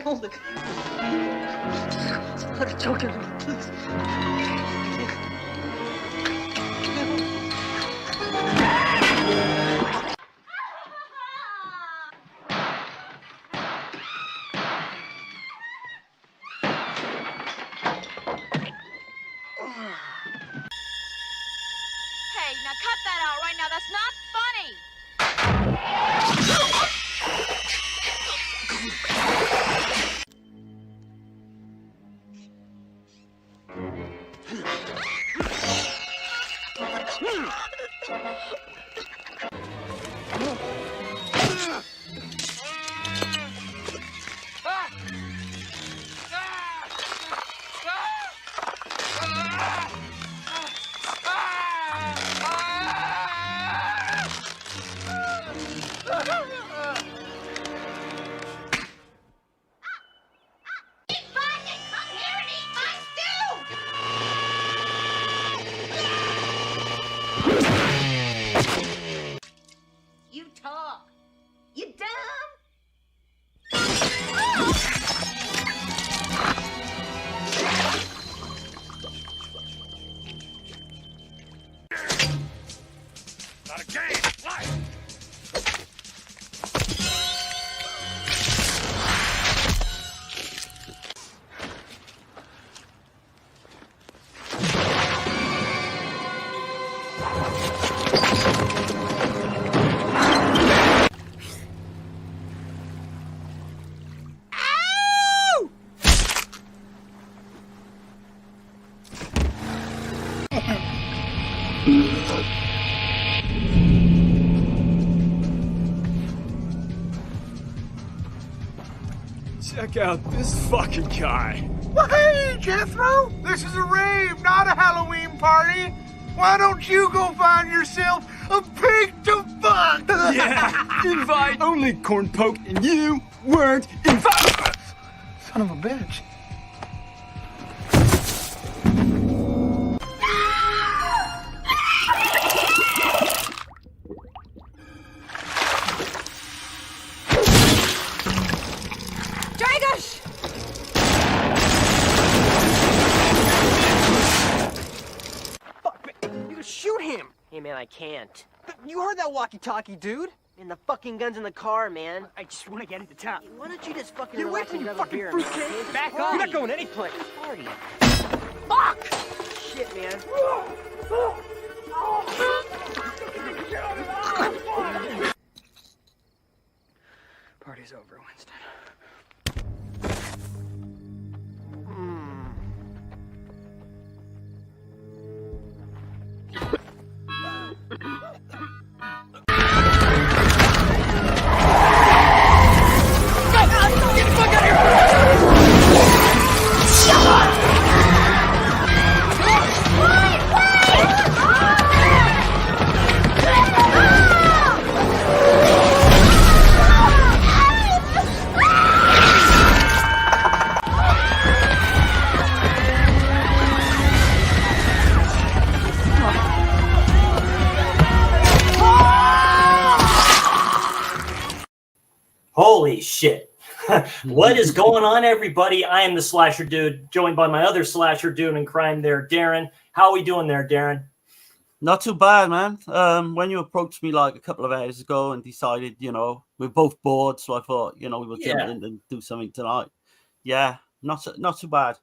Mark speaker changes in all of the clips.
Speaker 1: hold it. Let her choke him, please.
Speaker 2: Hey, now cut that out right now. That's not funny.
Speaker 1: You talk. You dumb.
Speaker 3: Not a game. Life.
Speaker 4: Check out this fucking guy.
Speaker 5: Well, hey, Jethro! This is a rave, not a Halloween party. Why don't you go find yourself a pig to fuck?
Speaker 4: Yeah, invite only corn poke, and you weren't invited.
Speaker 5: Son of a bitch.
Speaker 2: Dragosh!
Speaker 6: You can shoot him! Hey, man, I can't. You heard that walkie-talkie, dude? And the fucking gun's in the car, man.
Speaker 7: I just want to get into town.
Speaker 6: Hey, why don't you just fucking
Speaker 7: You're
Speaker 6: relax
Speaker 7: wasting
Speaker 6: and
Speaker 7: your
Speaker 6: grab a
Speaker 7: fucking
Speaker 6: beer,
Speaker 7: fruitcake.
Speaker 6: man?
Speaker 7: Back
Speaker 6: Party.
Speaker 7: off. You're not going anyplace.
Speaker 6: Party.
Speaker 7: Fuck!
Speaker 6: Shit, man.
Speaker 7: Party's over, Winston.
Speaker 8: Holy shit. What is going on, everybody? I am the Slasher Dude, joined by my other Slasher Dude in crime there, Darren. How are we doing there, Darren?
Speaker 9: Not too bad, man. When you approached me like a couple of hours ago and decided, we're both bored, so I thought, we would jump in and do something tonight. Yeah, not too bad.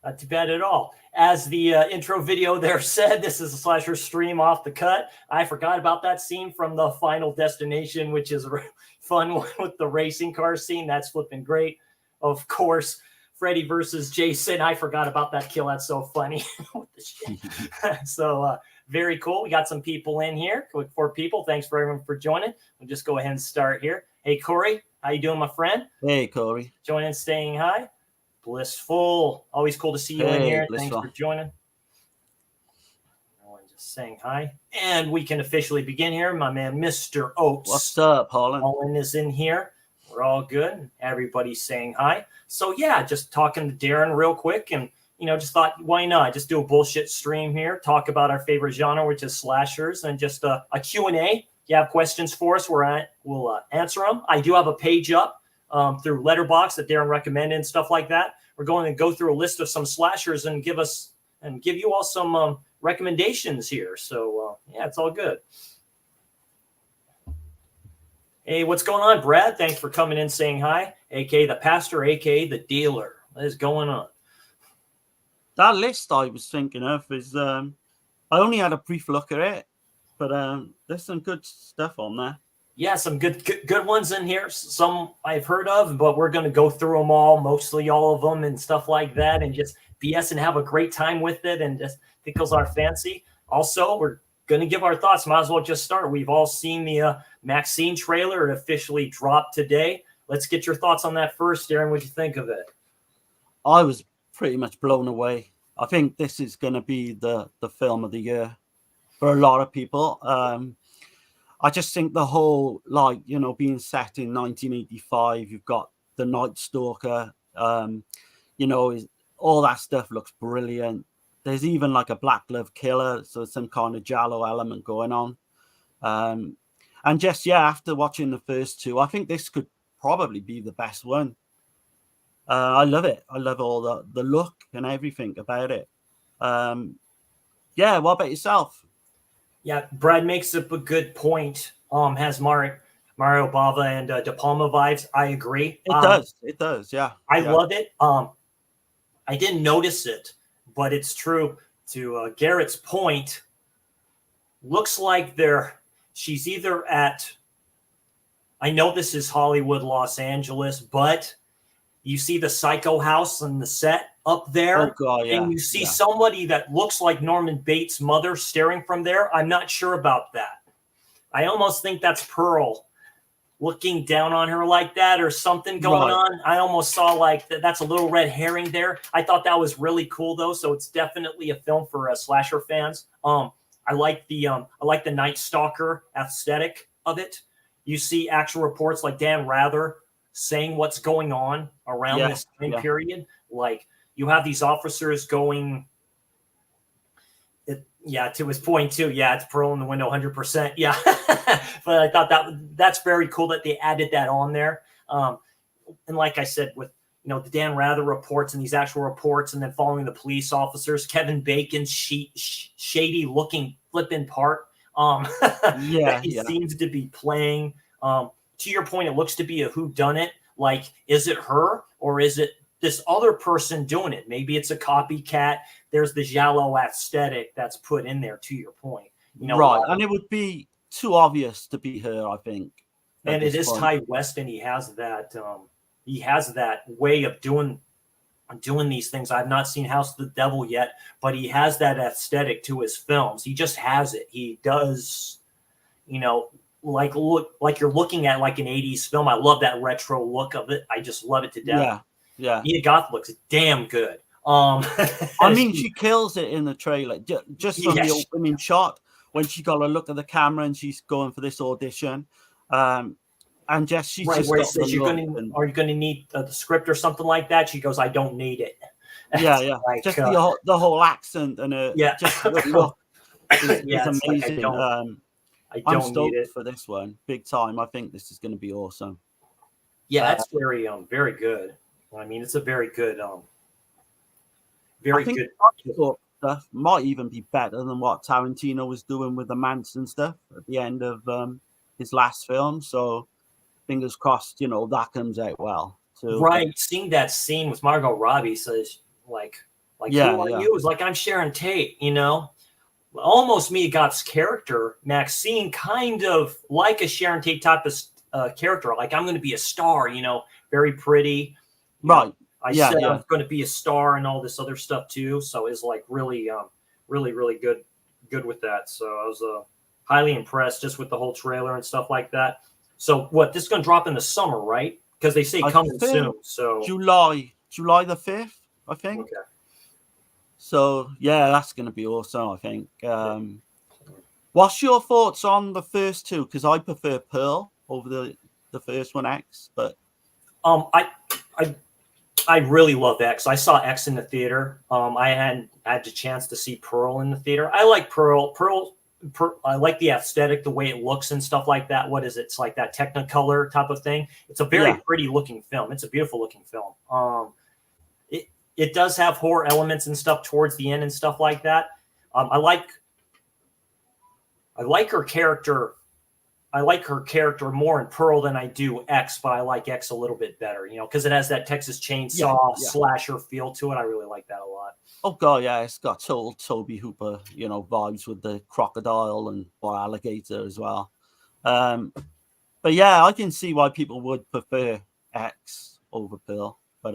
Speaker 8: Not too bad at all. As the intro video there said, this is a Slasher stream off the cut. I forgot about that scene from the Final Destination, which is a fun one with the racing car scene. That's flipping great. Of course, Freddy versus Jason. I forgot about that kill. That's so funny. What the shit? So very cool. We got some people in here. Quick 4 people. Thanks for everyone for joining. We'll just go ahead and start here. Hey, Corey. How you doing, my friend?
Speaker 9: Hey, Corey.
Speaker 8: Joining, staying high. Blissful. Always cool to see you in here.
Speaker 9: Blissful.
Speaker 8: Thanks for joining. I'm just saying hi. And we can officially begin here. My man, Mr. Oates.
Speaker 9: What's up, Holland?
Speaker 8: Holland is in here. We're all good. Everybody's saying hi. So, yeah, just talking to Darren real quick. And, just thought, why not? Just do a bullshit stream here. Talk about our favorite genre, which is slashers. And just a Q&A. If you have questions for us, we'll answer them. I do have a page up through Letterboxd that Darren recommended and stuff like that. We're going to go through a list of some slashers and give you all some recommendations here. So yeah, it's all good. Hey, what's going on, Brad? Thanks for coming in, saying hi. A.K.A. the pastor, A.K.A. the dealer. What is going on?
Speaker 9: That list I was thinking of is, I only had a brief look at it, but there's some good stuff on there.
Speaker 8: Yeah, some good ones in here. Some I've heard of, but we're going to go through them all, mostly all of them and stuff like that, and just BS and have a great time with it and just tickles our fancy. Also, we're going to give our thoughts. Might as well just start. We've all seen the Maxine trailer. It officially dropped today. Let's get your thoughts on that first, Darren. What do you think of it?
Speaker 9: I was pretty much blown away. I think this is going to be the film of the year for a lot of people. I just think the whole, like, you know, being set in 1985, you've got the Night Stalker, you know, all that stuff looks brilliant. There's even like a Black Glove Killer, so some kind of Giallo element going on. And just, yeah, after watching the first two, I think this could probably be the best one. I love it. I love all the look and everything about it. Yeah, what about yourself?
Speaker 8: Yeah, Brad makes up a good point. Has Mario Bava and De Palma vibes. I agree.
Speaker 9: It does. Yeah.
Speaker 8: I love it. I didn't notice it, but it's true. To Garrett's point, looks like she's either at, I know this is Hollywood, Los Angeles, but you see the Psycho house on the set up there.
Speaker 9: Oh, God, yeah.
Speaker 8: And you see somebody that looks like Norman Bates' mother staring from there. I'm not sure about that. I almost think that's Pearl looking down on her like that or something going on. I almost saw like that's a little red herring there. I thought that was really cool though. So it's definitely a film for slasher fans. I like the Night Stalker aesthetic of it. You see actual reports like Dan Rather saying what's going on around this time period. Like you have these officers going. To his point too. Yeah, it's Pearl in the window, 100%. Yeah, but I thought that's very cool that they added that on there. And like I said, with the Dan Rather reports and these actual reports, and then following the police officers, Kevin Bacon's shady looking flipping part. He seems to be playing. To your point, it looks to be a whodunit. Like, is it her or is it this other person doing it? Maybe it's a copycat. There's the Giallo aesthetic that's put in there, to your point.
Speaker 9: Right. And it would be too obvious to be her, I think.
Speaker 8: And it is Ty West, and he has that way of doing these things. I've not seen House of the Devil yet, but he has that aesthetic to his films. He just has it. He does, like you're looking at like an 80s film. I love that retro look of it. I just love it to death.
Speaker 9: Yeah.
Speaker 8: Mia Goth looks damn good.
Speaker 9: I mean, she kills it in the trailer. Just from the opening shot when she got a look at the camera and she's going for this audition. And just she's
Speaker 8: right
Speaker 9: just
Speaker 8: where it says are you going to need the script or something like that? She goes, I don't need it.
Speaker 9: Yeah.
Speaker 8: Like,
Speaker 9: just the whole accent and just the look is amazing.
Speaker 8: Like,
Speaker 9: I'm stoked for this one, big time. I think this is going to be awesome.
Speaker 8: Yeah, that's very good. I mean, it's a very good good
Speaker 9: stuff. Might even be better than what Tarantino was doing with the Manson stuff at the end of his last film. So fingers crossed, that comes out well too.
Speaker 8: Right. Seeing that scene with Margot Robbie says like who are you? It's like, I'm Sharon Tate, almost Mia Goth's character, Maxine, kind of like a Sharon Tate type of character. Like, I'm going to be a star, very pretty.
Speaker 9: Right.
Speaker 8: I said I'm going to be a star and all this other stuff too. So it's like really, really good with that. So I was highly impressed just with the whole trailer and stuff like that. So this is going to drop in the summer, right? Because they say coming soon. So
Speaker 9: July the 5th, I think.
Speaker 8: Okay.
Speaker 9: So yeah, that's going to be awesome, I think. What's your thoughts on the first two? Because I prefer Pearl over the first one, X. But
Speaker 8: I really love X. I saw X in the theater. I hadn't had the chance to see Pearl in the theater. I like Pearl. Pearl I like the aesthetic, the way it looks and stuff like that. What is it? It's like that Technicolor type of thing. It's a very pretty looking film. It's a beautiful looking film. It does have horror elements and stuff towards the end and stuff like that. I like her character. I like her character more in Pearl than I do X, but I like X a little bit better, because it has that Texas Chainsaw slasher feel to it. I really like that a lot.
Speaker 9: Oh god, yeah, it's got Toby Hooper, vibes with the crocodile and alligator as well. But yeah, I can see why people would prefer X over Pearl. But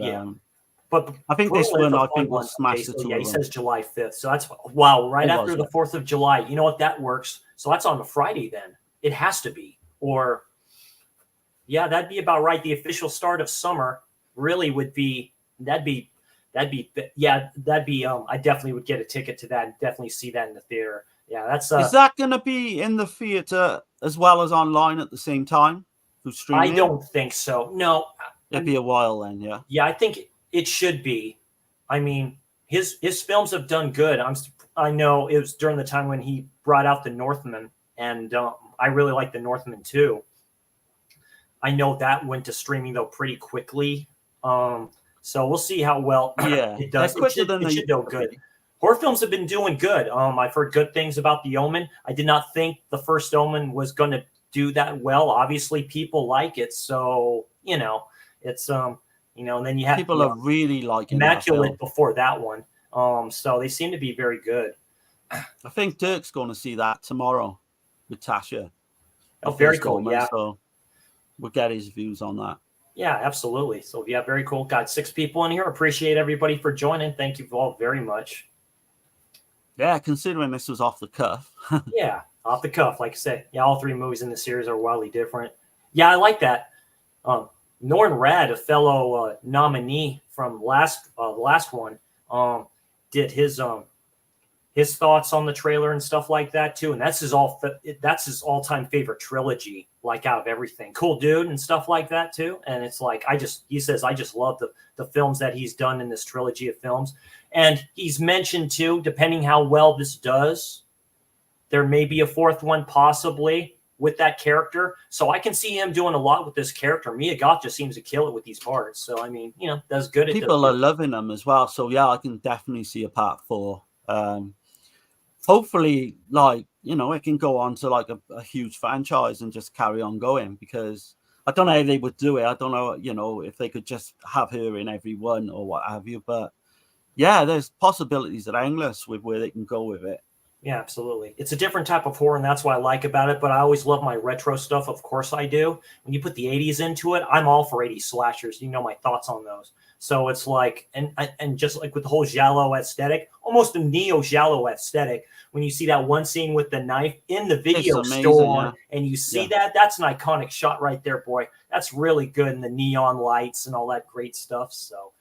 Speaker 8: but
Speaker 9: I think this one, will smash the two.
Speaker 8: Yeah, he says July 5th, so that's right after the 4th of July. You know what? That works. So that's on the Friday then. It has to be, or that'd be about right. The official start of summer really would be that'd be I definitely would get a ticket to that and definitely see that in the theater. Yeah, that's.
Speaker 9: Is that going to be in the theater as well as online at the same time through streaming?
Speaker 8: I don't think so. No,
Speaker 9: it'd be a while then. Yeah.
Speaker 8: Yeah, I think it should be. I mean, his films have done good. I know it was during the time when he brought out The Northman, and I really like The Northman too. I know that went to streaming though pretty quickly. So we'll see how well it does. It should do good. Horror films have been doing good. I've heard good things about The Omen. I did not think the first Omen was going to do that well. Obviously, people like it, so it's and then you have
Speaker 9: people are really liking
Speaker 8: Immaculate before that one. So they seem to be very good.
Speaker 9: I think Dirk's going to see that tomorrow with Tasha.
Speaker 8: Oh, very cool. Yeah.
Speaker 9: So we'll get his views on that.
Speaker 8: Yeah, absolutely. So very cool. Got 6 people in here. Appreciate everybody for joining. Thank you all very much.
Speaker 9: Yeah, considering this was off the cuff.
Speaker 8: Yeah, off the cuff, like I said. Yeah, all 3 movies in the series are wildly different. Yeah, I like that. Norn Rad, a fellow nominee from the last one, did his thoughts on the trailer and stuff like that too, and that's his all-time favorite trilogy, like out of everything. Cool dude and stuff like that too. And it's like he says I just love the films that he's done in this trilogy of films. And he's mentioned too, depending how well this does, there may be a 4th one possibly with that character. So I can see him doing a lot with this character. Mia Goth just seems to kill it with these parts. So I mean, does good.
Speaker 9: People are loving them as well. So yeah, I can definitely see a part 4. Hopefully, it can go on to like a huge franchise and just carry on going, because I don't know how they would do it. I don't know, if they could just have her in every one or what have you. But yeah, there's possibilities that are endless with where they can go with it.
Speaker 8: Yeah, absolutely. It's a different type of horror, and that's what I like about it. But I always love my retro stuff. Of course I do. When you put the 80s into it, I'm all for 80s slashers. You know my thoughts on those. So it's like, and just like with the whole giallo aesthetic, almost a neo giallo aesthetic. When you see that one scene with the knife in the video store, and you see that's an iconic shot right there, boy. That's really good, and the neon lights and all that great stuff. So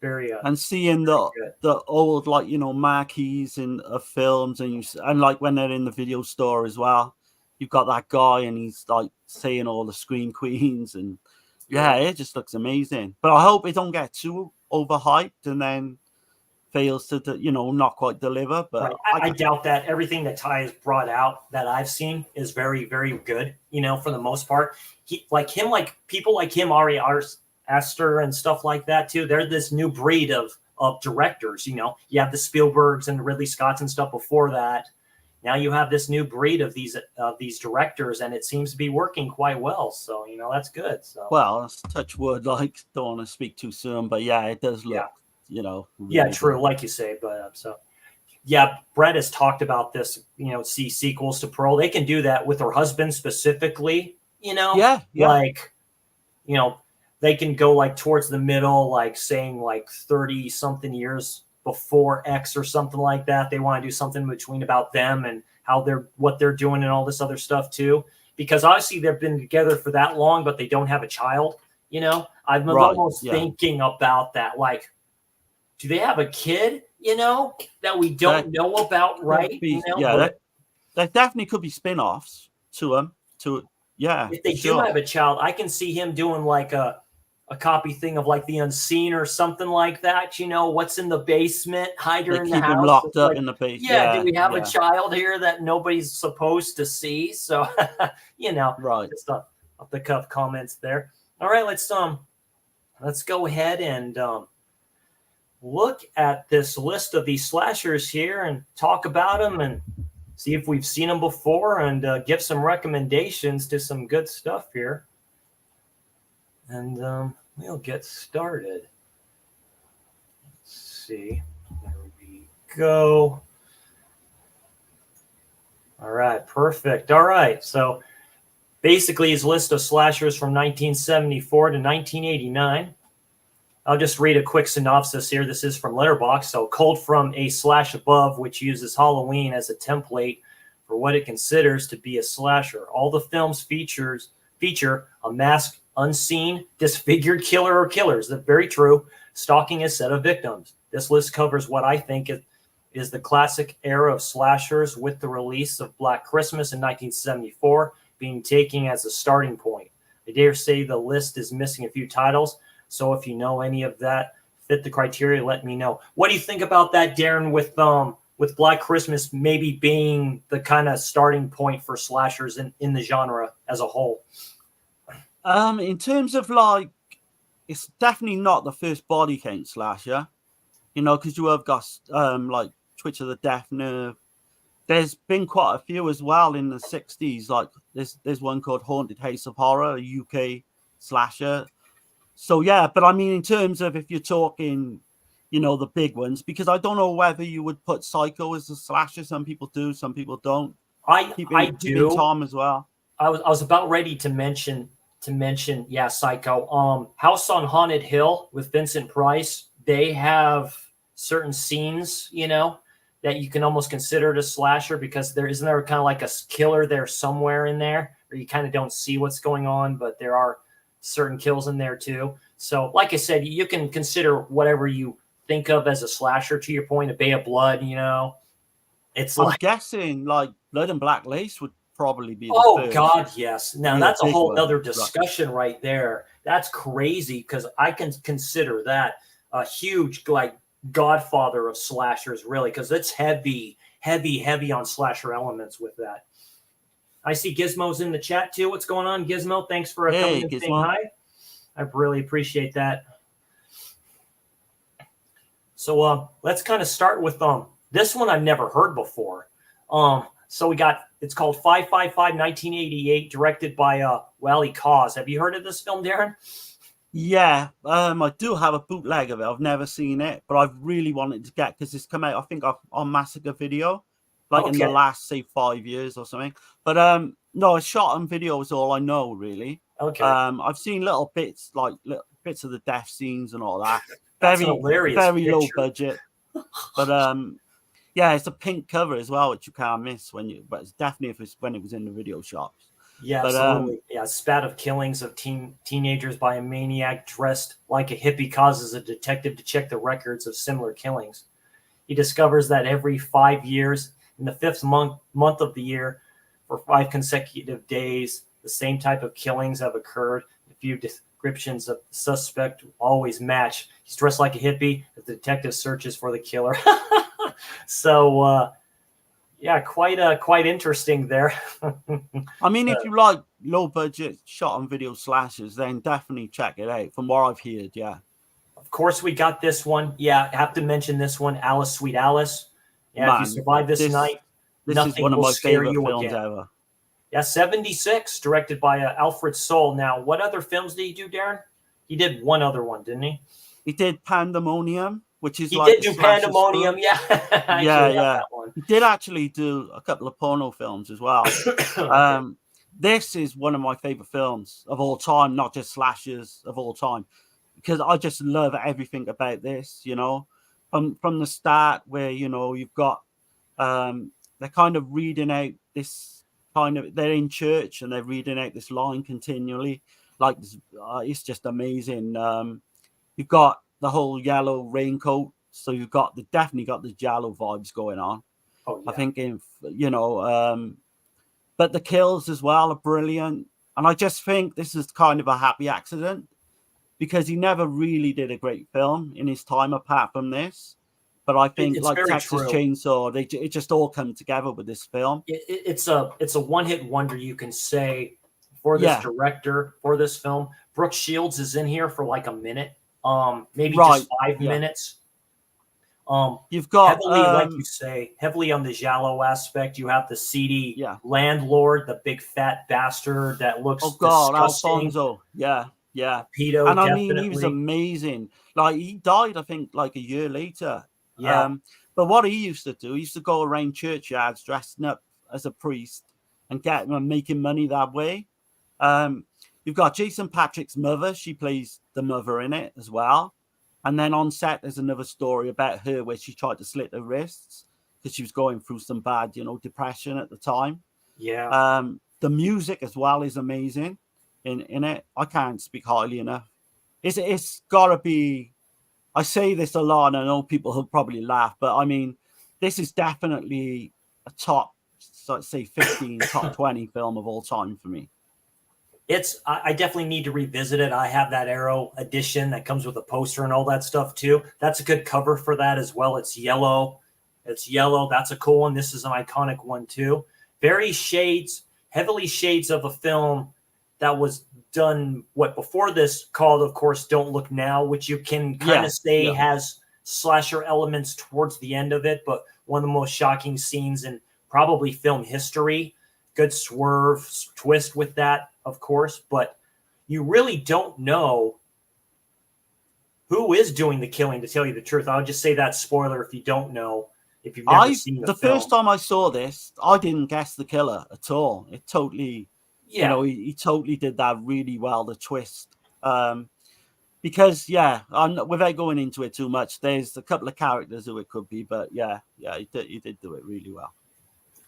Speaker 8: very
Speaker 9: and seeing the old marquees in films, and like when they're in the video store as well, you've got that guy and he's like saying all the Scream Queens, and it just looks amazing. But I hope it don't get too overhyped and then fails to not quite deliver. But
Speaker 8: right. I doubt that. Everything that Ty has brought out that I've seen is very, very good, for the most part. People like him, Ari Aster and stuff like that too. They're this new breed of directors. You have the Spielbergs and the Ridley Scotts and stuff before that. Now you have this new breed of these directors, and it seems to be working quite well. So that's good. So
Speaker 9: let's touch wood. Don't want to speak too soon, but yeah, it does look.
Speaker 8: Really true, good. Like you say, but Brett has talked about this. See sequels to Pearl. They can do that with her husband specifically. They can go towards the middle, saying 30 something years before X or something like that. They want to do something between about them and what they're doing and all this other stuff too. Because obviously they've been together for that long, but they don't have a child. I've been almost thinking about that. Do they have a kid, that we don't know about, right?
Speaker 9: That definitely could be spin-offs to them. If
Speaker 8: they do have a child, I can see him doing a a copy thing of like The Unseen or something like that. You know, what's in the basement, hide her
Speaker 9: They
Speaker 8: in the
Speaker 9: keep him
Speaker 8: house.
Speaker 9: locked
Speaker 8: It's
Speaker 9: up
Speaker 8: like,
Speaker 9: in the basement.
Speaker 8: yeah, do we have
Speaker 9: yeah.
Speaker 8: a child here that nobody's supposed to see? So, you know,
Speaker 9: Right.
Speaker 8: just off the cuff comments there. All right, let's go ahead and look at this list of these slashers here and talk about them and see if we've seen them before and give some recommendations to some good stuff here. And we'll get started. Let's see. There we go. All right, perfect. All right, so basically his list of slashers from 1974 to 1989. I'll just read a quick synopsis here. This is from Letterboxd. So, culled from A Slash Above, which uses Halloween as a template for what it considers to be a slasher. All the films feature a masked, unseen, disfigured killer or killers. That's very true. Stalking a set of victims. This list covers what I think is the classic era of slashers, with the release of Black Christmas in 1974 being taken as a starting point. I dare say the list is missing a few titles. So if you know any of that fit the criteria, let me know. What do you think about that, Darren, with Black Christmas maybe being the kind of starting point for slashers in the genre as a whole?
Speaker 9: In terms of like, it's definitely not the first body count slasher, you know, because you have got like Twitch of the Death Nerve. There's been quite a few as well in the 60s. Like there's one called Haunted House of Horror, a UK slasher. So yeah, but I mean, in terms of if you're talking, you know, the big ones, because I don't know whether you would put Psycho as a slasher. Some people do, some people don't.
Speaker 8: I do.
Speaker 9: Tom as well.
Speaker 8: I was about ready to mention yeah, Psycho. House on Haunted Hill with Vincent Price. They have certain scenes, you know, that you can almost consider it a slasher, because isn't there kind of like a killer there somewhere in there, or you kind of don't see what's going on, but there are certain kills in there too. So like I said, you can consider whatever you think of as a slasher. To your point, A Bay of Blood, you know, I'm
Speaker 9: guessing like Blood and Black Lace would probably be
Speaker 8: the
Speaker 9: first.
Speaker 8: God, yes. Now that's a whole other discussion right there. That's crazy, because I can consider that a huge like godfather of slashers, really, because it's heavy on slasher elements with that. I see Gizmo's in the chat too. What's going on, Gizmo? Thanks for coming and saying hi. I really appreciate that. So let's kind of start with this one I've never heard before. So it's called 555 1988, directed by Wally Cause. Have you heard of this film, Darren?
Speaker 9: Yeah, I do have a bootleg of it. I've never seen it, but I've really wanted to get, because it's come out, I think, on Massacre Video, like in the last, say, 5 years or something. But no, a shot on video is all I know, really.
Speaker 8: Okay.
Speaker 9: I've seen little bits, like little bits of the death scenes and all that.
Speaker 8: That's hilarious.
Speaker 9: Very low budget. But yeah, it's a pink cover as well, which you can't miss but it's definitely when it was in the video shops.
Speaker 8: Yeah,
Speaker 9: but,
Speaker 8: absolutely. Yeah, spat of killings of teenagers by a maniac dressed like a hippie causes a detective to check the records of similar killings. He discovers that every 5 years, in the fifth month of the year, for 5 consecutive days, the same type of killings have occurred. A few descriptions of the suspect always match. He's dressed like a hippie. The detective searches for the killer. So, yeah, quite interesting there.
Speaker 9: I mean, if you like low budget shot on video slashers, then definitely check it out. From what I've heard, yeah.
Speaker 8: Of course, we got this one. Yeah, I have to mention this one, Alice, Sweet Alice. Yeah, man, if you survive this night,
Speaker 9: this
Speaker 8: nothing
Speaker 9: is one of
Speaker 8: will
Speaker 9: my
Speaker 8: scare
Speaker 9: favorite
Speaker 8: you
Speaker 9: films
Speaker 8: again.
Speaker 9: ever.
Speaker 8: Yeah, 76, directed by Alfred Soul. Now, what other films did he do, Darren? He did one other one, didn't he?
Speaker 9: He did Pandemonium, which is
Speaker 8: he
Speaker 9: like
Speaker 8: did do Pandemonium. Yeah,
Speaker 9: yeah. He did actually do a couple of porno films as well. Okay. This is one of my favorite films of all time, not just slashers of all time, because I just love everything about this. You know, from the start, where you know you've got they're kind of reading out this kind of, they're in church and they're reading out this line continually, like it's just amazing. You've got the whole yellow raincoat, so you've got definitely got the Giallo vibes going on.
Speaker 8: Oh, yeah.
Speaker 9: I think, you know, but the kills as well are brilliant, and I just think this is kind of a happy accident because he never really did a great film in his time apart from this. But I think
Speaker 8: It's
Speaker 9: like
Speaker 8: very
Speaker 9: Texas
Speaker 8: true.
Speaker 9: Chainsaw, it just all come together with this film.
Speaker 8: It's a one-hit wonder, you can say, for this director, for this film. Brooke Shields is in here for like a minute, maybe just 5 minutes.
Speaker 9: You've got
Speaker 8: heavily, like you say, heavily on the giallo aspect. You have the seedy landlord, the big fat bastard that looks disgusting.
Speaker 9: Alfonso, yeah.
Speaker 8: Pedo,
Speaker 9: and I
Speaker 8: definitely.
Speaker 9: mean, he was amazing. Like, he died, I think, like a year later.
Speaker 8: Yeah.
Speaker 9: But what he used to do, he used to go around churchyards dressing up as a priest and making money that way. You've got Jason Patrick's mother. She plays the mother in it as well. And then on set, there's another story about her where she tried to slit her wrists because she was going through some bad, depression at the time.
Speaker 8: Yeah.
Speaker 9: The music as well is amazing in it. I can't speak highly enough. It's got to be, I say this a lot, and I know people will probably laugh, but I mean, this is definitely a top, let's say 15, top 20 film of all time for me.
Speaker 8: I definitely need to revisit it. I have that Arrow edition that comes with a poster and all that stuff too. That's a good cover for that as well. It's yellow. That's a cool one. This is an iconic one too. Heavily shades of a film that was done before this, called, of course, Don't Look Now, which you can kind of say has slasher elements towards the end of it, but one of the most shocking scenes in probably film history. Good swerve, twist with that, of course, but you really don't know who is doing the killing, to tell you the truth. I'll just say that spoiler if you don't know, if you've never seen the film.
Speaker 9: First time I saw this, I didn't guess the killer at all. It totally, he totally did that really well, the twist. Because, without going into it too much, there's a couple of characters who it could be, but he did do it really well.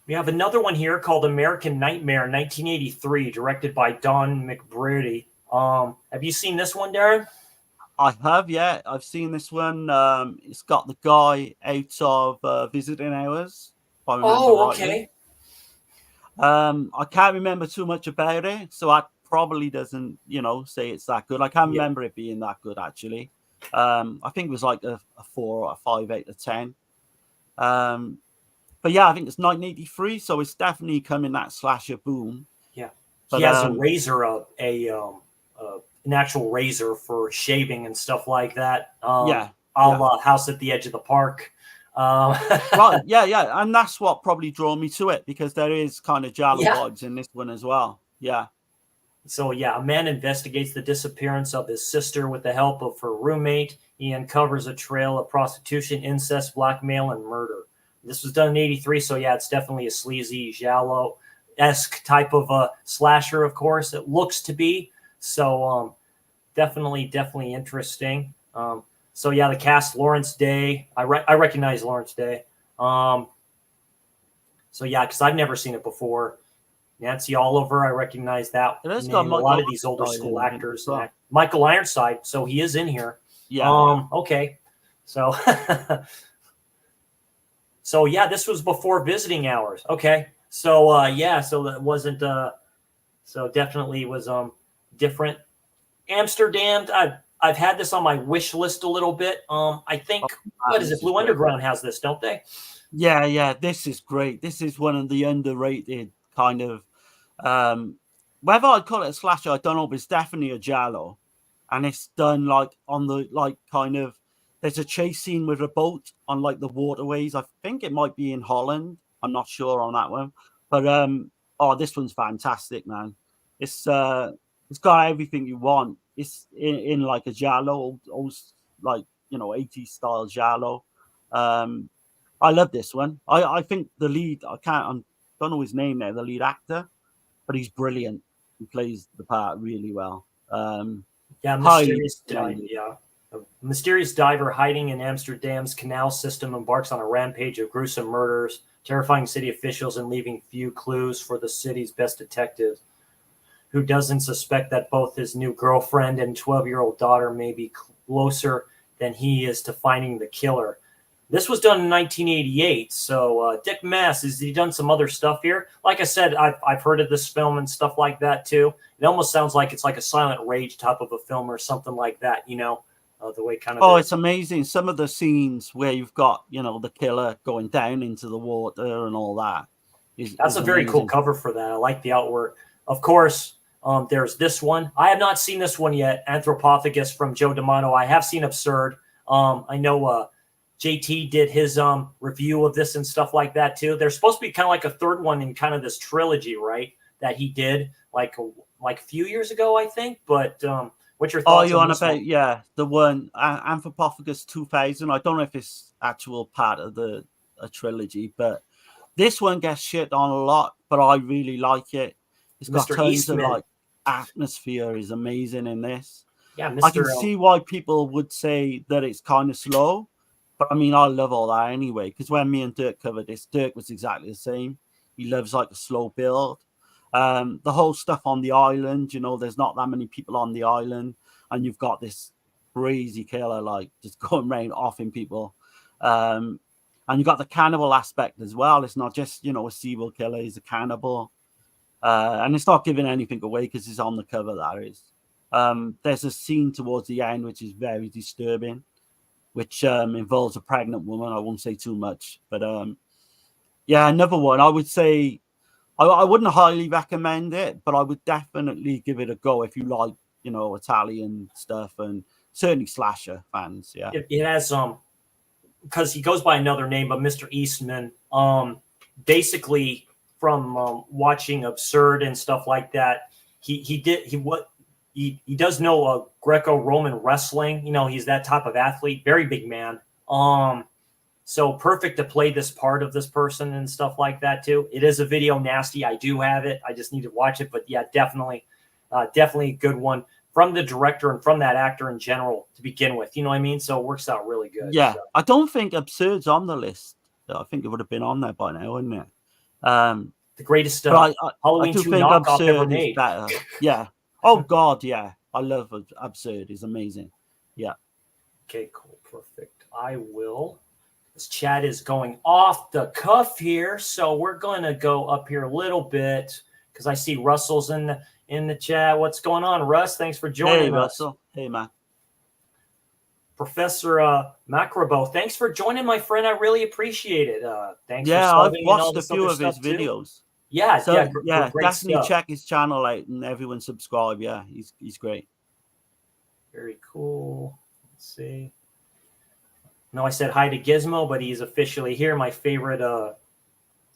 Speaker 8: We have another one here called American Nightmare, 1983, directed by Don McBrady. Have you seen this one, Darren?
Speaker 9: I have, yeah. I've seen this one. It's got the guy out of Visiting Hours. If I remember rightly. I can't remember too much about it, so that probably doesn't, say it's that good. I can't remember it being that good, actually. I think it was like a 4 or a 5 out of 10. But I think it's 1983, so it's definitely coming that slasher boom.
Speaker 8: Yeah, but, he has a razor, an actual razor for shaving and stuff like that. A la House at the Edge of the Park.
Speaker 9: Right, and that's what probably drew me to it, because there is kind of giallo vibes in this one as well. Yeah.
Speaker 8: So a man investigates the disappearance of his sister with the help of her roommate. He uncovers a trail of prostitution, incest, blackmail, and murder. This was done in 83, so it's definitely a sleazy, giallo-esque type of a slasher, of course. It looks to be. So definitely interesting. The cast, Lawrence Day. I recognize Lawrence Day. Because I've never seen it before. Nancy Oliver, I recognize that name. A lot of these older school actors. Well. Michael Ironside, so he is in here.
Speaker 9: Yeah.
Speaker 8: Okay. So... So this was before Visiting Hours. Okay. So so that wasn't so definitely was different. Amsterdam, I've had this on my wish list a little bit. I think what is it? Blue Underground has this, don't they?
Speaker 9: Yeah, this is great. This is one of the underrated kind of whether I'd call it a slasher, I don't know, but it's definitely a giallo. And it's done like on the kind of, there's a chase scene with a boat on like the waterways. I think it might be in Holland. I'm not sure on that one. But this one's fantastic, man. It's got everything you want. It's in like a giallo, old like 80s style giallo. I love this one. I think the lead, I don't know his name now, the lead actor, but he's brilliant. He plays the part really well.
Speaker 8: A mysterious diver hiding in Amsterdam's canal system embarks on a rampage of gruesome murders, terrifying city officials, and leaving few clues for the city's best detectives, who doesn't suspect that both his new girlfriend and 12-year-old daughter may be closer than he is to finding the killer. This was done in 1988. So Dick Mass, has he done some other stuff here? Like I said, I've heard of this film and stuff like that too. It almost sounds like it's like a Silent Rage type of a film or something like that, you know, the way kind of.
Speaker 9: Oh, it's amazing. Some of the scenes where you've got, you know, the killer going down into the water and all that.
Speaker 8: That's a very cool cover for that. I like the artwork. Of course, there's this one. I have not seen this one yet. Anthropophagus from Joe D'Amato. I have seen Absurd. I know JT did his review of this and stuff like that too. There's supposed to be kind of like a third one in kind of this trilogy, right? That he did like a few years ago, I think. But what's your thoughts?
Speaker 9: Oh, you're on about one? The one Anthropophagus 2000. I don't know if it's actual part of a trilogy, but this one gets shit on a lot. But I really like it. It's got
Speaker 8: Mr.
Speaker 9: tons
Speaker 8: Eastman.
Speaker 9: of like atmosphere is amazing in this.
Speaker 8: Yeah,
Speaker 9: I can see why people would say that it's kind of slow. But I mean, I love all that anyway, because when me and Dirk covered this, Dirk was exactly the same. He loves like a slow build. The whole stuff on the island, you know, there's not that many people on the island, and you've got this crazy killer like just going around offing people. And you've got the cannibal aspect as well. It's not just, you know, a serial killer, he's a cannibal. And it's not giving anything away because it's on the cover, that is. There's a scene towards the end which is very disturbing, which involves a pregnant woman. I won't say too much, but yeah, another one. I would say I wouldn't highly recommend it, but I would definitely give it a go if you like, you know, Italian stuff and certainly slasher fans. Yeah,
Speaker 8: it has because he goes by another name, but Mr. Eastman. Basically, from watching Absurd and stuff like that, he does know Greco-Roman wrestling. You know, he's that type of athlete, very big man. So perfect to play this part of this person and stuff like that too. It is a video nasty. I do have it. I just need to watch it. But yeah, definitely a good one from the director and from that actor in general to begin with. You know what I mean? So it works out really good.
Speaker 9: Yeah,
Speaker 8: so.
Speaker 9: I don't think Absurd's on the list. I think it would have been on there by now, wouldn't it?
Speaker 8: The greatest Halloween 2 knockoff
Speaker 9: Absurd
Speaker 8: ever made.
Speaker 9: is better. Yeah. Oh God, yeah. I love Absurd. It's amazing. Yeah.
Speaker 8: Okay, cool, perfect. I will. This chat is going off the cuff here, so we're going to go up here a little bit because I see Russell's in the chat. What's going on, Russ? Thanks for joining us.
Speaker 9: Russell. Hey, man.
Speaker 8: Professor Macrobo, thanks for joining, my friend. I really appreciate it. Thanks.
Speaker 9: Yeah,
Speaker 8: for
Speaker 9: I've watched a few of his videos.
Speaker 8: Yeah,
Speaker 9: so,
Speaker 8: yeah,
Speaker 9: definitely
Speaker 8: stuff.
Speaker 9: check his channel out and everyone subscribe. Yeah, he's great.
Speaker 8: Very cool. Let's see. No, I said hi to Gizmo, but he's officially here. My favorite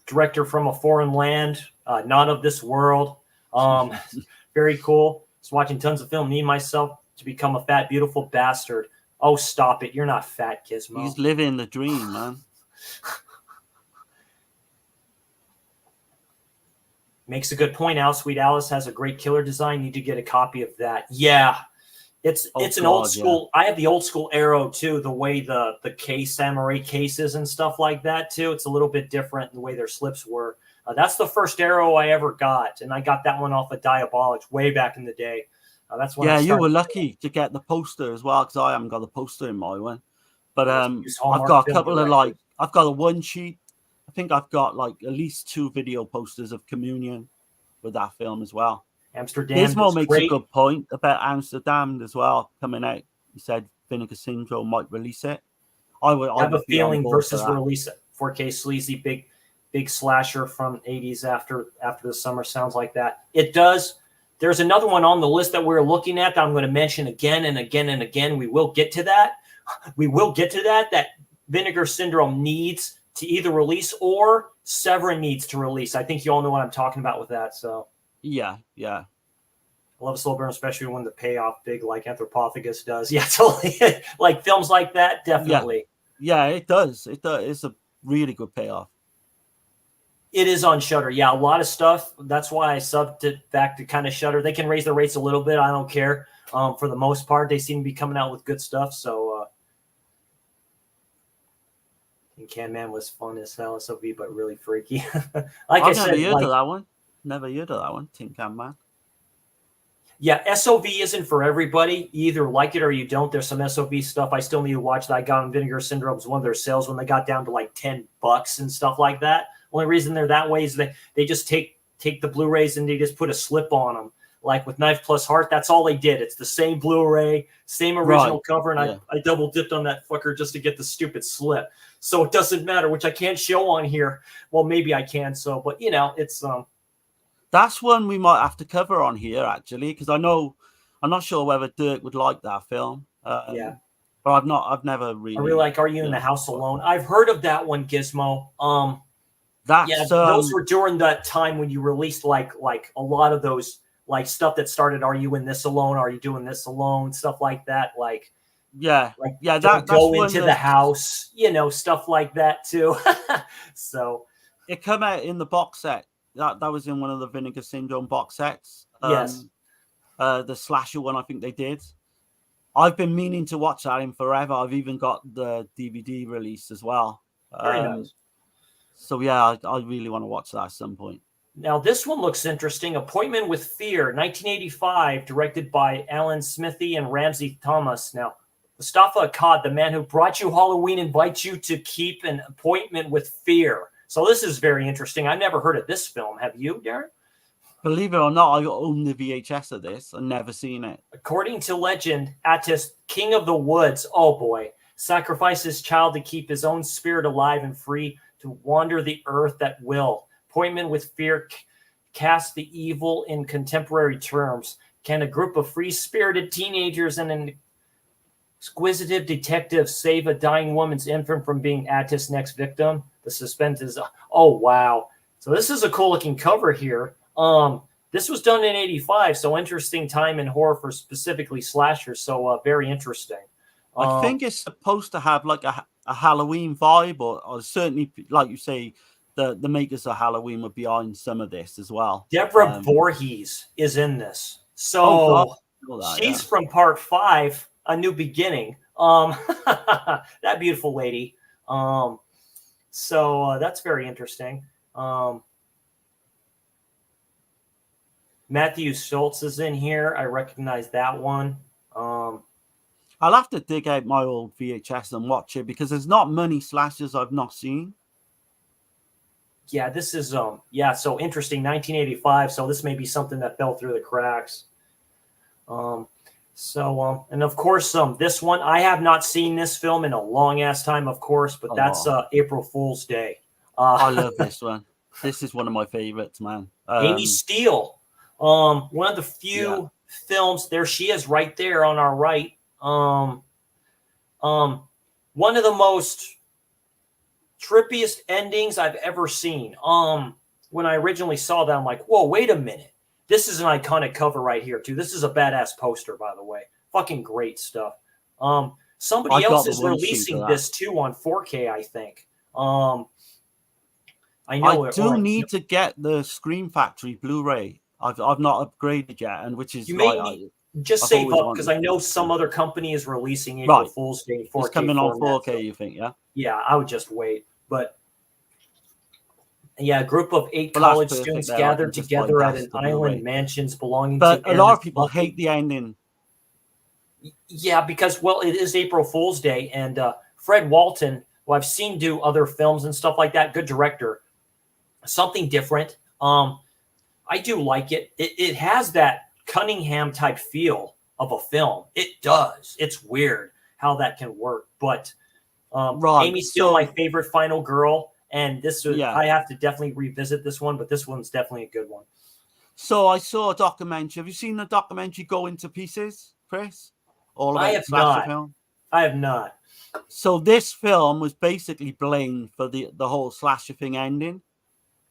Speaker 8: director from a foreign land, not of this world. Very cool. Just watching tons of film. Need myself to become a fat, beautiful bastard. Oh, stop it. You're not fat, Gizmo.
Speaker 9: He's living the dream, man.
Speaker 8: Makes a good point. Al Sweet Alice has a great killer design. Need to get a copy of that. Yeah. It's an old school. Yeah. I have the old school Arrow too. The way the case, samurai cases and stuff like that too. It's a little bit different in the way their slips were. That's the first Arrow I ever got, and I got that one off of Diabolics way back in the day. That's when.
Speaker 9: Yeah, you were lucky to get the poster as well, because I haven't got the poster in my one. But I've got a couple of I've got a one sheet. I think I've got like at least 2 video posters of Communion with that film as well.
Speaker 8: Amsterdam.
Speaker 9: Gizmo makes a good point about Amsterdam as well coming out. He said Vinegar Syndrome might release it. I have
Speaker 8: a feeling versus release it. 4K sleazy big slasher from 80s after the summer. Sounds like that. It does. There's another one on the list that we're looking at that I'm going to mention again and again and again. We will get to that. That Vinegar Syndrome needs to either release or Severin needs to release. I think you all know what I'm talking about with that. So
Speaker 9: yeah.
Speaker 8: I love a slow burn, especially when the payoff big like Anthropophagus does. Yeah, totally. Like films like that, definitely.
Speaker 9: Yeah, it does. It's a really good payoff.
Speaker 8: It is on Shudder. Yeah, a lot of stuff. That's why I subbed it back to kind of Shudder. They can raise their rates a little bit. I don't care. For the most part, they seem to be coming out with good stuff. So, Can Man was fun as hell, SOB, but really freaky.
Speaker 9: I've never heard of that one. Never heard of that one. Tin Can Man.
Speaker 8: Yeah, SOV isn't for everybody. You either like it or you don't. There's some SOV stuff I still need to watch that I got on Vinegar Syndrome. Was one of their sales when they got down to like $10 and stuff like that. Only reason they're that way is they just take the Blu-rays and they just put a slip on them. Like with Knife Plus Heart, that's all they did. It's the same Blu-ray, same original cover, and I double dipped on that fucker just to get the stupid slip. So it doesn't matter, which I can't show on here. Well, maybe I can. So, but it's
Speaker 9: That's one we might have to cover on here actually, because I'm not sure whether Dirk would like that film.
Speaker 8: Yeah,
Speaker 9: but I've never really.
Speaker 8: I really like Are You in the House Alone? I've heard of that one, Gizmo.
Speaker 9: That's
Speaker 8: those were during that time when you released like a lot of those like stuff that started. Are you in this alone? Are you doing this alone? Stuff like that. Don't go into the house. Stuff like that too. So
Speaker 9: it came out in the box set. That was in one of the Vinegar Syndrome box sets.
Speaker 8: Yes.
Speaker 9: The slasher one, I think they did. I've been meaning to watch that in forever. I've even got the DVD release as well.
Speaker 8: Very nice.
Speaker 9: So yeah, I really want to watch that at some point.
Speaker 8: Now this one looks interesting. Appointment with Fear, 1985, directed by Alan Smithy and Ramsey Thomas. Now, Mustafa Akkad, the man who brought you Halloween, invites you to keep an appointment with Fear. So this is very interesting. I've never heard of this film. Have you, Darren?
Speaker 9: Believe it or not, I own the VHS of this. I've never seen it.
Speaker 8: According to legend, Attis, king of the woods, oh boy, sacrificed his child to keep his own spirit alive and free to wander the earth at will. Appointment with Fear casts the evil in contemporary terms. Can a group of free-spirited teenagers and an exquisitive detective save a dying woman's infant from being Attis' next victim? The suspense is, oh, wow. So this is a cool-looking cover here. This was done in 85, so interesting time in horror for specifically slashers. So very interesting.
Speaker 9: I think it's supposed to have like a Halloween vibe, or certainly, like you say, the makers of Halloween were behind some of this as well.
Speaker 8: Deborah Voorhees is in this. So she's from part 5, A New Beginning. That beautiful lady. So that's very interesting. Matthew Schultz is in here. I recognize that one.
Speaker 9: I'll have to dig out my old VHS and watch it because there's not many slashers I've not seen.
Speaker 8: Yeah, this is so interesting. 1985. So this may be something that fell through the cracks. And of course, this one I have not seen this film in a long ass time, of course, but that's April Fool's Day.
Speaker 9: I love this one. This is one of my favorites, man.
Speaker 8: Amy Steele, one of the few films. There she is, right there on our right. One of the most trippiest endings I've ever seen. When I originally saw that, I'm like, whoa, wait a minute. This is an iconic cover right here, too. This is a badass poster, by the way. Fucking great stuff. Somebody else is releasing this, too, on 4K, I think. I
Speaker 9: need to get the Scream Factory Blu-ray. I've not upgraded yet, and which is
Speaker 8: just save up because I know some other company is releasing April Fool's Day 4K.
Speaker 9: It's coming on 4K, you think? Yeah.
Speaker 8: Yeah, I would just wait, but. Yeah, a group of 8 college students gathered together at an island mansions belonging to...
Speaker 9: But a lot of people hate the ending.
Speaker 8: Yeah, because, it is April Fool's Day, and Fred Walton, who I've seen do other films and stuff like that, good director, something different. I do like it. It has that Cunningham-type feel of a film. It does. It's weird how that can work, but Amy's still my favorite final girl. And this was, I have to definitely revisit this one, but this one's definitely a good one.
Speaker 9: So I saw a documentary. Have you seen the documentary Go Into Pieces, Chris?
Speaker 8: I have not. I have not.
Speaker 9: So this film was basically blamed for the whole slasher thing ending.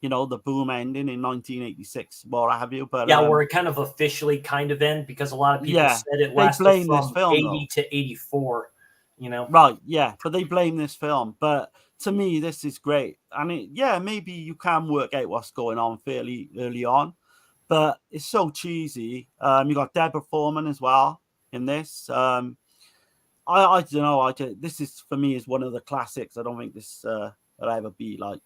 Speaker 9: You know, the boom ending in 1986, what have you. But
Speaker 8: where it kind of officially kind of end because a lot of people said it lasted from 80 to 84. You know,
Speaker 9: right? Yeah, but they blame this film. But to me, this is great, and maybe you can work out what's going on fairly early on, but it's so cheesy. You got Deborah Foreman as well in this. I don't know. This is for me is one of the classics. I don't think this will ever be like.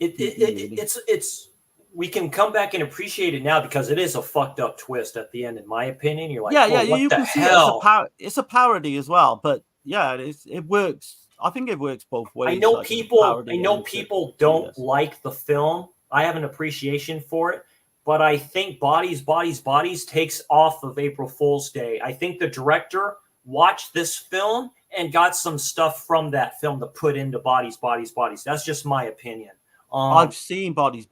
Speaker 8: It's we can come back and appreciate it now because it is a fucked up twist at the end, in my opinion. You're like,
Speaker 9: yeah,
Speaker 8: oh,
Speaker 9: yeah,
Speaker 8: what
Speaker 9: you
Speaker 8: the
Speaker 9: can see
Speaker 8: hell?
Speaker 9: it's a parody as well, but yeah, it works. I think it works both ways.
Speaker 8: I know
Speaker 9: like,
Speaker 8: people don't like the film. I have an appreciation for it, but I think Bodies takes off of April Fool's Day. I think the director watched this film and got some stuff from that film to put into Bodies. That's just my opinion.
Speaker 9: I've seen Bodies,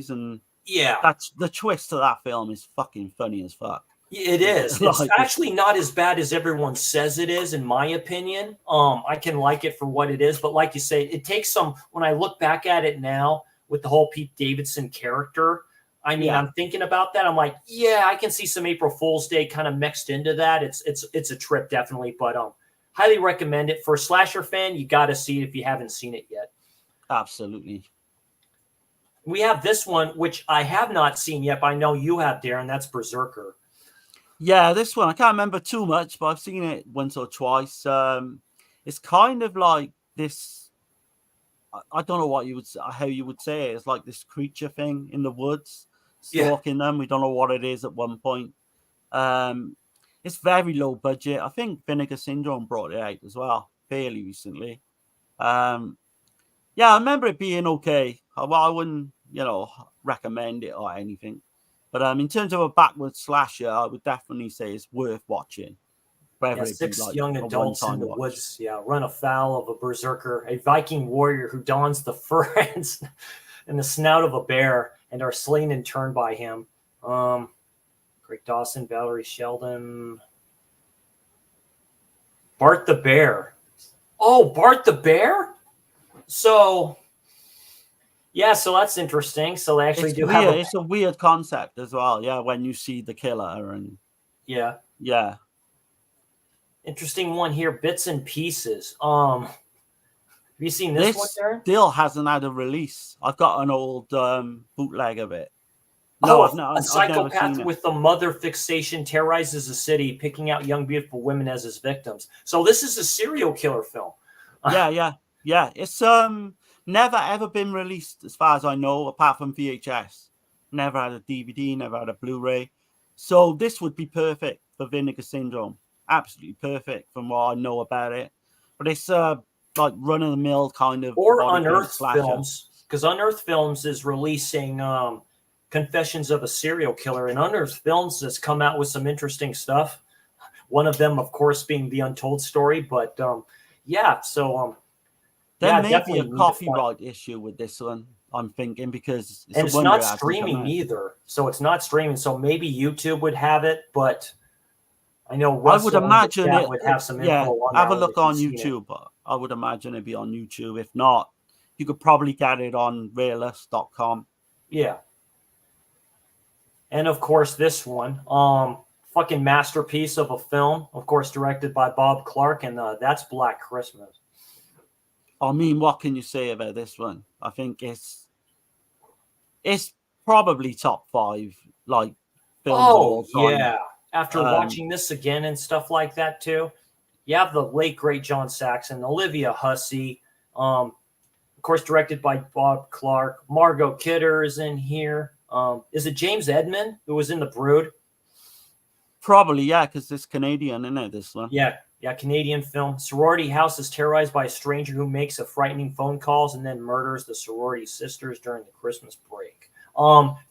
Speaker 9: and
Speaker 8: yeah,
Speaker 9: that's the twist to that film is fucking funny as fuck.
Speaker 8: It is. It's actually not as bad as everyone says it is, in my opinion. I can like it for what it is, but like you say, it takes some. When I look back at it now with the whole Pete Davidson character, I mean, I'm thinking about that. I'm like, yeah, I can see some April Fool's Day kind of mixed into that. It's a trip, definitely, but highly recommend it for a slasher fan. You got to see it if you haven't seen it yet.
Speaker 9: Absolutely.
Speaker 8: We have this one, which I have not seen yet, but I know you have, Darren. That's Berserker.
Speaker 9: Yeah, this one I can't remember too much, but I've seen it once or twice. It's kind of like this. I don't know what how you would say it. It's like this creature thing in the woods stalking them. We don't know what it is at one point. It's very low budget. I think Vinegar Syndrome brought it out as well fairly recently. Yeah, I remember it being okay. I wouldn't, recommend it or anything. But in terms of a backward slasher, I would definitely say it's worth watching.
Speaker 8: Six young adults in the woods, run afoul of a berserker, a Viking warrior who dons the fur and the snout of a bear and are slain in turn by him. Greg Dawson, Valerie Sheldon, Bart the Bear. Oh, Bart the Bear? So... yeah, so that's interesting. So they actually
Speaker 9: it's a weird concept as well. Yeah, when you see the killer and yeah.
Speaker 8: Interesting one here, Bits and Pieces. Have you seen this one, Darren?
Speaker 9: Still hasn't had a release. I've got an old bootleg of it.
Speaker 8: A psychopath with a mother fixation terrorizes a city, picking out young, beautiful women as his victims. So this is a serial killer film.
Speaker 9: Yeah. It's never ever been released as far as I know, apart from VHS. Never had a DVD, never had a Blu-ray. So this would be perfect for Vinegar Syndrome. Absolutely perfect from what I know about it. But it's like run-of-the-mill kind of...
Speaker 8: Or Unearthed Films, because Unearthed Films is releasing Confessions of a Serial Killer, and Unearthed Films has come out with some interesting stuff. One of them, of course, being The Untold Story. But
Speaker 9: there may be a copyright issue with this one, I'm thinking, because
Speaker 8: it's not streaming either. So it's not streaming. So maybe YouTube would have it, but I know Russell
Speaker 9: I would imagine it
Speaker 8: would have some info on
Speaker 9: have a look on YouTube. I would imagine it'd be on YouTube. If not, you could probably get it on realist.com.
Speaker 8: Yeah. And of course, this one, fucking masterpiece of a film, of course, directed by Bob Clark, and that's Black Christmas.
Speaker 9: I mean, what can you say about this one? I think it's probably top 5 like films of all time.
Speaker 8: Yeah. After watching this again and stuff like that too, you have the late great John Saxon, Olivia Hussey, of course, directed by Bob Clark. Margot Kidder is in here. Is it James Edmund who was in The Brood?
Speaker 9: Probably, yeah, because it's Canadian, isn't it? This one,
Speaker 8: yeah, Canadian film. Sorority house is terrorized by a stranger who makes a frightening phone calls and then murders the sorority sisters during the Christmas break.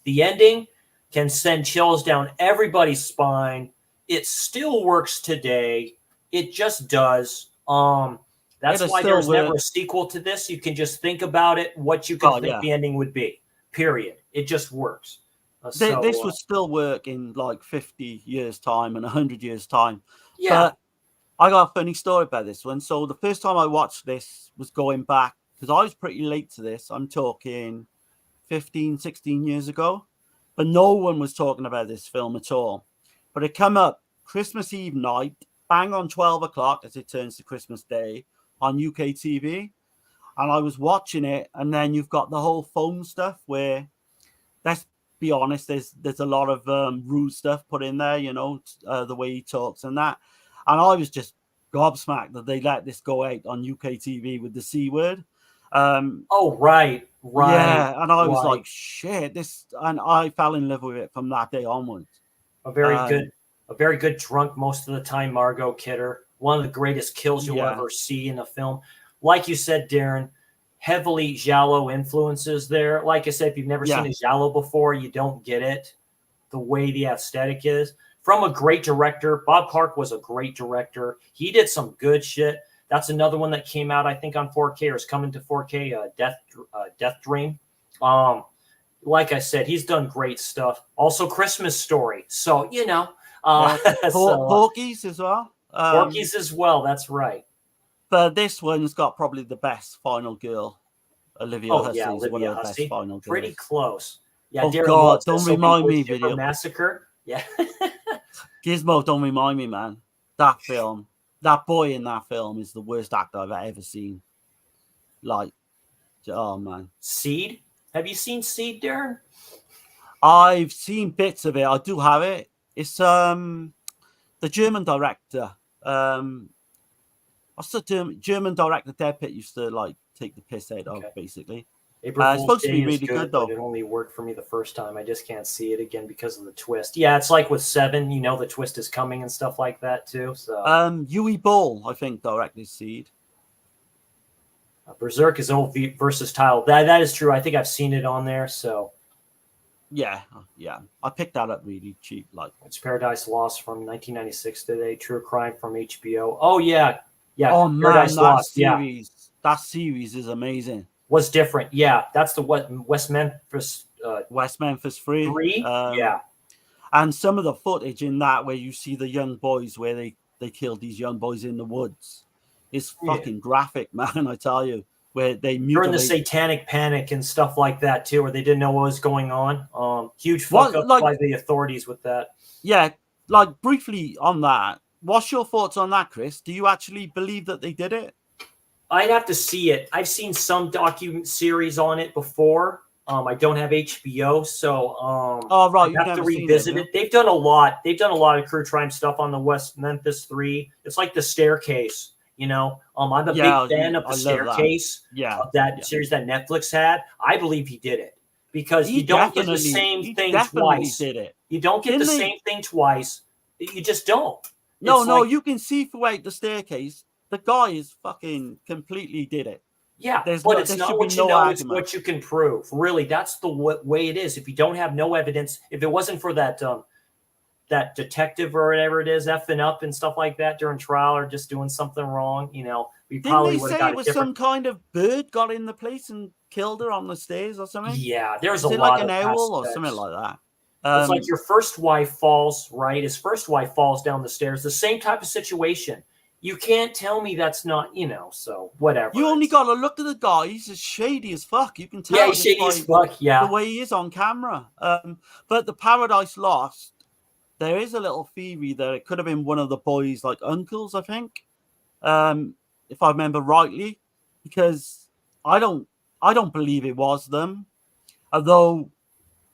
Speaker 8: The ending can send chills down everybody's spine. It still works today. It just does. That's why there's never a sequel to this. You can just think about it, what you can think the ending would be. Period. It just works.
Speaker 9: This would still work in like 50 years' time and 100 years' time.
Speaker 8: Yeah.
Speaker 9: But I got a funny story about this one. So the first time I watched this was going back, because I was pretty late to this. I'm talking 15, 16 years ago. But no one was talking about this film at all. But it came up Christmas Eve night, bang on 12 o'clock as it turns to Christmas Day on UK TV. And I was watching it, and then you've got the whole phone stuff where, let's be honest, there's a lot of rude stuff put in there, the way he talks and that. And I was just gobsmacked that they let this go out on UK TV with the C word.
Speaker 8: Oh, right.
Speaker 9: Yeah, and I was
Speaker 8: right.
Speaker 9: like, shit, and I fell in love with it from that day onwards.
Speaker 8: A very good drunk most of the time, Margot Kidder. One of the greatest kills you'll ever see in a film. Like you said, Darren, heavily giallo influences there. Like I said, if you've never seen a giallo before, you don't get it. The way the aesthetic is. From a great director. Bob Clark was a great director. He did some good shit. That's another one that came out, I think, on 4K or is coming to 4K, Death Dream. Like I said, he's done great stuff. Also, Christmas Story. So, you know.
Speaker 9: Porky's as well.
Speaker 8: Porky's as well, that's right.
Speaker 9: But this one's got probably the best final girl. Olivia Hussey is one of the best final girls.
Speaker 8: Pretty close. Yeah,
Speaker 9: oh,
Speaker 8: Darren
Speaker 9: God, don't remind me, Video.
Speaker 8: Massacre. Yeah.
Speaker 9: Gizmo, don't remind me, man. That film, that boy in that film is the worst actor I've ever seen. Like, oh, man.
Speaker 8: Seed? Have you seen Seed, Darren?
Speaker 9: I've seen bits of it. I do have it. It's the German director. What's the German director Dead Pit used to like take the piss out of, basically.
Speaker 8: It's
Speaker 9: supposed to be really good though.
Speaker 8: It only worked for me the first time. I just can't see it again because of the twist. Yeah, it's like with Seven, you know, the twist is coming and stuff like that too. So
Speaker 9: Uwe Boll, I think, directed Seed.
Speaker 8: Berserk is old versus Tile. That is true. I think I've seen it on there. So
Speaker 9: yeah, I picked that up really cheap. Like
Speaker 8: it's Paradise Lost from 1996 today. True Crime from HBO. Oh yeah.
Speaker 9: Oh
Speaker 8: Paradise
Speaker 9: man,
Speaker 8: Lost.
Speaker 9: That series is amazing.
Speaker 8: Was different. Yeah, that's the West Memphis
Speaker 9: 3.
Speaker 8: Yeah.
Speaker 9: And some of the footage in that where you see the young boys where they killed these young boys in the woods is fucking graphic, man, I tell you. Where they
Speaker 8: during the satanic panic and stuff like that too, where they didn't know what was going on. Huge fuck up by the authorities with that.
Speaker 9: Yeah, like briefly on that. What's your thoughts on that, Chris? Do you actually believe that they did it?
Speaker 8: I'd have to see it. I've seen some docu-series on it before. I don't have HBO, so
Speaker 9: I
Speaker 8: have to revisit it. They've done a lot. They've done a lot of True Crime stuff on the West Memphis 3. It's like The Staircase, you know. I'm a big fan of The Staircase, of that series that Netflix had. I believe he did it because you don't get the same thing twice. You don't get the same thing twice. You just don't.
Speaker 9: No, you can see throughout The Staircase. The guy is fucking completely did it.
Speaker 8: Yeah, but it's not what you know, it's what you can prove. Really, that's the way it is. If you don't have no evidence, if it wasn't for that that detective or whatever it is, effing up and stuff like that during trial or just doing something wrong, you know, we probably would have got
Speaker 9: it was some kind of bird got in the place and killed her on the stairs or something?
Speaker 8: Yeah, there's a lot
Speaker 9: like
Speaker 8: of
Speaker 9: an owl
Speaker 8: aspects.
Speaker 9: or something like that.
Speaker 8: It's like your first wife falls, right? His first wife falls down the stairs. The same type of situation. You can't tell me that's not, you know, so whatever.
Speaker 9: You only got to look at the guy. He's as shady as fuck. You can tell.
Speaker 8: Yeah, he's shady as fuck,
Speaker 9: the way he is on camera. But the Paradise Lost, there is a little theory that it could have been one of the boys' like uncles, I think, if I remember rightly, because I don't believe it was them, although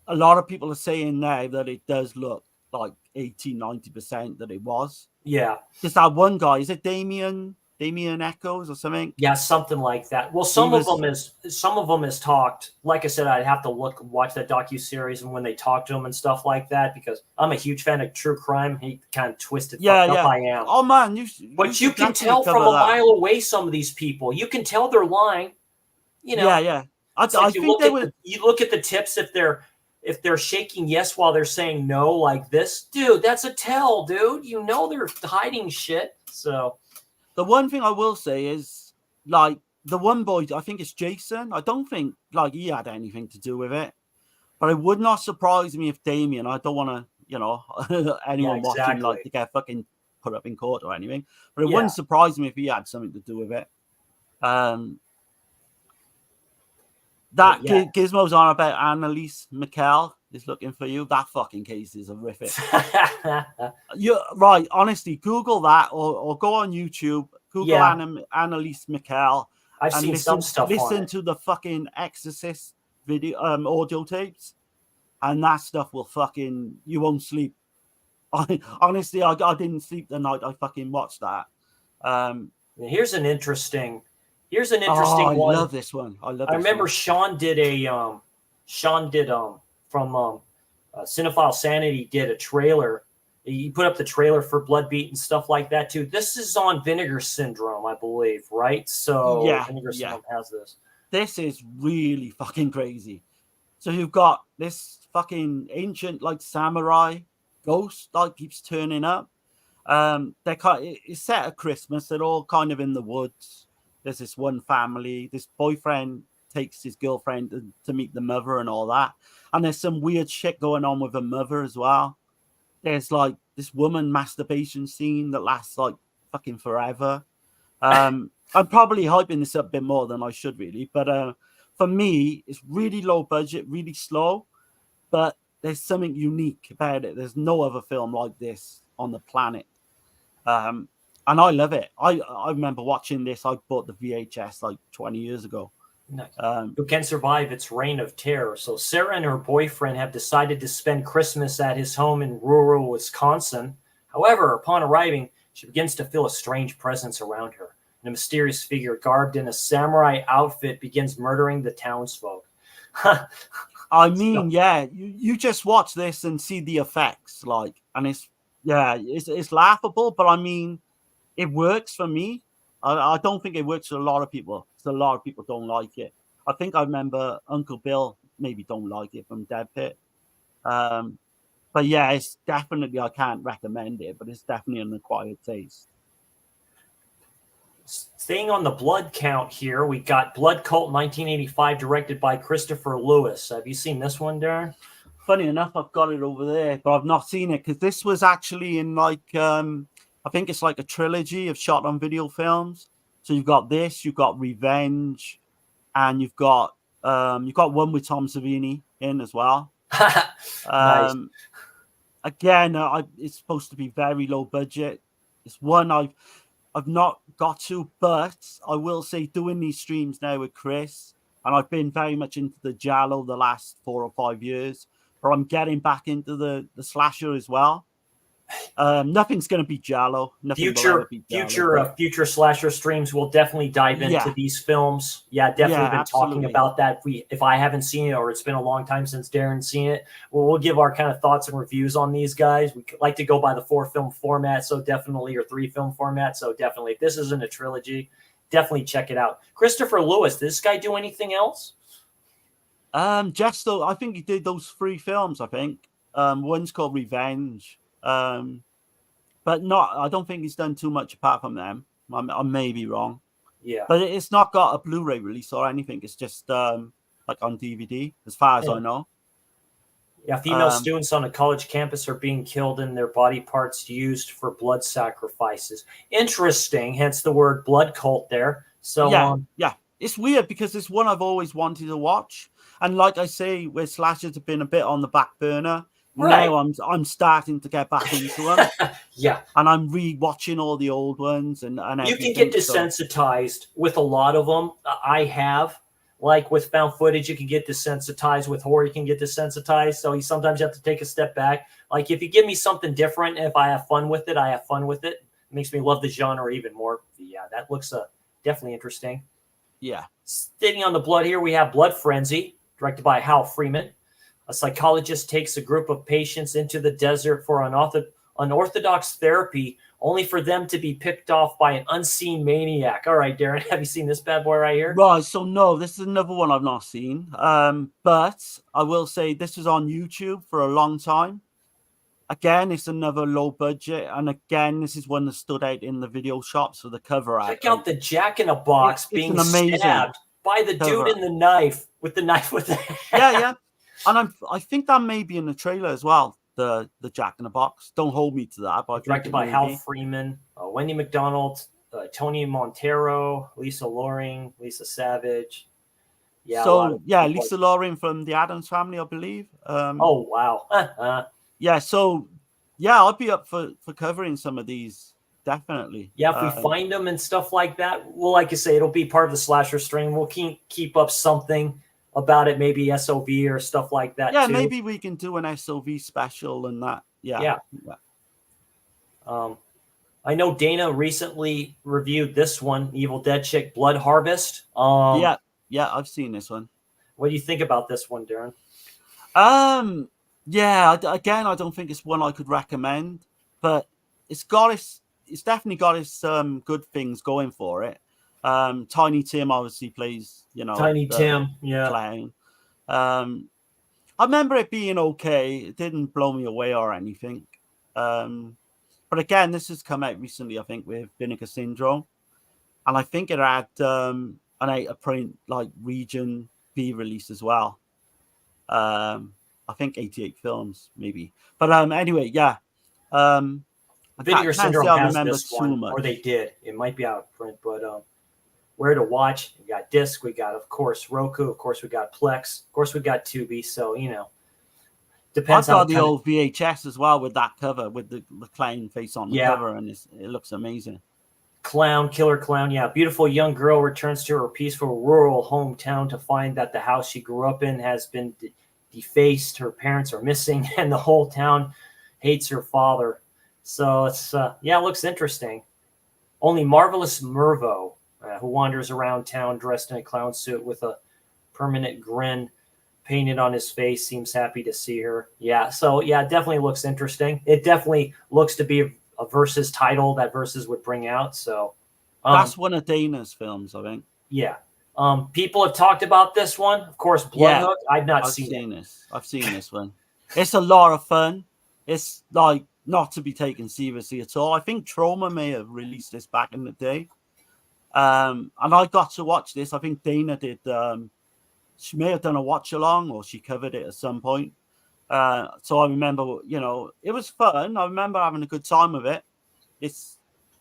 Speaker 9: a lot of people are saying now that it does look like 80-90% that it was.
Speaker 8: Yeah.
Speaker 9: Just that one guy, is it Damien Echoes or something?
Speaker 8: Yeah, something like that. Well, some of them is talked. Like I said, I'd have to watch that docuseries and when they talk to him and stuff like that, because I'm a huge fan of true crime. He kind of twisted up I am.
Speaker 9: Oh man,
Speaker 8: you can tell from a mile away some of these people. You can tell they're lying. You know.
Speaker 9: Yeah.
Speaker 8: I think they would. You look at the tips if they're shaking yes while they're saying no like this, dude, that's a tell, dude. You know they're hiding shit. So
Speaker 9: the one thing I will say is, like, the one boy, I think it's Jason. I don't think like he had anything to do with it, but it would not surprise me if Damien. I don't want to, you know, anyone watching like to get fucking put up in court or anything, but it wouldn't surprise me if he had something to do with it. That Gizmo's on about Annalise Mikel is looking for you. That fucking case is horrific. You're right. Honestly, Google that or go on YouTube. Google Annalise Mikel.
Speaker 8: I've seen some stuff.
Speaker 9: Listen to the fucking Exorcist video audio tapes, and that stuff will fucking you won't sleep. Honestly, I didn't sleep the night I fucking watched that.
Speaker 8: Here's an interesting Here's an interesting
Speaker 9: I
Speaker 8: one.
Speaker 9: love this one. I
Speaker 8: remember
Speaker 9: one.
Speaker 8: Sean did from Cinephile Sanity did a trailer. He put up the trailer for Bloodbeat and stuff like that too. This is on Vinegar Syndrome, I believe, right? So Vinegar Syndrome has this.
Speaker 9: This is really fucking crazy. So you've got this fucking ancient like samurai ghost like keeps turning up. It's set at Christmas. They're all kind of in the woods. There's this one family. This boyfriend takes his girlfriend to meet the mother and all that. And there's some weird shit going on with the mother as well. There's like this woman masturbation scene that lasts like fucking forever. I'm probably hyping this up a bit more than I should really, but for me, it's really low budget, really slow, but there's something unique about it. There's no other film like this on the planet. And I love it. I remember watching this. I bought the VHS like 20 years ago.
Speaker 8: Nice. Who can survive its reign of terror? So Sarah and her boyfriend have decided to spend Christmas at his home in rural Wisconsin. However, upon arriving, she begins to feel a strange presence around her. And a mysterious figure garbed in a samurai outfit begins murdering the townsfolk.
Speaker 9: I mean, you just watch this and see the effects, like, and it's laughable, but I mean, it works for me. I don't think it works for a lot of people. So a lot of people don't like it. I think I remember Uncle Bill maybe don't like it from Dead Pit. But yeah, it's definitely, I can't recommend it, but it's definitely an acquired taste.
Speaker 8: Staying on the blood count here, we got Blood Cult 1985, directed by Christopher Lewis. Have you seen this one, Darren?
Speaker 9: Funny enough, I've got it over there, but I've not seen it because this was actually in like, I think it's like a trilogy of shot on video films. So you've got this, you've got Revenge, and you've got one with Tom Savini in as well.
Speaker 8: Nice.
Speaker 9: Again, it's supposed to be very low budget. It's one I've not got to, but I will say doing these streams now with Chris, and I've been very much into the Giallo the last 4 or 5 years, but I'm getting back into the slasher as well. Nothing's going to be Giallo.
Speaker 8: Future slasher streams will definitely dive into these films. Yeah, definitely been talking about that. If I haven't seen it, or it's been a long time since Darren's seen it, we'll give our kind of thoughts and reviews on these guys. We like to go by the 4-film format, so definitely, or 3-film format. So definitely, if this isn't a trilogy, definitely check it out. Christopher Lewis, did this guy do anything else?
Speaker 9: I think he did those 3 films. I think one's called Revenge. But I don't think he's done too much apart from them. I may be wrong.
Speaker 8: Yeah.
Speaker 9: But it's not got a Blu-ray release or anything. It's just like on DVD, as far as I know.
Speaker 8: Yeah, female students on a college campus are being killed and their body parts used for blood sacrifices. Interesting, hence the word blood cult there. So
Speaker 9: yeah. It's weird because it's one I've always wanted to watch. And like I say, where slashers have been a bit on the back burner,
Speaker 8: right.
Speaker 9: Now I'm starting to get back into them.
Speaker 8: Yeah.
Speaker 9: And I'm re-watching all the old ones and
Speaker 8: you can get desensitized with a lot of them. I have. Like with found footage, you can get desensitized. With horror, you can get desensitized. So you sometimes have to take a step back. Like if you give me something different, and if I have fun with it, I have fun with it. It makes me love the genre even more. Yeah, that looks definitely interesting.
Speaker 9: Yeah.
Speaker 8: Sitting on the blood here, we have Blood Frenzy, directed by Hal Freeman. A psychologist takes a group of patients into the desert for unorthodox therapy, only for them to be picked off by an unseen maniac. All right, Darren, have you seen this bad boy right here?
Speaker 9: Right, so no, this is another one I've not seen. But I will say this was on YouTube for a long time. Again, it's another low budget. And again, this is one that stood out in the video shops for the cover art.
Speaker 8: Check out the Jack-in-a-Box being stabbed by the dude in the knife, with the knife with the
Speaker 9: Yeah. And I think that may be in the trailer as well, the Jack-in-a-Box. Don't hold me to that. But
Speaker 8: directed by Hal Freeman, Wendy McDonald, Tony Montero, Lisa Loring, Lisa Savage. Yeah.
Speaker 9: So Lisa Loring from the Addams Family, I believe.
Speaker 8: Oh wow.
Speaker 9: Yeah. So I'll be up for covering some of these. Definitely.
Speaker 8: Yeah, if we find them and stuff like that, well, like you say, it'll be part of the slasher stream. We'll keep up something about it, maybe SOV or stuff like that.
Speaker 9: Yeah,
Speaker 8: too.
Speaker 9: Maybe we can do an SOV special and that. Yeah.
Speaker 8: I know Dana recently reviewed this one, Evil Dead chick, Blood Harvest.
Speaker 9: Yeah, I've seen this one.
Speaker 8: What do you think about this one, Darren?
Speaker 9: Yeah, again, I don't think it's one I could recommend, but it's definitely got its good things going for it. Tiny Tim obviously plays,
Speaker 8: Tiny
Speaker 9: the
Speaker 8: Tim, yeah.
Speaker 9: clown. I remember it being okay. It didn't blow me away or anything. But again, this has come out recently, I think, with Vinegar Syndrome, and I think it had an 8 like region B release as well. I think 88 films maybe, but anyway, yeah.
Speaker 8: Vinegar Syndrome has this
Speaker 9: too
Speaker 8: one,
Speaker 9: much.
Speaker 8: or they did. It might be out of print, but where to watch? We got disc. We got, of course, Roku. Of course, we got Plex. Of course, we got Tubi. So depends.
Speaker 9: I've got the old VHS as well with that cover with the clown face on the cover, and it looks amazing.
Speaker 8: Killer clown. Yeah, beautiful young girl returns to her peaceful rural hometown to find that the house she grew up in has been defaced. Her parents are missing, and the whole town hates her father. So it's it looks interesting. Only Marvelous Mervo, who wanders around town dressed in a clown suit with a permanent grin painted on his face, seems happy to see her. Yeah, so it definitely looks interesting. It definitely looks to be a Versus title that Versus would bring out. So
Speaker 9: that's one of Dana's films, I think.
Speaker 8: Yeah. People have talked about this one. Of course, Bloodhook. I've seen
Speaker 9: this. I've seen this one. It's a lot of fun. It's like not to be taken seriously at all. I think Trauma may have released this back in the day. And I got to watch this. I think Dana did. She may have done a watch along, or she covered it at some point. So I remember, it was fun. I remember having a good time with it. It's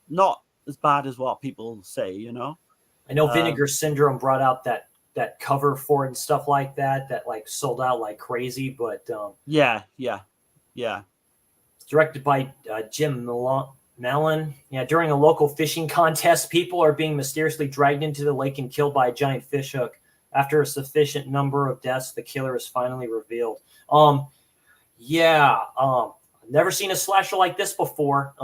Speaker 9: not as bad as what people say,
Speaker 8: I know Vinegar Syndrome brought out that cover for it and stuff like that like sold out like crazy, but
Speaker 9: yeah.
Speaker 8: It's directed by Jim Mellon. Yeah, during a local fishing contest, people are being mysteriously dragged into the lake and killed by a giant fish hook. After a sufficient number of deaths, the killer is finally revealed. Never seen a slasher like this before.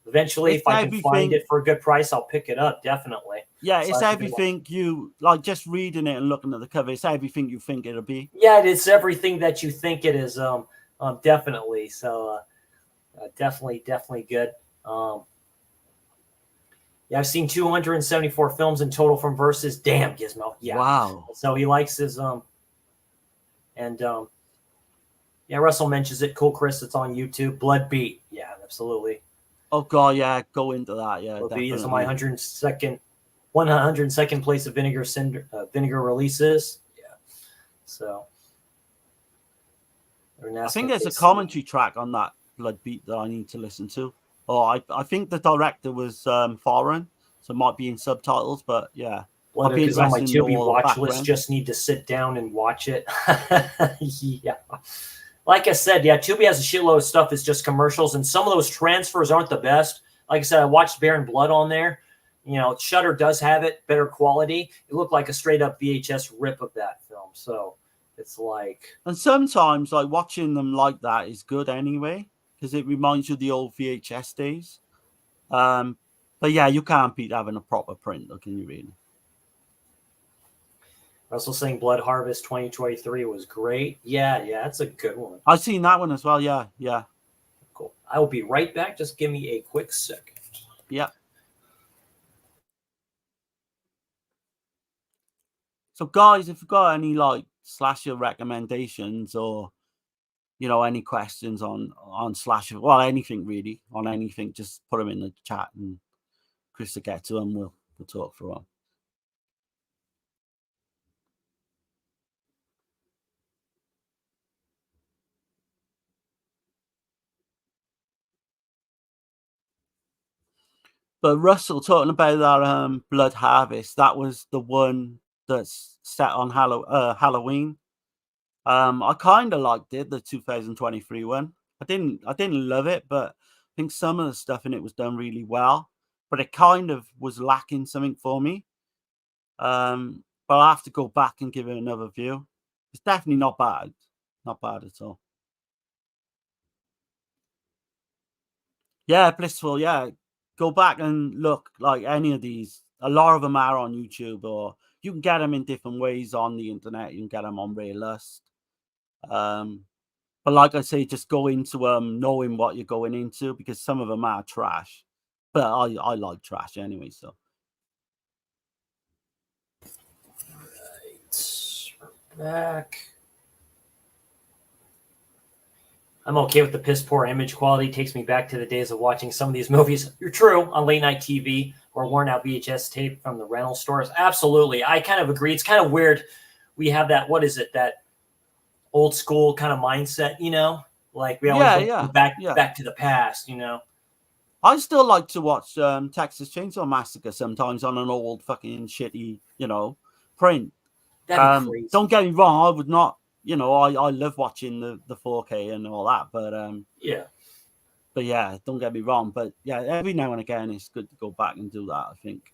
Speaker 8: Eventually, if I can find it for a good price, I'll pick it up, definitely.
Speaker 9: Yeah, it's everything you like. Just reading it and looking at the cover, it's everything you think it'll be.
Speaker 8: Yeah, it's everything that you think it is. Definitely. So, definitely good. I've seen 274 films in total from Versus. Damn, Gizmo. Yeah.
Speaker 9: Wow.
Speaker 8: So he likes his Russell mentions it. Cool, Chris. It's on YouTube. Blood Beat. Yeah, absolutely.
Speaker 9: Oh god, yeah, go into that. Yeah,
Speaker 8: Blood Beat is on my 102nd place of Vinegar releases. Yeah. So.
Speaker 9: I think there's a commentary track on that Blood Beat that I need to listen to. I think the director was foreign, so it might be in subtitles, but yeah.
Speaker 8: Blood is on my Tubi watch list. Just need to sit down and watch it. Yeah. Like I said, Tubi has a shitload of stuff. It's just commercials, and some of those transfers aren't the best. Like I said, I watched Bear and Blood on there. Shudder does have it, better quality. It looked like a straight-up VHS rip of that film. So it's like...
Speaker 9: And sometimes, like, watching them like that is good anyway, because it reminds you of the old VHS days. But yeah, you can't beat having a proper print, though, can you really?
Speaker 8: Russell saying Blood Harvest 2023 was great. Yeah, that's a good one.
Speaker 9: I've seen that one as well, yeah.
Speaker 8: Cool. I will be right back. Just give me a quick second.
Speaker 9: Yeah. So, guys, if you've got any, like, slasher recommendations or, any questions on slasher, well, anything really, on anything, just put them in the chat and Chris will get to them. We'll talk for a while. But Russell, talking about that Blood Harvest, that was the one that's set on Halloween. I kind of liked it, the 2023 one. I didn't love it, but I think some of the stuff in it was done really well. But it kind of was lacking something for me. But I'll have to go back and give it another view. It's definitely not bad. Not bad at all. Yeah, Blissful, yeah. go back and look like any of these. A lot of them are on YouTube, or you can get them in different ways on the internet. You can get them on Raylust. But like I say, just go into knowing what you're going into, because some of them are trash. But I like trash anyway, so.
Speaker 8: Right. Back. I'm okay with the piss poor image quality. Takes me back to the days of watching some of these movies. You're true, on late night TV or worn out VHS tape from the rental stores. Absolutely. I kind of agree. It's kind of weird. We have that, what is it, that old school kind of mindset, you know? Like we always go back to the past, you know?
Speaker 9: I still like to watch Texas Chainsaw Massacre sometimes on an old fucking shitty, you know, print.
Speaker 8: That'd be crazy.
Speaker 9: Don't get me wrong, I would not, you know, I love watching the 4K and all that, but But yeah, don't get me wrong. But yeah, every now and again, it's good to go back and do that, I think.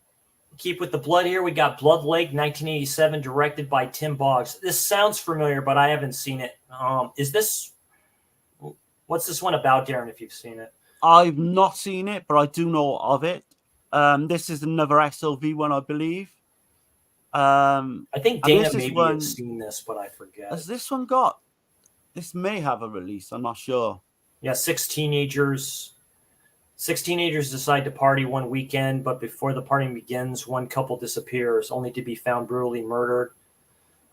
Speaker 8: Keep with the blood here. We got Blood Lake, 1987, directed by Tim Boggs. This sounds familiar, but I haven't seen it. What's this one about, Darren, if you've seen it?
Speaker 9: I've not seen it, but I do know of it. This is another SLV one, I believe.
Speaker 8: I think Dana maybe has seen this, but I forget.
Speaker 9: Has this one got? This may have a release. I'm not sure.
Speaker 8: Yeah, six teenagers decide to party one weekend, but before the party begins, one couple disappears, only to be found brutally murdered.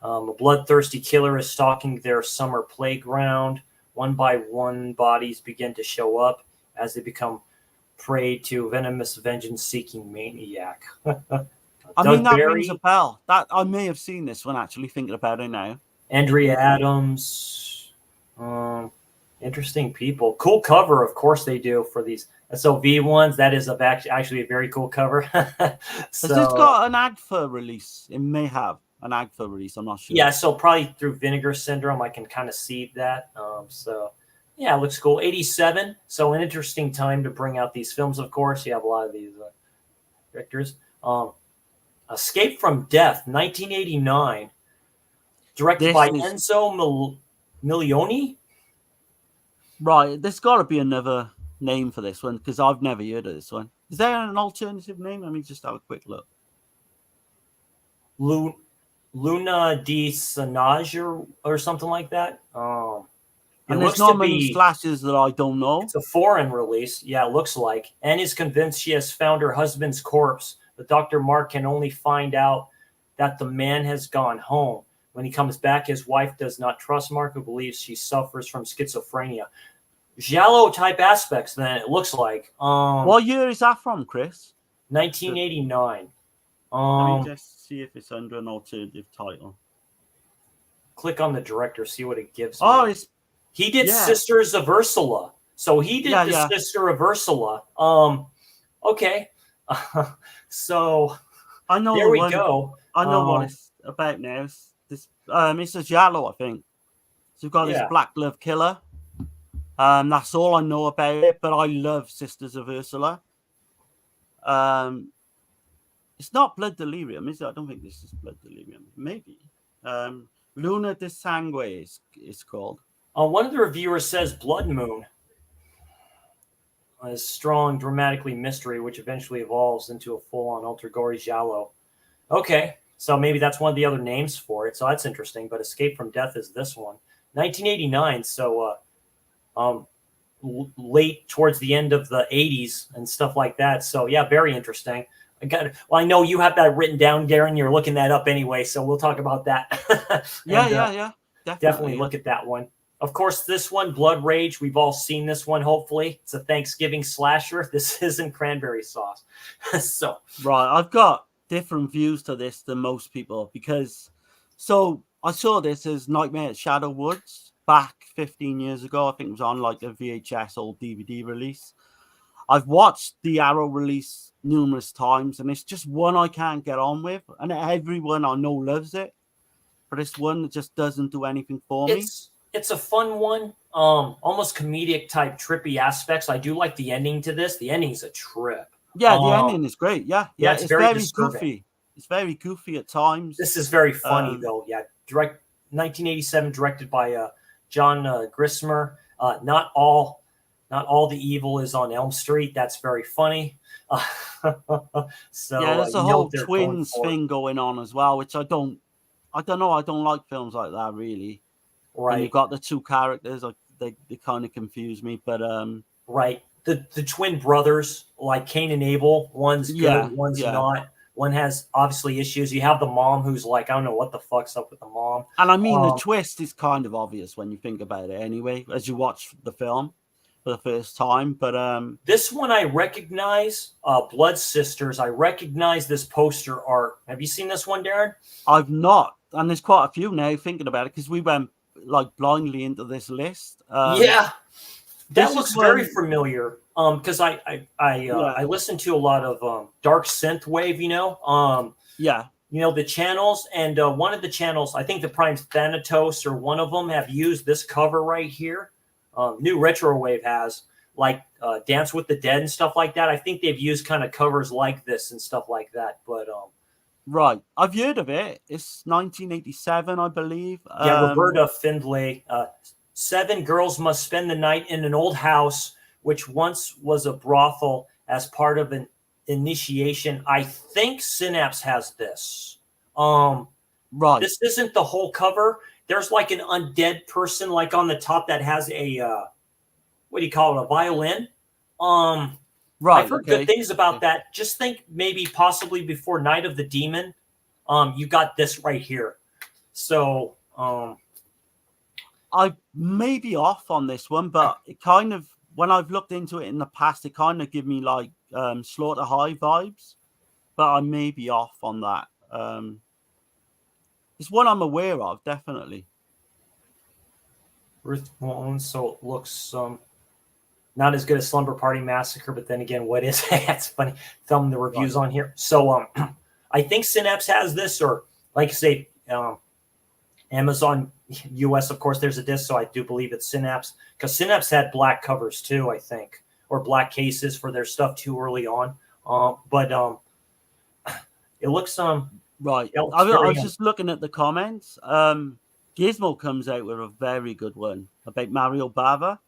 Speaker 8: A bloodthirsty killer is stalking their summer playground. One by one, bodies begin to show up as they become prey to a venomous vengeance-seeking maniac.
Speaker 9: I mean, that rings a bell. That I may have seen this one, actually, thinking about it now.
Speaker 8: Andrea Adams. Interesting people. Cool cover, of course they do, for these SLV ones. That is actually a very cool cover.
Speaker 9: Has this got an AGFA release? It may have an AGFA release. I'm not sure.
Speaker 8: Yeah, so probably through Vinegar Syndrome, I can kind of see that. Yeah, it looks cool. 87. So an interesting time to bring out these films, of course. You have a lot of these directors. Escape from Death, 1989. Directed by Enzo Milioni.
Speaker 9: Right, there's got to be another name for this one, because I've never heard of this one. Is there an alternative name? Let me just have a quick look.
Speaker 8: Luna di Sanage or something like that.
Speaker 9: And there's not many slashes that I don't know.
Speaker 8: It's a foreign release. Yeah, it looks like. Anne is convinced she has found her husband's corpse, but Dr. Mark can only find out that the man has gone home. When he comes back, his wife does not trust Mark, who believes she suffers from schizophrenia. Giallo type aspects, then, it looks like.
Speaker 9: What year is that from, Chris?
Speaker 8: 1989.
Speaker 9: Let me just see if it's under an alternative title.
Speaker 8: Click on the director, see what it gives
Speaker 9: me.
Speaker 8: He did Sisters of Ursula. So he did Sister of Ursula. Okay. So
Speaker 9: I know
Speaker 8: there we go.
Speaker 9: I know what it's about now. It's a giallo, I think. So we've got this Black Glove Killer. That's all I know about it, but I love Sisters of Ursula. It's not Blood Delirium, is it? I don't think this is Blood Delirium. Maybe. Luna de Sangue is called.
Speaker 8: One of the reviewers says Blood Moon. A strong, dramatically mystery, which eventually evolves into a full-on ultra-gory giallo. Okay, so maybe that's one of the other names for it. So that's interesting. But Escape from Death is this one. 1989, so late towards the end of the 80s and stuff like that. So, yeah, very interesting. I know you have that written down, Darren. You're looking that up anyway, so we'll talk about that.
Speaker 9: Yeah.
Speaker 8: Definitely look at that one. Of course, this one, Blood Rage, we've all seen this one, hopefully. It's a Thanksgiving slasher. This isn't cranberry sauce.
Speaker 9: Right, I've got different views to this than most people, because I saw this as Nightmare at Shadow Woods back 15 years ago. I think it was on like a VHS old DVD release. I've watched the Arrow release numerous times, and it's just one I can't get on with, and everyone I know loves it, but it's one that just doesn't do anything for me.
Speaker 8: It's a fun one, almost comedic type trippy aspects. I do like the ending to this. The ending's a trip.
Speaker 9: Yeah, the ending is great. Yeah,
Speaker 8: it's very
Speaker 9: goofy. It's very goofy at times.
Speaker 8: This is very funny though. Yeah, 1987, directed by John Grissmer. Not all not all the evil is on Elm Street. That's very funny. So
Speaker 9: yeah, there's a
Speaker 8: you know
Speaker 9: whole
Speaker 8: what they're going
Speaker 9: twins
Speaker 8: for.
Speaker 9: thing going on as well, which I don't know. I don't like films like that really. When
Speaker 8: Right.
Speaker 9: you've got the two characters, they kind of confuse me. But
Speaker 8: Right. The twin brothers, like Cain and Abel, one's
Speaker 9: yeah,
Speaker 8: good, one's
Speaker 9: yeah.
Speaker 8: not. One has obviously issues. You have the mom who's like, I don't know what the fuck's up with the mom.
Speaker 9: And I mean, the twist is kind of obvious when you think about it anyway, as you watch the film for the first time. But
Speaker 8: this one I recognize, Blood Sisters. I recognize this poster art. Have you seen this one, Darren?
Speaker 9: I've not. And there's quite a few now thinking about it because we went like blindly into this list.
Speaker 8: Yeah. That
Speaker 9: this
Speaker 8: looks
Speaker 9: is
Speaker 8: very
Speaker 9: when-
Speaker 8: familiar. Because I listen to a lot of dark synth wave, you know.
Speaker 9: Yeah.
Speaker 8: You know, the channels, and one of the channels, I think the Prime's Thanatos or one of them have used this cover right here. New Retro Wave has, like Dance with the Dead and stuff like that. I think they've used kind of covers like this and stuff like that. But
Speaker 9: right, I've heard of it. It's 1987, I believe.
Speaker 8: yeah, Roberta Findlay. 7 girls must spend the night in an old house, which once was a brothel, as part of an initiation. I think Synapse has this.
Speaker 9: Right.
Speaker 8: This isn't the whole cover. There's like an undead person, like on the top that has a what do you call it? A violin.
Speaker 9: Right.
Speaker 8: I've heard good things about that. Just think maybe possibly before Night of the Demon. You got this right here. So
Speaker 9: I may be off on this one, but it kind of, when I've looked into it in the past, it kind of give me like Slaughter High vibes, but I may be off on that. It's one I'm aware of, definitely.
Speaker 8: Ruth Malone, so it looks not as good as Slumber Party Massacre, but then again, what is it? That's funny. Thumbing the reviews on here. So I think Synapse has this, or like I say, Amazon US, of course, there's a disc, so I do believe it's Synapse, because Synapse had black covers too, I think, or black cases for their stuff too early on. But it looks
Speaker 9: right.
Speaker 8: It looks
Speaker 9: I
Speaker 8: very,
Speaker 9: was just looking at the comments. Gizmo comes out with a very good one about Mario Bava.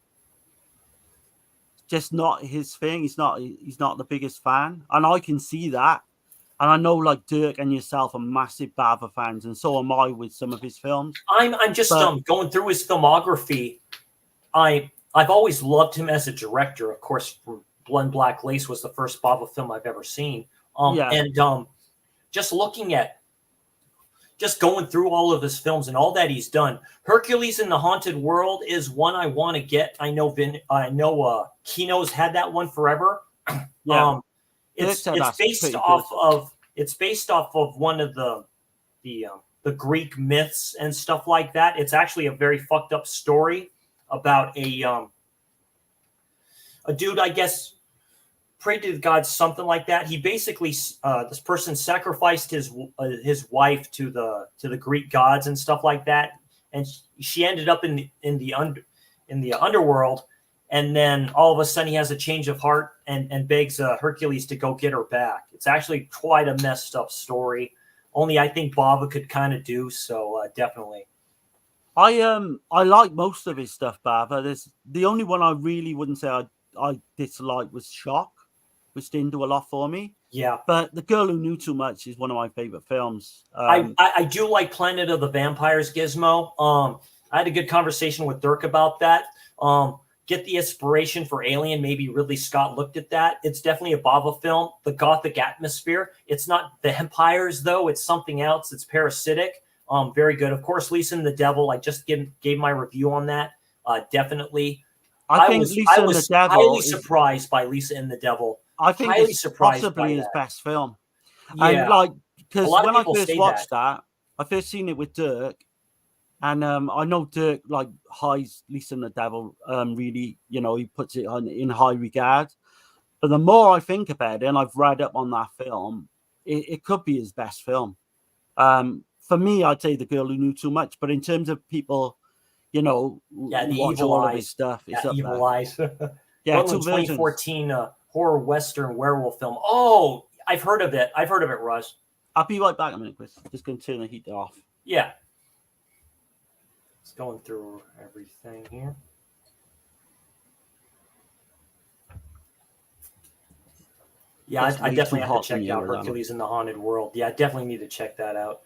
Speaker 9: Just not his thing. He's not the biggest fan, and I can see that. And I know, like Dirk and yourself are massive Bava fans, and so am I with some of his films.
Speaker 8: I'm just going through his filmography. I've always loved him as a director. Of course, Blood Black Lace was the first Bava film I've ever seen. And just looking at, just going through all of his films and all that he's done, Hercules in the Haunted World is one I want to get. I know Kino's had that one forever.
Speaker 9: Yeah.
Speaker 8: It's based off of one of the Greek myths and stuff like that. It's actually a very fucked up story about a dude, I guess, prayed to the gods, something like that. He basically this person sacrificed his wife to the Greek gods and stuff like that, and she ended up in the underworld. And then all of a sudden he has a change of heart and begs Hercules to go get her back. It's actually quite a messed up story. Only I think Bava could kind of do so, definitely.
Speaker 9: I like most of his stuff, Bava. There's the only one I really wouldn't say I disliked was Shock, which didn't do a lot for me.
Speaker 8: Yeah.
Speaker 9: But The Girl Who Knew Too Much is one of my favorite films.
Speaker 8: I do like Planet of the Vampires, Gizmo. I had a good conversation with Dirk about that. Get the inspiration for Alien. Maybe Ridley Scott looked at that. It's definitely a Bava film. The gothic atmosphere. It's not vampires, though. It's something else. It's parasitic. Very good. Of course, Lisa and the Devil. I just gave my review on that. Definitely.
Speaker 9: I was
Speaker 8: highly surprised by Lisa and the Devil.
Speaker 9: I think
Speaker 8: highly
Speaker 9: it's
Speaker 8: surprised
Speaker 9: possibly
Speaker 8: by
Speaker 9: his
Speaker 8: that.
Speaker 9: best film.
Speaker 8: Yeah.
Speaker 9: And like, because when I first
Speaker 8: say
Speaker 9: watched that, I first seen it with Dirk. And I know Dirk like highs Lisa and the Devil. Really, he puts it in high regard. But the more I think about it, and I've read up on that film, it could be his best film. For me, I'd say The Girl Who Knew Too Much. But in terms of people, who
Speaker 8: the
Speaker 9: watch
Speaker 8: Evil
Speaker 9: all
Speaker 8: Eyes.
Speaker 9: of his stuff, it's up
Speaker 8: Evil
Speaker 9: there.
Speaker 8: Eyes.
Speaker 9: Yeah,
Speaker 8: 2014 horror western werewolf film. Oh, I've heard of it. Russ.
Speaker 9: I'll be right back in a minute, Chris. Just going to turn the heat off.
Speaker 8: Yeah. It's going through everything here. Yeah,
Speaker 9: That's
Speaker 8: I
Speaker 9: way
Speaker 8: definitely
Speaker 9: too
Speaker 8: have to
Speaker 9: hot
Speaker 8: check
Speaker 9: for me
Speaker 8: out
Speaker 9: with that one.
Speaker 8: Hercules in the Haunted World. Yeah, I definitely need to check that out.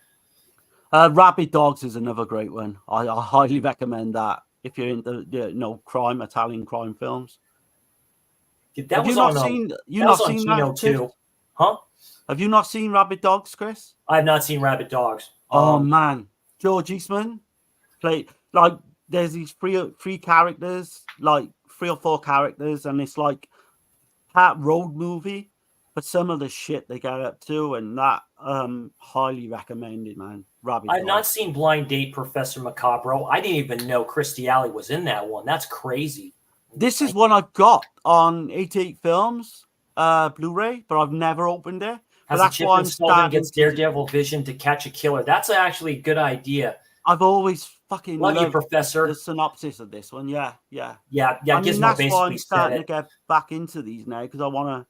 Speaker 9: Rabid Dogs is another great one. I highly recommend that if you're into crime, Italian crime films.
Speaker 8: That
Speaker 9: Have
Speaker 8: was
Speaker 9: you not
Speaker 8: on
Speaker 9: seen? You
Speaker 8: that was
Speaker 9: not
Speaker 8: on
Speaker 9: seen
Speaker 8: Kino
Speaker 9: that, Chris?
Speaker 8: too, huh?
Speaker 9: Have you not seen Rabid Dogs, Chris?
Speaker 8: I have not seen Rabid Dogs.
Speaker 9: Oh man, George Eastman played like there's these three characters, like 3 or 4 characters, and it's like that road movie. But some of the shit they get up to, and that highly recommended, man. Rabid
Speaker 8: I've not
Speaker 9: Dogs.
Speaker 8: seen Blind Date Professor Macabro. I didn't even know Christy Alley was in that one. That's crazy.
Speaker 9: This is one I've got on 88 Films Blu-ray, but I've never opened it. But
Speaker 8: Has a
Speaker 9: that's
Speaker 8: chip
Speaker 9: why I'm
Speaker 8: installed and
Speaker 9: starting
Speaker 8: gets Daredevil vision to catch a killer. That's actually a good idea.
Speaker 9: I've always fucking
Speaker 8: Love you,
Speaker 9: loved
Speaker 8: Professor.
Speaker 9: the synopsis of this one. Yeah.
Speaker 8: Yeah.
Speaker 9: I mean,
Speaker 8: Gizmo
Speaker 9: that's why
Speaker 8: basically
Speaker 9: I'm
Speaker 8: said
Speaker 9: starting to
Speaker 8: it.
Speaker 9: get back into these now because I wanna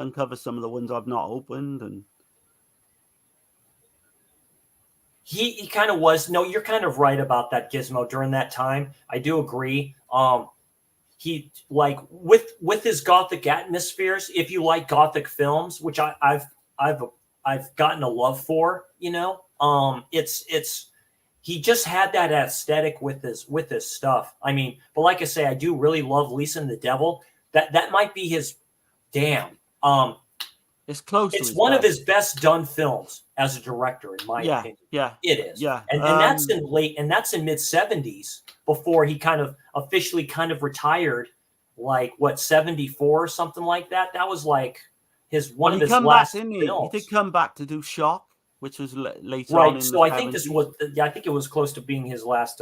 Speaker 9: uncover some of the ones I've not opened. And
Speaker 8: He kind of was. No, you're kind of right about that, Gizmo. During that time, I do agree. He like with his gothic atmospheres. If you like gothic films, which I've gotten a love for, it's he just had that aesthetic with his stuff. I mean, but like I say, I do really love Lisa and the Devil. That might be his damn.
Speaker 9: it's close.
Speaker 8: It's
Speaker 9: to
Speaker 8: one
Speaker 9: best.
Speaker 8: of his best done films as a director, in my opinion.
Speaker 9: Yeah,
Speaker 8: it is.
Speaker 9: Yeah,
Speaker 8: and that's in mid 70s before he kind of officially kind of retired, like what 74 or something like that. That was like one of his last films.
Speaker 9: He did come back to do Shock, which was later
Speaker 8: right.
Speaker 9: on in
Speaker 8: So
Speaker 9: the
Speaker 8: I think
Speaker 9: 70s.
Speaker 8: I think it was close to being his last.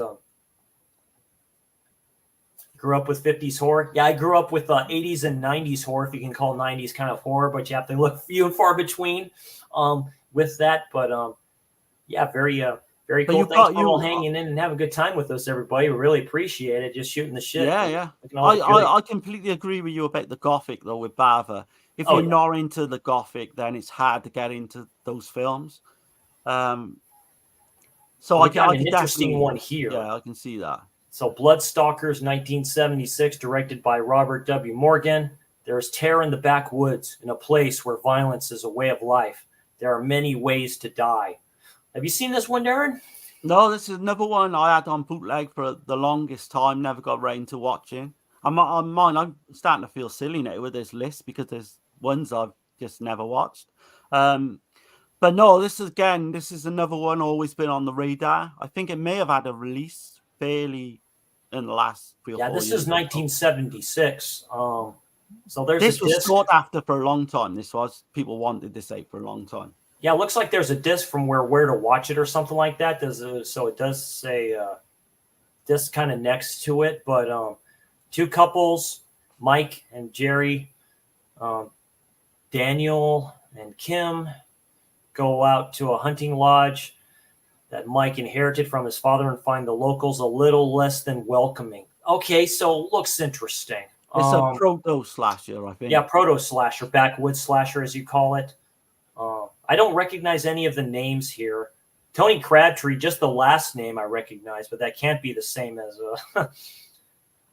Speaker 8: Grew up with 50s horror. Yeah, I grew up with 80s and 90s horror, if you can call 90s kind of horror, but you have to look few and far between with that. But yeah, very cool. Thanks for all hanging in and have a good time with us, everybody. We really appreciate it. Just shooting the shit.
Speaker 9: Yeah. I completely agree with you about the Gothic, though, with Bava. If you're not into the Gothic, then it's hard to get into those films. So
Speaker 8: I got an interesting one here.
Speaker 9: Yeah, I can see that.
Speaker 8: So Bloodstalkers, 1976, directed by Robert W. Morgan. There is terror in the backwoods, in a place where violence is a way of life. There are many ways to die. Have you seen this one, Darren?
Speaker 9: No, this is another one I had on bootleg for the longest time. Never got around to watching. I'm starting to feel silly now with this list because there's ones I've just never watched. But no, this is another one always been on the radar. I think it may have had a release fairly in the last 3 or 4 years.
Speaker 8: Yeah, this is 1976. So there's
Speaker 9: this
Speaker 8: a
Speaker 9: was
Speaker 8: disc.
Speaker 9: sought after for a long time. People wanted this out for a long time.
Speaker 8: Yeah, it looks like there's a disc from where to watch it or something like that. So it does say disc kind of next to it. But two couples, Mike and Jerry, Daniel and Kim, go out to a hunting lodge that Mike inherited from his father and find the locals a little less than welcoming. Okay, so looks interesting.
Speaker 9: It's a proto slasher, I think.
Speaker 8: Yeah, proto slasher, backwoods slasher, as you call it. I don't recognize any of the names here. Tony Crabtree, just the last name I recognize, but that can't be the same as
Speaker 9: right.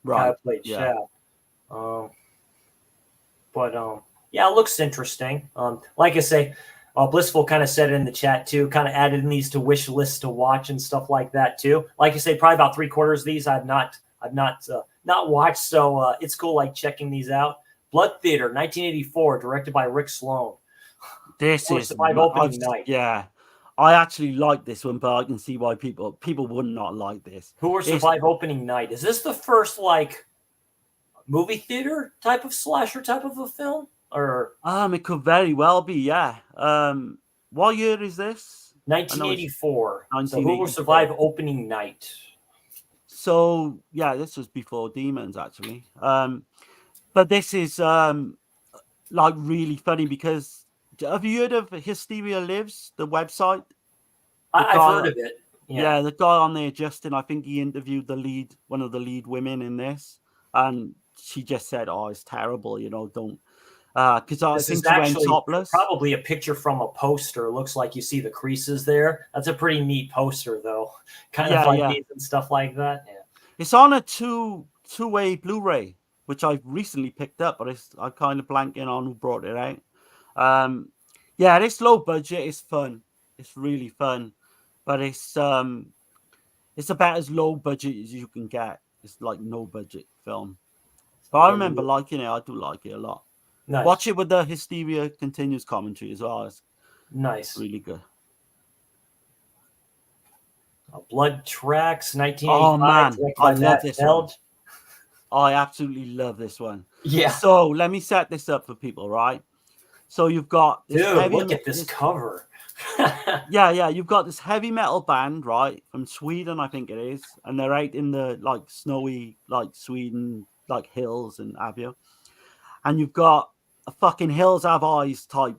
Speaker 8: guy played Shaft. Yeah, it looks interesting. Like I say, Blissful kind of said it in the chat too, kind of added in these to wish lists to watch and stuff like that too. Like I say, probably about 3/4 of these I've not watched, so it's cool like checking these out. Blood Theater, 1984, directed by Rick Sloan.
Speaker 9: This is
Speaker 8: opening night.
Speaker 9: Yeah, I actually like this one, but I can see why people would not like this.
Speaker 8: Who or Survive opening night? Is this the first like movie theater type of slasher type of a film? Or
Speaker 9: it could very well be, yeah. What year is this?
Speaker 8: 1984. So Who Will Survive opening night?
Speaker 9: So yeah, this was before Demons actually. But this is like really funny because have you heard of Hysteria Lives, the website?
Speaker 8: I've heard of it.
Speaker 9: Yeah, the guy on there, Justin, I think he interviewed one of the lead women in this, and she just said, "Oh, it's terrible, don't." Because I think she went topless.
Speaker 8: Probably a picture from a poster. It looks like you see the creases there. That's a pretty neat poster, though. Kind of like these and stuff like that. Yeah.
Speaker 9: It's on a two-way Blu-ray, which I recently picked up, but I'm kind of blanking on who brought it out. Yeah, this low budget is fun. It's really fun, but it's about as low budget as you can get. It's like no budget film. But I remember liking it. I do like it a lot.
Speaker 8: Nice.
Speaker 9: Watch it with the Hysteria Continues commentary as well. It's
Speaker 8: nice.
Speaker 9: Really good.
Speaker 8: Blood Tracks, 1985.
Speaker 9: Oh man, I love this one. I absolutely love this one.
Speaker 8: Yeah.
Speaker 9: So let me set this up for people, right? So you've got this
Speaker 8: look at this cover.
Speaker 9: yeah, you've got this heavy metal band, right, from Sweden, I think it is, and they're out in the like snowy, like Sweden, like hills and Avia, and you've got a fucking Hills Have Eyes type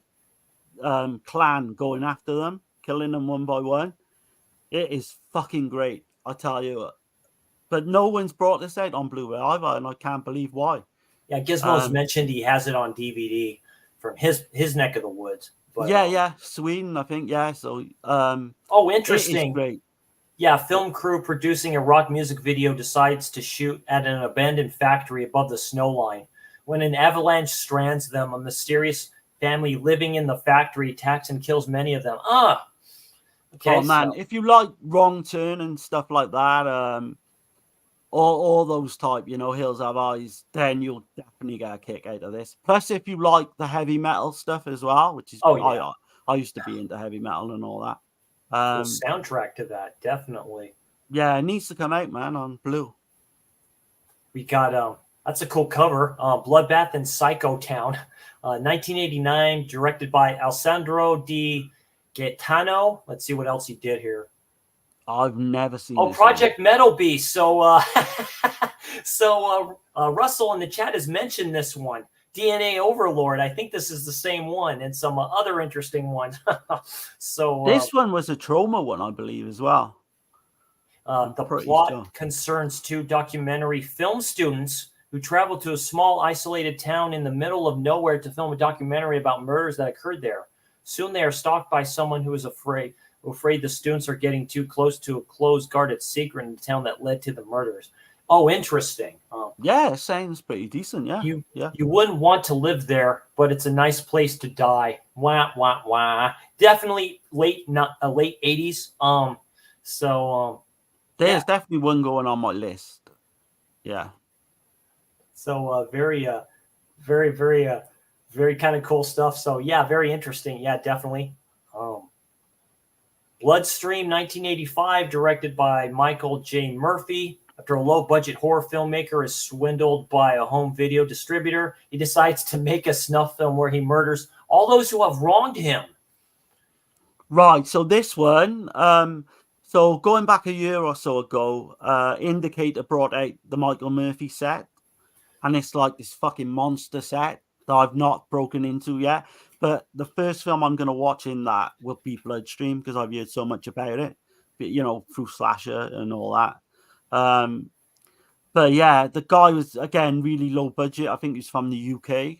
Speaker 9: clan going after them, killing them one by one. It is fucking great, I tell you. But no one's brought this out on Blu-ray either, and I can't believe why.
Speaker 8: Yeah, Gizmo's mentioned he has it on DVD from his neck of the woods. But,
Speaker 9: yeah, Sweden, I think. Yeah, so
Speaker 8: interesting.
Speaker 9: It is great.
Speaker 8: Yeah, film crew producing a rock music video decides to shoot at an abandoned factory above the snow line. When an avalanche strands them, a mysterious family living in the factory attacks and kills many of them. Okay,
Speaker 9: oh man, if you like Wrong Turn and stuff like that, all those type, Hills Have Eyes, then you'll definitely get a kick out of this. Plus, if you like the heavy metal stuff as well, which is I used to be into heavy metal and all that.
Speaker 8: Soundtrack to that, definitely.
Speaker 9: Yeah, it needs to come out, man, on Blue.
Speaker 8: We got that's a cool cover. Bloodbath in Psycho Town, 1989, directed by Alessandro Di Gaetano. Let's see what else he did here.
Speaker 9: I've never seen.
Speaker 8: Oh, Project Metal Beast. So, Russell in the chat has mentioned this one, DNA Overlord. I think this is the same one, and some other interesting ones. So
Speaker 9: this one was a trauma one, I believe, as well.
Speaker 8: The plot concerns two documentary film students who travel to a small, isolated town in the middle of nowhere to film a documentary about murders that occurred there. Soon they are stalked by someone who is afraid the students are getting too close to a closed, guarded secret in the town that led to the murders. Oh, interesting.
Speaker 9: Yeah, it sounds pretty decent. Yeah,
Speaker 8: you wouldn't want to live there, but it's a nice place to die. Wah wah wah. Definitely late 80s.
Speaker 9: There's definitely one going on my list. Yeah.
Speaker 8: So very kind of cool stuff. So yeah, very interesting. Yeah, definitely. Bloodstream, 1985, directed by Michael J. Murphy. After a low-budget horror filmmaker is swindled by a home video distributor, he decides to make a snuff film where he murders all those who have wronged him.
Speaker 9: Right, so this one, so going back a year or so ago, Indicator brought out the Michael Murphy set, and it's like this fucking monster set that I've not broken into yet. But the first film I'm going to watch in that will be Bloodstream because I've heard so much about it, through Slasher and all that. But yeah, the guy was, again, really low budget. I think he's from the UK.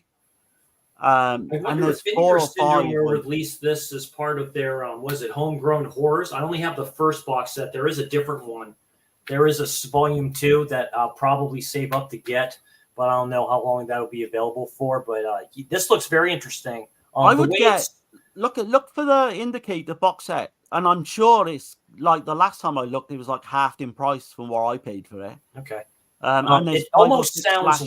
Speaker 8: And there's 4 or 5 released this as part of their, Homegrown Horrors? I only have the first box set. There is a different one. There is a volume 2 that I'll probably save up to get, but I don't know how long that'll be available for. But this looks very interesting.
Speaker 9: I would look for the Indicator box set, and I'm sure it's like the last time I looked, it was like half in price from what I paid for it.
Speaker 8: Okay.
Speaker 9: And
Speaker 8: it almost sounds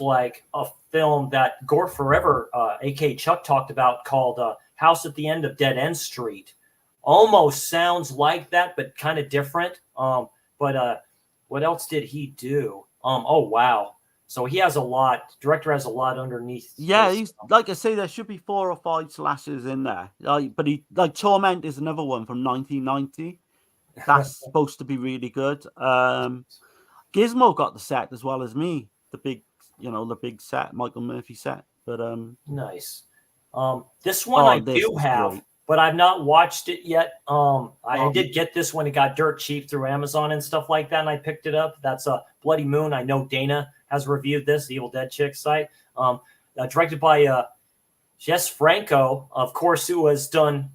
Speaker 8: like a film that Gore Forever, aka Chuck, talked about called House at the End of Dead End Street. Almost sounds like that, but kind of different. But what else did he do? Oh wow. So he has a lot. Director has a lot underneath.
Speaker 9: Yeah, he's like I say, there should be 4 or 5 slashers in there. But Torment is another one from 1990. That's supposed to be really good. Gizmo got the set as well as me. The big set, Michael Murphy set. But
Speaker 8: nice. This one I do have, great. But I've not watched it yet. I did get this when it got dirt cheap through Amazon and stuff like that, and I picked it up. That's a Bloody Moon. I know Dana has reviewed this, the Evil Dead Chick site. Directed by Jess Franco, of course, who has done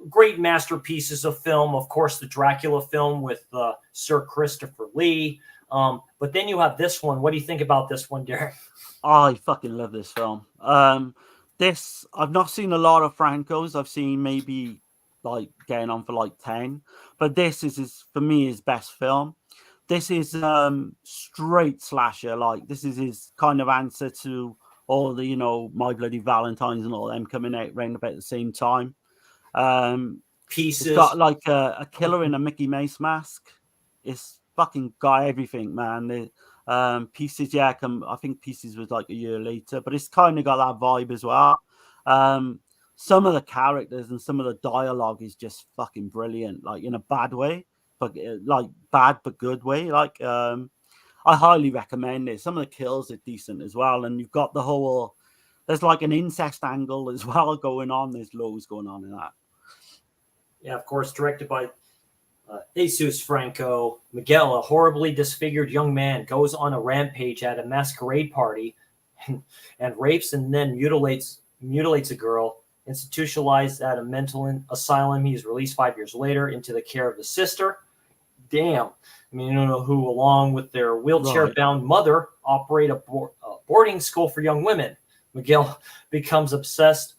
Speaker 8: great masterpieces of film. Of course, the Dracula film with Sir Christopher Lee. But then you have this one. What do you think about this one, Darren?
Speaker 9: I fucking love this film. This I've not seen a lot of Franco's. I've seen maybe like getting on for like 10, but this is for me his best film. This is straight slasher. Like this is his kind of answer to all the My Bloody Valentines and all them coming out around about the same time.
Speaker 8: Pieces.
Speaker 9: It's got like a killer in a Mickey Mouse mask. It's fucking got everything, man. Pieces, I think Pieces was like a year later, but it's kind of got that vibe as well. Some of the characters and some of the dialogue is just fucking brilliant, like in a bad way, but like bad but good way. Like I highly recommend it. Some of the kills are decent as well, and you've got the whole. There's like an incest angle as well going on. There's loads going on in that.
Speaker 8: Yeah, of course, directed by Jesus Franco. Miguel, a horribly disfigured young man, goes on a rampage at a masquerade party and rapes and then mutilates a girl. Institutionalized at a mental asylum, he is released 5 years later into the care of the sister. Damn. I mean, you don't know who, along with their wheelchair-bound mother, operate a boarding school for young women. Miguel becomes obsessed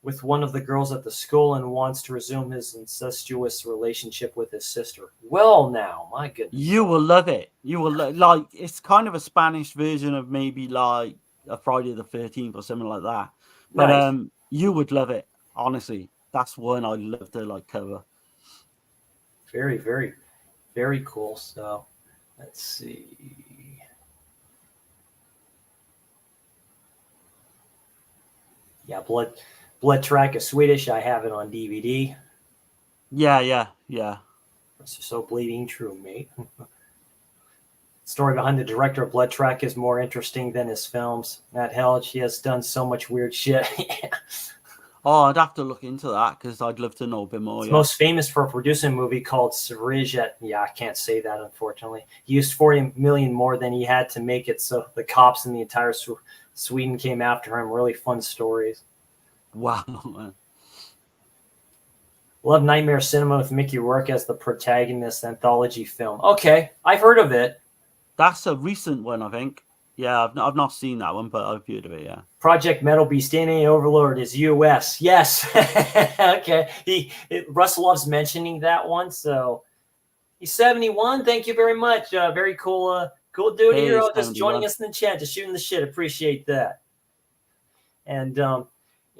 Speaker 8: with one of the girls at the school and wants to resume his incestuous relationship with his sister. Well, now, my goodness.
Speaker 9: You will love it. You will like it's kind of a Spanish version of maybe like a Friday the 13th or something like that. But
Speaker 8: Nice.
Speaker 9: You would love it. Honestly, that's one I'd love to like cover.
Speaker 8: Very, very, very cool. So, let's see. Yeah, Blood Track is Swedish. I have it on DVD.
Speaker 9: Yeah.
Speaker 8: It's so bleeding true, mate. Story behind the director of Blood Track is more interesting than his films. Matt Held, she has done so much weird shit.
Speaker 9: Oh, I'd have to look into that because I'd love to know a bit more.
Speaker 8: He's most famous for producing a movie called Svrije. Yeah, I can't say that, unfortunately. He used 40 million more than he had to make it, so the cops in the entire Sweden came after him. Really fun stories.
Speaker 9: Wow, man.
Speaker 8: Love Nightmare Cinema with Mickey Rourke as the protagonist anthology film. Okay, I've heard of it.
Speaker 9: That's a recent one, I think. Yeah, I've not seen that one, but I've heard of it, yeah.
Speaker 8: Project Metal Beast DNA Overlord is US. Yes. Okay. Russell loves mentioning that one. So he's 71. Thank you very much. Very cool. Cool dude
Speaker 9: Hey,
Speaker 8: here. Just
Speaker 9: 71.
Speaker 8: joining us in the chat, just shooting the shit. Appreciate that. And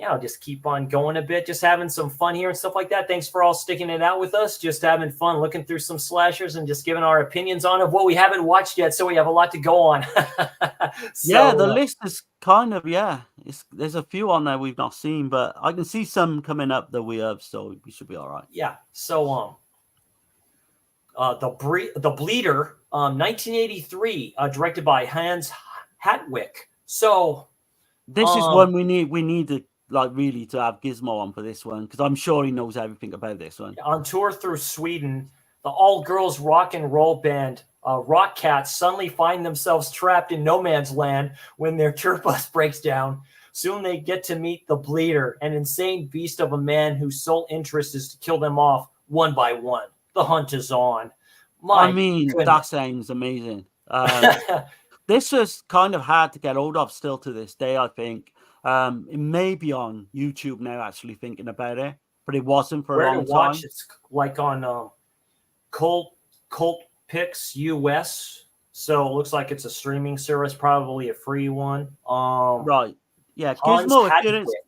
Speaker 8: I'll just keep on going a bit, just having some fun here and stuff like that. Thanks for all sticking it out with us. Just having fun, looking through some slashers and just giving our opinions on what we haven't watched yet. So we have a lot to go on.
Speaker 9: Yeah, the list is kind of, there's a few on there we've not seen, but I can see some coming up that we have, so we should be all right.
Speaker 8: Yeah. So, the Bleeder, 1983, directed by Hans Hatwick. So
Speaker 9: this is one we need to like really to have Gizmo on for this one because I'm sure he knows everything about this one.
Speaker 8: On tour through Sweden, the all-girls rock and roll band Rock Cats suddenly find themselves trapped in no man's land when their tour bus breaks down. Soon they get to meet the Bleeder, an insane beast of a man whose sole interest is to kill them off one by one. The hunt is on.
Speaker 9: That sounds amazing. This was kind of hard to get hold of still to this day, I think. It may be on YouTube now, actually thinking about it, but it wasn't for a long time.
Speaker 8: It's like on Cult Pix US. So it looks like it's a streaming service, probably a free one.
Speaker 9: Right. Yeah, Gizmo,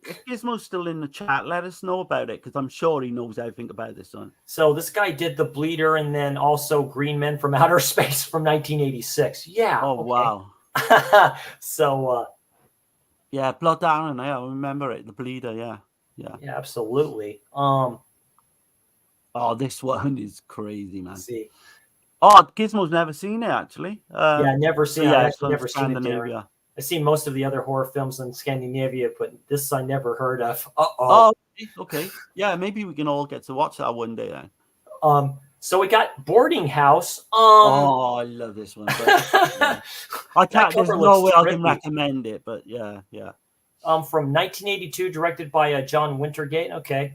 Speaker 9: if Gizmo's still in the chat, let us know about it because I'm sure he knows everything about this one.
Speaker 8: So this guy did The Bleeder and then also Green Men from Outer Space from 1986. Yeah.
Speaker 9: Oh,
Speaker 8: okay.
Speaker 9: Wow.
Speaker 8: So,
Speaker 9: yeah, Blood Darren, I remember it. The Bleeder, yeah.
Speaker 8: Yeah, absolutely.
Speaker 9: Oh, this one is crazy, man.
Speaker 8: See.
Speaker 9: Oh, Gizmo's never seen it, actually.
Speaker 8: Never seen it.
Speaker 9: Yeah,
Speaker 8: I've never seen it. I've seen most of the other horror films in Scandinavia, but this I never heard of.
Speaker 9: Oh, okay. Yeah, maybe we can all get to watch that one day then.
Speaker 8: So we got Boarding House.
Speaker 9: Oh, I love this one. But, I can't. There's no way I can recommend it, but yeah.
Speaker 8: From 1982, directed by John Wintergate. Okay.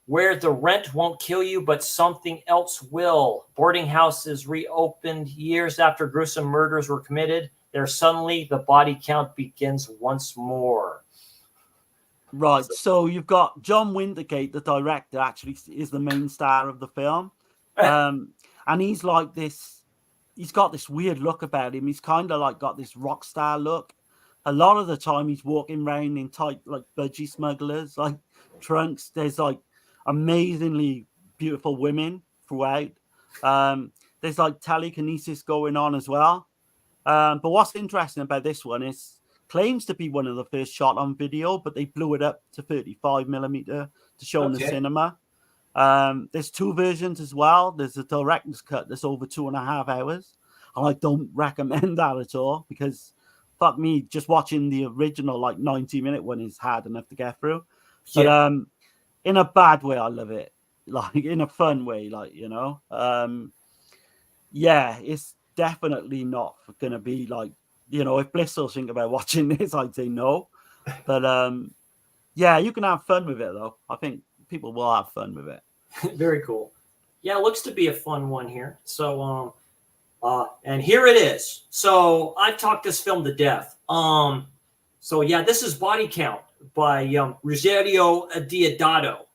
Speaker 8: where the rent won't kill you, but something else will. Boarding house is reopened years after gruesome murders were committed. There suddenly the body count begins once more.
Speaker 9: Right. So you've got John Wintergate, the director, actually is the main star of the film. And he's like this, he's got this weird look about him. He's kind of like got this rock star look. A lot of the time he's walking around in tight, like budgie smugglers, like trunks. There's like amazingly beautiful women throughout. There's like telekinesis going on as well. But what's interesting about this one is claims to be one of the first shot on video, but they blew it up to 35mm to show in the cinema. There's 2 versions as well. There's a director's cut that's over 2.5 hours. And I don't recommend that at all because fuck me, just watching the original like 90-minute one is hard enough to get through. But in a bad way, I love it. Like in a fun way, like, you know. Yeah, it's definitely not gonna be like, you know, if Blissel think about watching this, I'd say no. But yeah, you can have fun with it though. I think people will have fun with it.
Speaker 8: Very cool. Yeah, it looks to be a fun one here. So and here it is. So I've talked this film to death. So yeah, this is Body Count by Rogerio Deodato.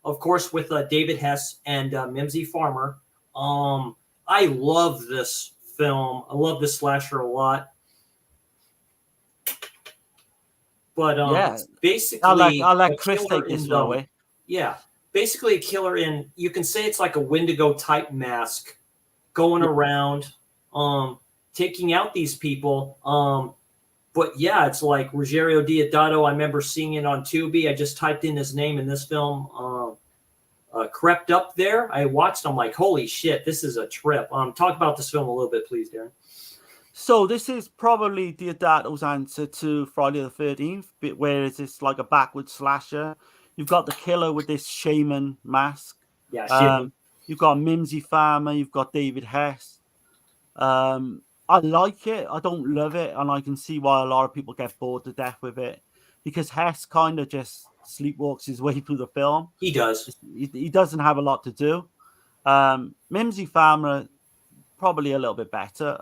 Speaker 8: Of course, with David Hess and Mimsy Farmer. I love this film. I love this slasher a lot. But
Speaker 9: yeah,
Speaker 8: basically,
Speaker 9: I'll let Chris take this one away.
Speaker 8: Yeah, basically a killer in, you can say it's like a Wendigo type mask going around, taking out these people. But yeah, it's like Rogerio Deodato. I remember seeing it on Tubi. I just typed in his name, and this film crept up there. I watched. I'm like, holy shit, this is a trip. Talk about this film a little bit, please, Darren.
Speaker 9: So this is probably Deodato's answer to Friday the 13th, where it's like a backwards slasher. You've got the killer with this shaman mask.
Speaker 8: Yeah,
Speaker 9: you've got Mimsy Farmer. You've got David Hess. I like it. I don't love it, and I can see why a lot of people get bored to death with it because Hess kind of just sleepwalks his way through the film.
Speaker 8: He does.
Speaker 9: He doesn't have a lot to do. Mimsy Farmer probably a little bit better.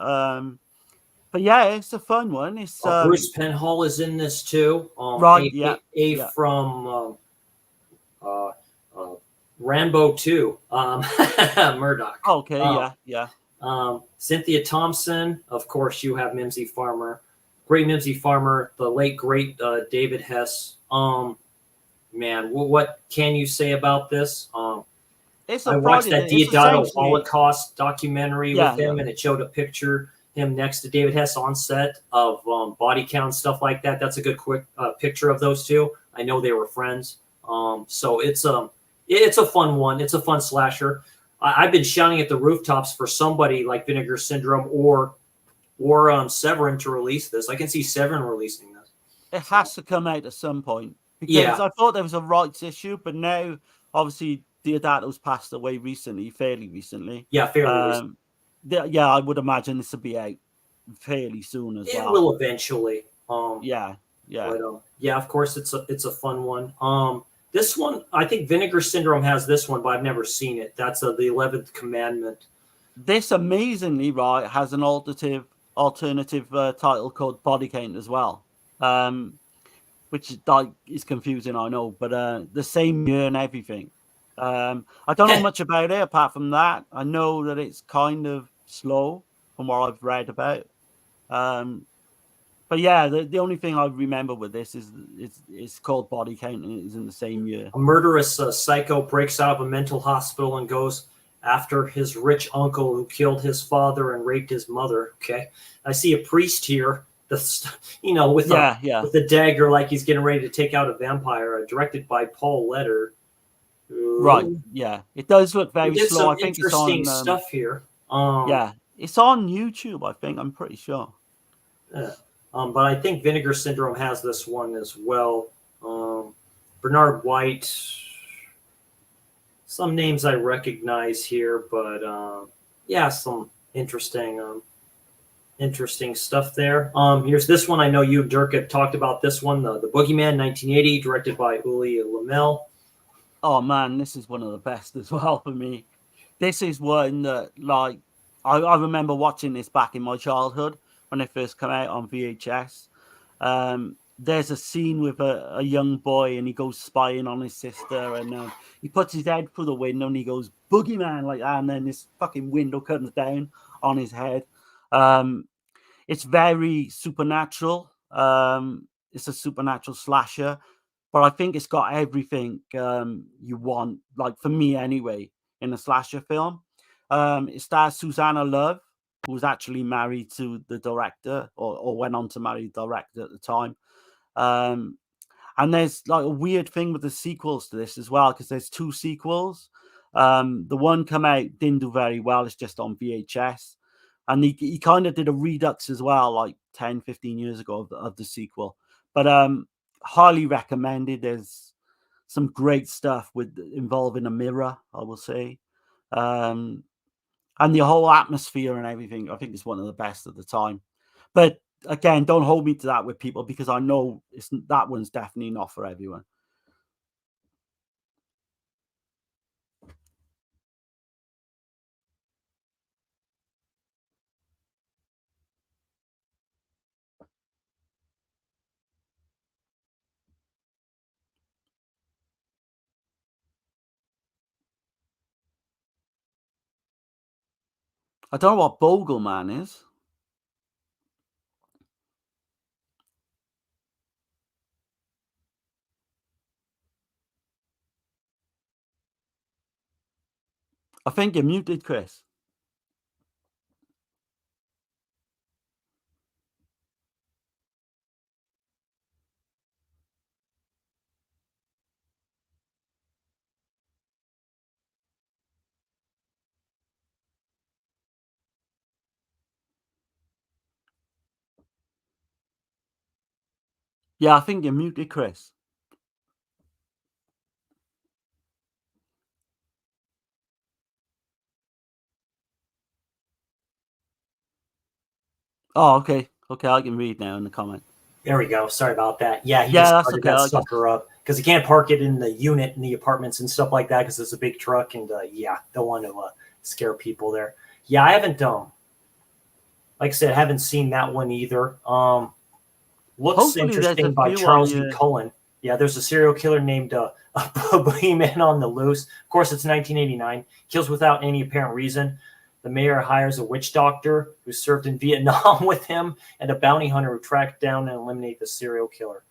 Speaker 9: But yeah, it's a fun one. It's
Speaker 8: Bruce Penhall is in this too.
Speaker 9: Right?
Speaker 8: From Rambo 2. Murdoch.
Speaker 9: Okay. Yeah.
Speaker 8: Cynthia Thompson, of course. You have Mimsy Farmer, great Mimsy Farmer, the late great David Hess. Man, what can you say about this? I watched that Deodato Holocaust documentary with him, and it showed a picture him next to David Hess on set of body count stuff like that. That's a good quick picture of those two. I know they were friends. So it's a fun one. It's a fun slasher. I've been shouting at the rooftops for somebody like Vinegar Syndrome or Severin to release this. I can see Severin releasing this.
Speaker 9: It has to come out at some point because I thought there was a rights issue, but now obviously Deodato's passed away fairly recently.
Speaker 8: Yeah, fairly recently.
Speaker 9: Yeah, I would imagine this will be out fairly soon as well.
Speaker 8: It will eventually.
Speaker 9: Yeah.
Speaker 8: But, yeah, of course, it's a fun one. This one, I think Vinegar Syndrome has this one, but I've never seen it. That's the 11th Commandment.
Speaker 9: This amazingly, right, has an alternative title called Body Count as well, which is confusing, I know, but the same year and everything. I don't know much about it apart from that. I know that it's kind of slow from what I've read about. But yeah, the only thing I remember with this is it's called Body Count and it is in the same year.
Speaker 8: A murderous psycho breaks out of a mental hospital and goes after his rich uncle who killed his father and raped his mother. Okay, I see a priest here, with the dagger, like he's getting ready to take out a vampire. Directed by Paul Letter.
Speaker 9: Right. Yeah, it does look very slow. I think it's on
Speaker 8: stuff here.
Speaker 9: Yeah, it's on YouTube. I think I'm pretty sure.
Speaker 8: Yeah. But I think Vinegar Syndrome has this one as well. Bernard White. Some names I recognize here, but yeah, some interesting stuff there. Here's this one. I know you, Dirk, have talked about this one. The Boogeyman, 1980, directed by Uli Lamel.
Speaker 9: Oh man, this is one of the best as well for me. This is one that, like, I remember watching this back in my childhood when it first came out on VHS. There's a scene with a young boy and he goes spying on his sister, and he puts his head through the window and he goes boogeyman like that, and then this fucking window comes down on his head. It's very supernatural. It's a supernatural slasher, but I think it's got everything you want, like for me anyway, in a slasher film. It stars Susanna Love, who was actually married to the director, or went on to marry the director at the time. And there's like a weird thing with the sequels to this as well, because there's 2 sequels. The one come out didn't do very well. It's just on VHS. And he kind of did a redux as well, like 10, 15 years ago of the sequel. But highly recommended. There's some great stuff involving a mirror, I will say. And the whole atmosphere and everything, I think, is one of the best at the time. But again, don't hold me to that with people, because I know that one's definitely not for everyone. I don't know what Bogleman is. I think you're muted, Chris. Yeah, I think you're muted, Chris. Oh, okay. Okay, I can read now in the comment.
Speaker 8: There we go. Sorry about that. Yeah, he
Speaker 9: Yeah,
Speaker 8: just
Speaker 9: that's
Speaker 8: started
Speaker 9: okay.
Speaker 8: that sucker up because he can't park it in the unit in the apartments and stuff like that because it's a big truck, and yeah, don't want to scare people there. Yeah, I haven't like I said, I haven't seen that one either. Looks
Speaker 9: Hopefully there's
Speaker 8: interesting
Speaker 9: a
Speaker 8: by
Speaker 9: few
Speaker 8: Charles
Speaker 9: on
Speaker 8: D.
Speaker 9: your...
Speaker 8: Cullen. Yeah, there's a serial killer named Boogeyman on the Loose. Of course, it's 1989. Kills without any apparent reason. The mayor hires a witch doctor who served in Vietnam with him and a bounty hunter who tracked down and eliminate the serial killer.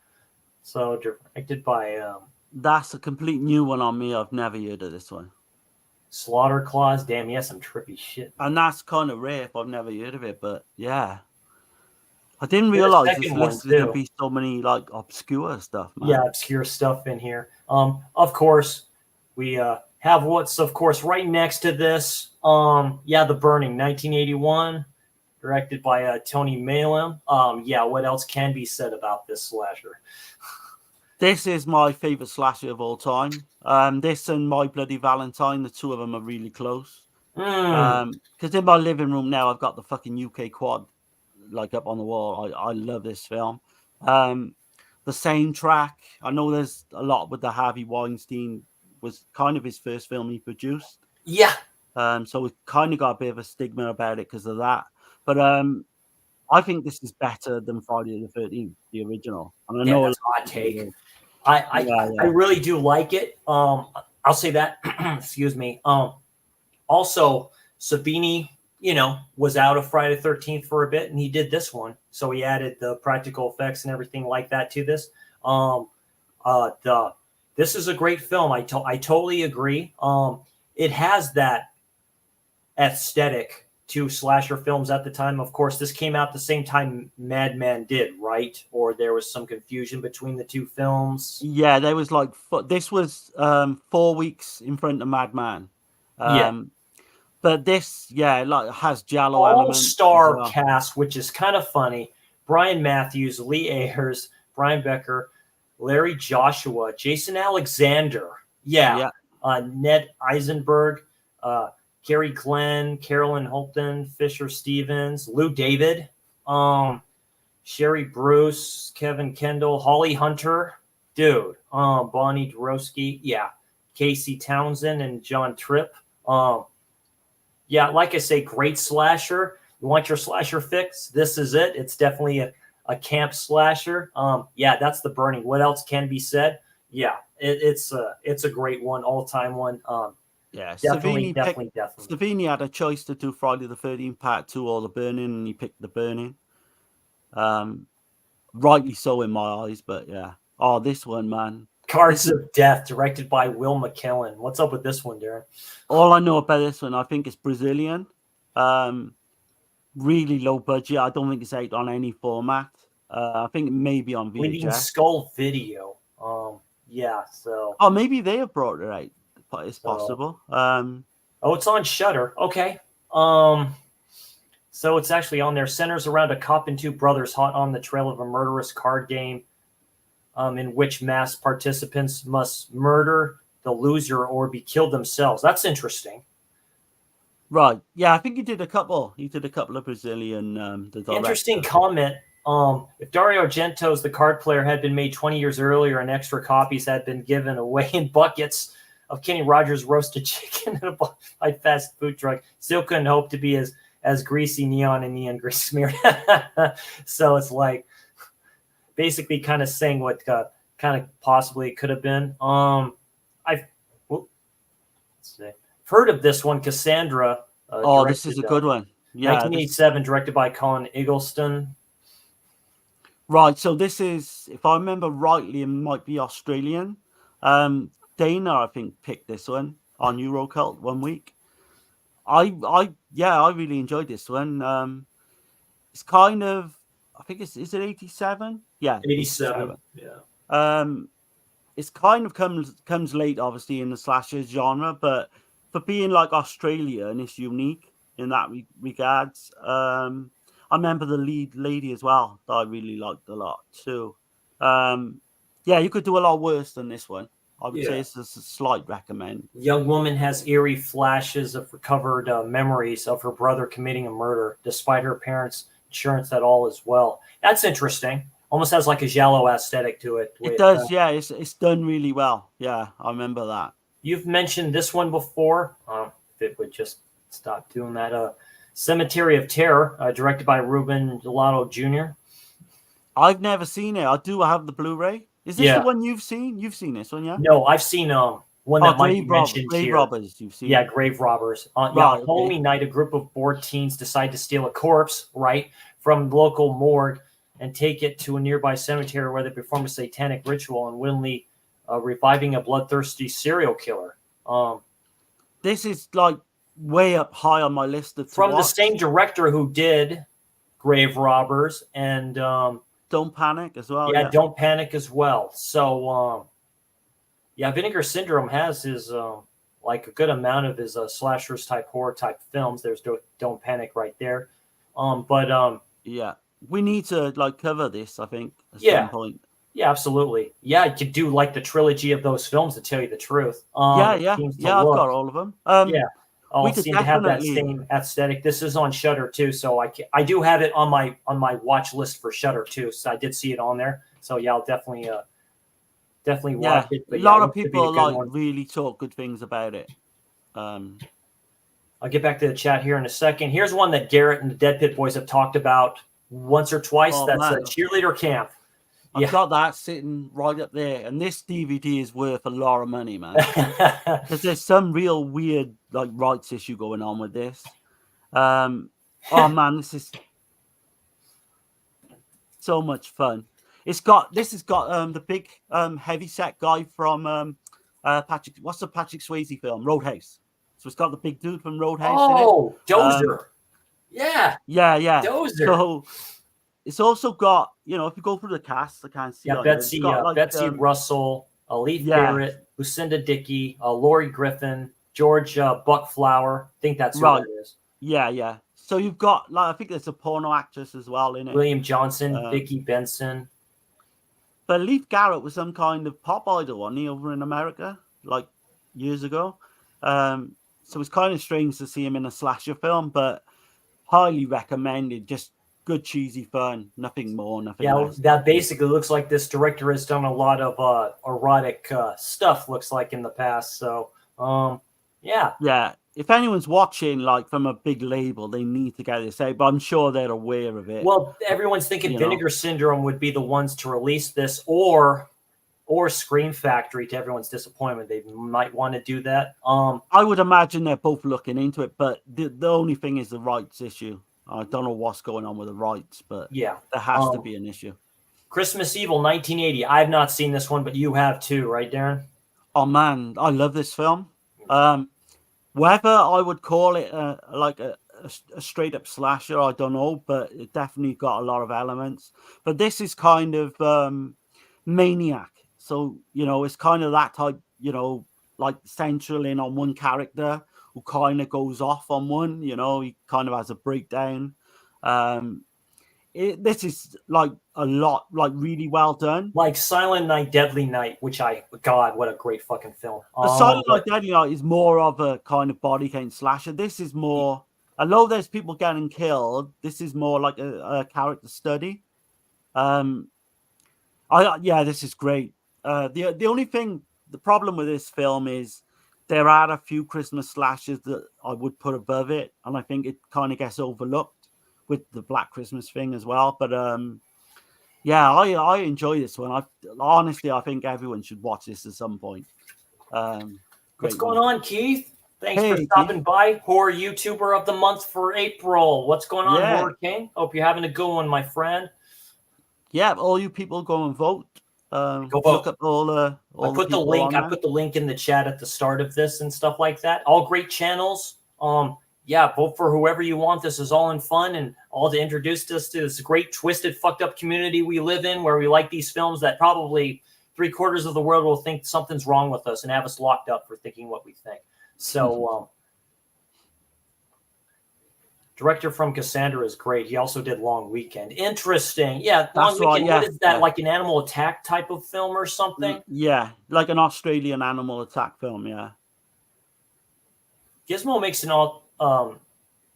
Speaker 8: So directed by...
Speaker 9: That's a complete new one on me. I've never heard of this one.
Speaker 8: Slaughter Claws. Damn, yes, some trippy shit.
Speaker 9: And that's kind of rare if I've never heard of it, but yeah. I didn't realize this list was going to be so many like obscure stuff, man.
Speaker 8: Yeah, obscure stuff in here. Of course, we have what's of course right next to this. Yeah, The Burning, 1981, directed by Tony Maylam. Yeah, what else can be said about this slasher?
Speaker 9: This is my favorite slasher of all time. This and My Bloody Valentine, the 2 of them are really close. Because in my living room now, I've got the fucking UK quad like up on the wall. I love this film. The soundtrack, I know there's a lot with the Harvey Weinstein, was kind of his first film he produced.
Speaker 8: Yeah.
Speaker 9: So it kind of got a bit of a stigma about it because of that. But I think this is better than Friday the 13th, the original. And I know
Speaker 8: that's a hot take. I really do like it. I'll say that. Excuse me. Also, Savini, was out of Friday the 13th for a bit, and he did this one. So he added the practical effects and everything like that to this. This is a great film. I totally agree. It has that aesthetic to slasher films at the time. Of course, this came out the same time Madman did, right? Or there was some confusion between the 2 films.
Speaker 9: Yeah, there was like this was 4 weeks in front of Madman.
Speaker 8: Yeah.
Speaker 9: But this, like has Giallo elements.
Speaker 8: All-star cast, which is kind of funny. Brian Matthews, Lee Ayers, Brian Becker, Larry Joshua, Jason Alexander. Yeah. Ned Eisenberg, Gary Glenn, Carolyn Holton, Fisher Stevens, Lou David, Sherry Bruce, Kevin Kendall, Holly Hunter, dude, Bonnie Dorowski. Yeah. Casey Townsend and John Tripp. Yeah, like I say, great slasher. You want your slasher fix? This is it. It's definitely a camp slasher. Yeah, that's The Burning. What else can be said? Yeah, it's a great one, all-time one.
Speaker 9: Yeah,
Speaker 8: definitely.
Speaker 9: Savini had a choice to do Friday the 13th Part 2 or The Burning, and he picked The Burning. Rightly so in my eyes, but yeah. Oh, this one, man.
Speaker 8: Cards of Death, directed by Will McKellen. What's up with this one, Darren?
Speaker 9: All I know about this one, I think it's Brazilian. Really low budget. I don't think it's out on any format. I think it may be on VHS.
Speaker 8: Bleeding Skull Video. Yeah, so.
Speaker 9: Oh, maybe they have brought it out. It's possible.
Speaker 8: Oh, it's on Shudder. Okay. So it's actually on there. Centers around a cop and two brothers hot on the trail of a murderous card game, in which mass participants must murder the loser or be killed themselves. That's interesting.
Speaker 9: Right. Yeah, I think he did a couple. He did a couple of Brazilian.
Speaker 8: Interesting comment. If Dario Argento's The Card Player had been made 20 years earlier and extra copies had been given away in buckets of Kenny Rogers roasted chicken at a fast food truck, still couldn't hope to be as greasy neon and neon grease smeared. So it's like basically kind of saying what kind of possibly could have been. Let's see. Heard of this one, Cassandra.
Speaker 9: This is a good one. Yeah,
Speaker 8: 1987, directed by Colin Eggleston.
Speaker 9: Right, so this is, if I remember rightly, it might be Australian. Dana, I think, picked this one on Eurocult one week. I really enjoyed this one. It's kind of, I think is it 87? Yeah,
Speaker 8: 87. Yeah.
Speaker 9: It's kind of comes late, obviously, in the slasher genre, but for being like Australian, it's unique in that regards. I remember the lead lady as well that I really liked a lot too. Yeah, you could do a lot worse than this one. I would say it's a slight recommend.
Speaker 8: Young woman has eerie flashes of recovered memories of her brother committing a murder, despite her parents' insurance at all as well. That's interesting. Almost has like a giallo aesthetic to it.
Speaker 9: It does, yeah. It's done really well. Yeah, I remember that.
Speaker 8: You've mentioned this one before. If it would just stop doing that. Cemetery of Terror, directed by Ruben Delano Jr.
Speaker 9: I've never seen it. I do have the Blu-ray. Is this the one you've seen? You've seen this one, yeah?
Speaker 8: No, I've seen one that might be mentioned
Speaker 9: Grave
Speaker 8: here.
Speaker 9: Robbers, you've seen.
Speaker 8: Yeah, Grave Robbers.
Speaker 9: Right,
Speaker 8: Halloween night, a group of bored teens decide to steal a corpse, right, from the local morgue and take it to a nearby cemetery where they perform a satanic ritual and willingly reviving a bloodthirsty serial killer.
Speaker 9: This is like way up high on my list of
Speaker 8: from the same director who did Grave Robbers and
Speaker 9: Don't Panic as well.
Speaker 8: Yeah, Don't Panic as well. So Vinegar Syndrome has his like a good amount of his slashers type horror type films. There's Don't Panic right there.
Speaker 9: Yeah, we need to like cover this, I think, at some point.
Speaker 8: Yeah, absolutely. Yeah, you could do like the trilogy of those films, to tell you the truth.
Speaker 9: I've got all of them.
Speaker 8: We seem to have that same aesthetic. This is on Shudder too, so I do have it on my watch list for Shudder too. So I did see it on there. So yeah, I'll definitely watch it. But
Speaker 9: a lot of people really talk good things about it.
Speaker 8: I'll get back to the chat here in a second. Here's one that Garrett and the Dead Pit Boys have talked about once or twice. That's a Cheerleader Camp.
Speaker 9: I've got that sitting right up there, and this DVD is worth a lot of money, man. Because there's some real weird like rights issue going on with this. Oh man, this is so much fun. This has got the big heavy set guy from Patrick. What's the Patrick Swayze film? Roadhouse. So it's got the big dude from Roadhouse.
Speaker 8: Oh, Dozer.
Speaker 9: Yeah.
Speaker 8: Dozer.
Speaker 9: So it's also got, if you go through the cast, I can't see.
Speaker 8: Yeah, Betsy Russell, Leif Barrett, Lucinda Dickey, Laurie Griffin, George Buckflower. I think that's who it is.
Speaker 9: Yeah. So you've got, I think there's a porno actress as well in it.
Speaker 8: William Johnson, Vicky Benson.
Speaker 9: But Leif Garrett was some kind of pop idol, wasn't he, over in America, like years ago? So it's kind of strange to see him in a slasher film, but highly recommended. Just good cheesy fun, nothing more, nothing
Speaker 8: Yeah,
Speaker 9: less.
Speaker 8: that basically looks like this director has done a lot of erotic stuff. Looks like in the past. So, yeah.
Speaker 9: Yeah. If anyone's watching, like from a big label, they need to get this out. But I'm sure they're aware of it.
Speaker 8: Well, everyone's thinking
Speaker 9: You know.
Speaker 8: Vinegar Syndrome would be the ones to release this, or Scream Factory. To everyone's disappointment, they might want to do that.
Speaker 9: I would imagine they're both looking into it, but the only thing is the rights issue. I don't know what's going on with the rights, but
Speaker 8: yeah,
Speaker 9: there has to be an issue.
Speaker 8: Christmas Evil 1980. I've not seen this one, but you have too, right, Darren?
Speaker 9: Oh man, I love this film. Whether I would call it like a straight up slasher, I don't know, but it definitely got a lot of elements. But this is kind of Maniac, so you know it's kind of that type, you know, like central in on one character who kind of goes off on one. You know, he kind of has a breakdown. This is like a lot, like really well done.
Speaker 8: Like Silent Night, Deadly Night, which God, what a great fucking film.
Speaker 9: The Silent Night, Deadly Night is more of a kind of body count slasher. This is more, although there's people getting killed, this is more like a character study. This is great. The only thing, the problem with this film is there are a few Christmas slashers that I would put above it, and I think it kind of gets overlooked with the Black Christmas thing as well. But I enjoy this one. Honestly, I think everyone should watch this at some point.
Speaker 8: What's going on, Keith? Thanks for stopping by. Horror YouTuber of the month for April. What's going on, Horror King? Hope you're having a good one, my friend.
Speaker 9: Yeah, all you people go and vote.
Speaker 8: Go vote.
Speaker 9: Look up all
Speaker 8: I put the link. I put the link in the chat at the start of this and stuff like that. All great channels. Yeah, vote for whoever you want. This is all in fun and all to introduce us to this great, twisted, fucked up community we live in, where we like these films that probably 3/4 of the world will think something's wrong with us and have us locked up for thinking what we think. So, director from Cassandra is great. He also did Long Weekend. Interesting. Yeah, Long Weekend. What is that? Like an animal attack type of film or something?
Speaker 9: Yeah, like an Australian animal attack film. Yeah.
Speaker 8: Gizmo makes an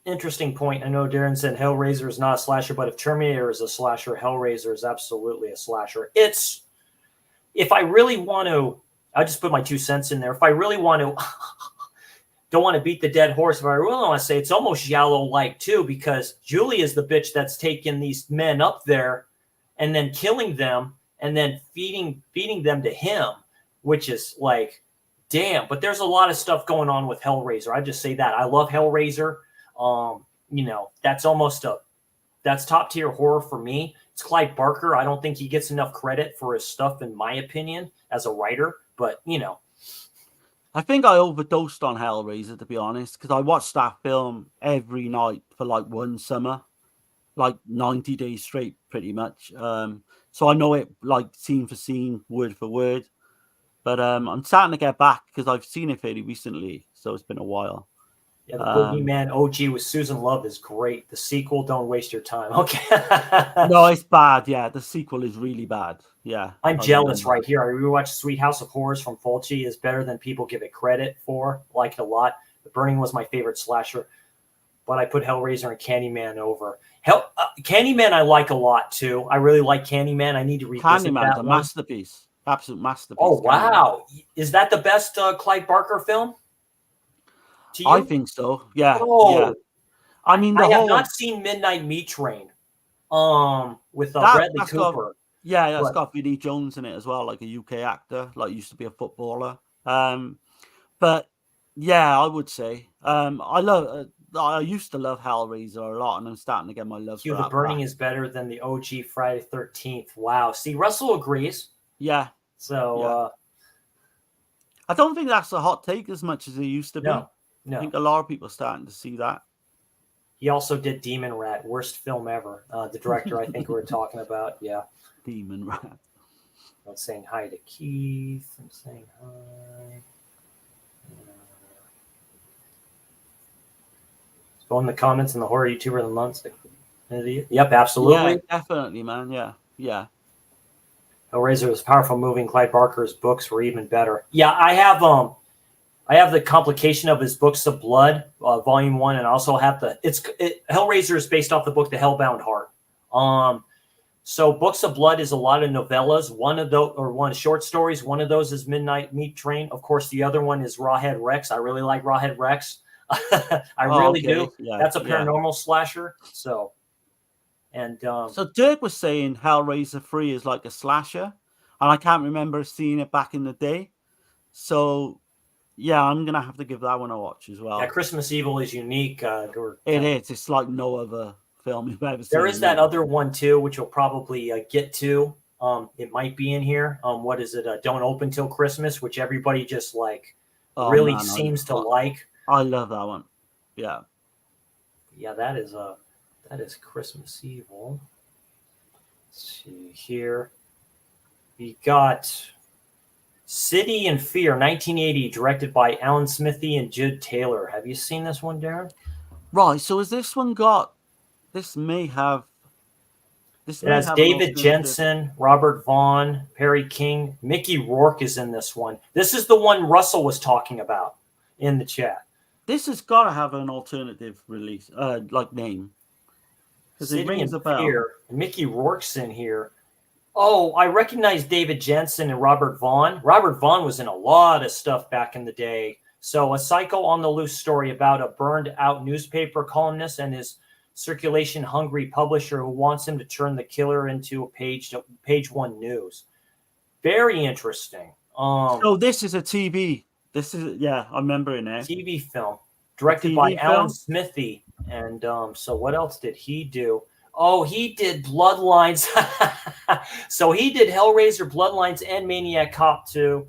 Speaker 8: interesting point. I know Darren said Hellraiser is not a slasher, but if Terminator is a slasher, Hellraiser is absolutely a slasher. If I really want to, I just put my 2 cents in there. If I really want to, don't want to beat the dead horse. If I really want to say, it's almost Giallo-like too, because Julie is the bitch that's taking these men up there and then killing them and then feeding them to him, which is like, damn. But there's a lot of stuff going on with Hellraiser. I just say that. I love Hellraiser. You know, that's top tier horror for me. It's Clive Barker. I don't think he gets enough credit for his stuff, in my opinion, as a writer. But, you know.
Speaker 9: I think I overdosed on Hellraiser, to be honest, because I watched that film every night for like one summer, like 90 days straight, pretty much. So I know it like scene for scene, word for word. But I'm starting to get back because I've seen it fairly recently, so it's been a while.
Speaker 8: Yeah, the Boogeyman OG with Susan Love is great. The sequel, don't waste your time. Okay.
Speaker 9: No, it's bad. Yeah, the sequel is really bad. Yeah.
Speaker 8: I'm jealous right here. I rewatched Sweet House of Horrors from Fulci. Is better than people give it credit for. Like it a lot. The Burning was my favorite slasher, but I put Hellraiser and Candyman over. Candyman I like a lot too. I really like Candyman. I need to revisit
Speaker 9: Candyman's
Speaker 8: that
Speaker 9: a
Speaker 8: one.
Speaker 9: masterpiece. Absolute masterpiece.
Speaker 8: Oh, wow. Is that the best Clive Barker film?
Speaker 9: I think so. Yeah.
Speaker 8: Oh.
Speaker 9: Yeah. I mean,
Speaker 8: I have not seen Midnight Meat Train with Bradley Cooper.
Speaker 9: It's got Vinnie Jones in it as well, like a UK actor, like used to be a footballer. But yeah, I would say I used to love Hellraiser a lot, and I'm starting to get my love for
Speaker 8: The Burning is better than the OG Friday 13th. Wow. See, Russell agrees.
Speaker 9: Yeah.
Speaker 8: So
Speaker 9: I don't think that's a hot take as much as it used to be.
Speaker 8: No.
Speaker 9: I think a lot of people are starting to see that.
Speaker 8: He also did Demon Rat, worst film ever. The director I think we were talking about. Yeah.
Speaker 9: Demon Rat.
Speaker 8: I'm saying hi to Keith. I'm saying hi. Go in the comments in the horror YouTuber of the month. Yep, absolutely.
Speaker 9: Yeah, definitely, man. Yeah.
Speaker 8: Hellraiser was a powerful movie, and Clive Barker's books were even better. Yeah, I have the complication of his Books of Blood, Volume 1, and I also have Hellraiser is based off the book The Hellbound Heart. So Books of Blood is a lot of novellas. One of those, or one short stories. One of those is Midnight Meat Train. Of course, the other one is Rawhead Rex. I really like Rawhead Rex. I really do.
Speaker 9: Yeah,
Speaker 8: that's a paranormal slasher. So, and
Speaker 9: so Dirk was saying Hellraiser 3 is like a slasher, and I can't remember seeing it back in the day. So, yeah, I'm gonna have to give that one a watch as well.
Speaker 8: Yeah, Christmas Evil is unique.
Speaker 9: It is. It's like no other film you've ever seen.
Speaker 8: There is that other one too, which we'll probably get to. It might be in here. What is it? Don't Open Till Christmas, which everybody just like really seems to like.
Speaker 9: I love that one. Yeah.
Speaker 8: Yeah, that is Christmas Evil. Let's see here. We got City and Fear, 1980, directed by Alan Smithy and Judd Taylor. Have you seen this one, Darren?
Speaker 9: Right. So has this one got? This may have.
Speaker 8: It has David Jensen, Robert Vaughn, Perry King, Mickey Rourke is in this one. This is the one Russell was talking about in the chat.
Speaker 9: This has got to have an alternative release, like name. Because it rings a bell.
Speaker 8: Mickey Rourke's in here. Oh, I recognize David Jensen and Robert Vaughn. Robert Vaughn was in a lot of stuff back in the day. So a Psycho on the Loose story about a burned out newspaper columnist and his circulation hungry publisher who wants him to turn the killer into a page one news. Very interesting.
Speaker 9: So this is a TV. This is, yeah, I'm remembering it.
Speaker 8: TV film directed by Alan Smithy. And so what else did he do? Oh, he did Bloodlines. So he did Hellraiser, Bloodlines, and Maniac Cop 2.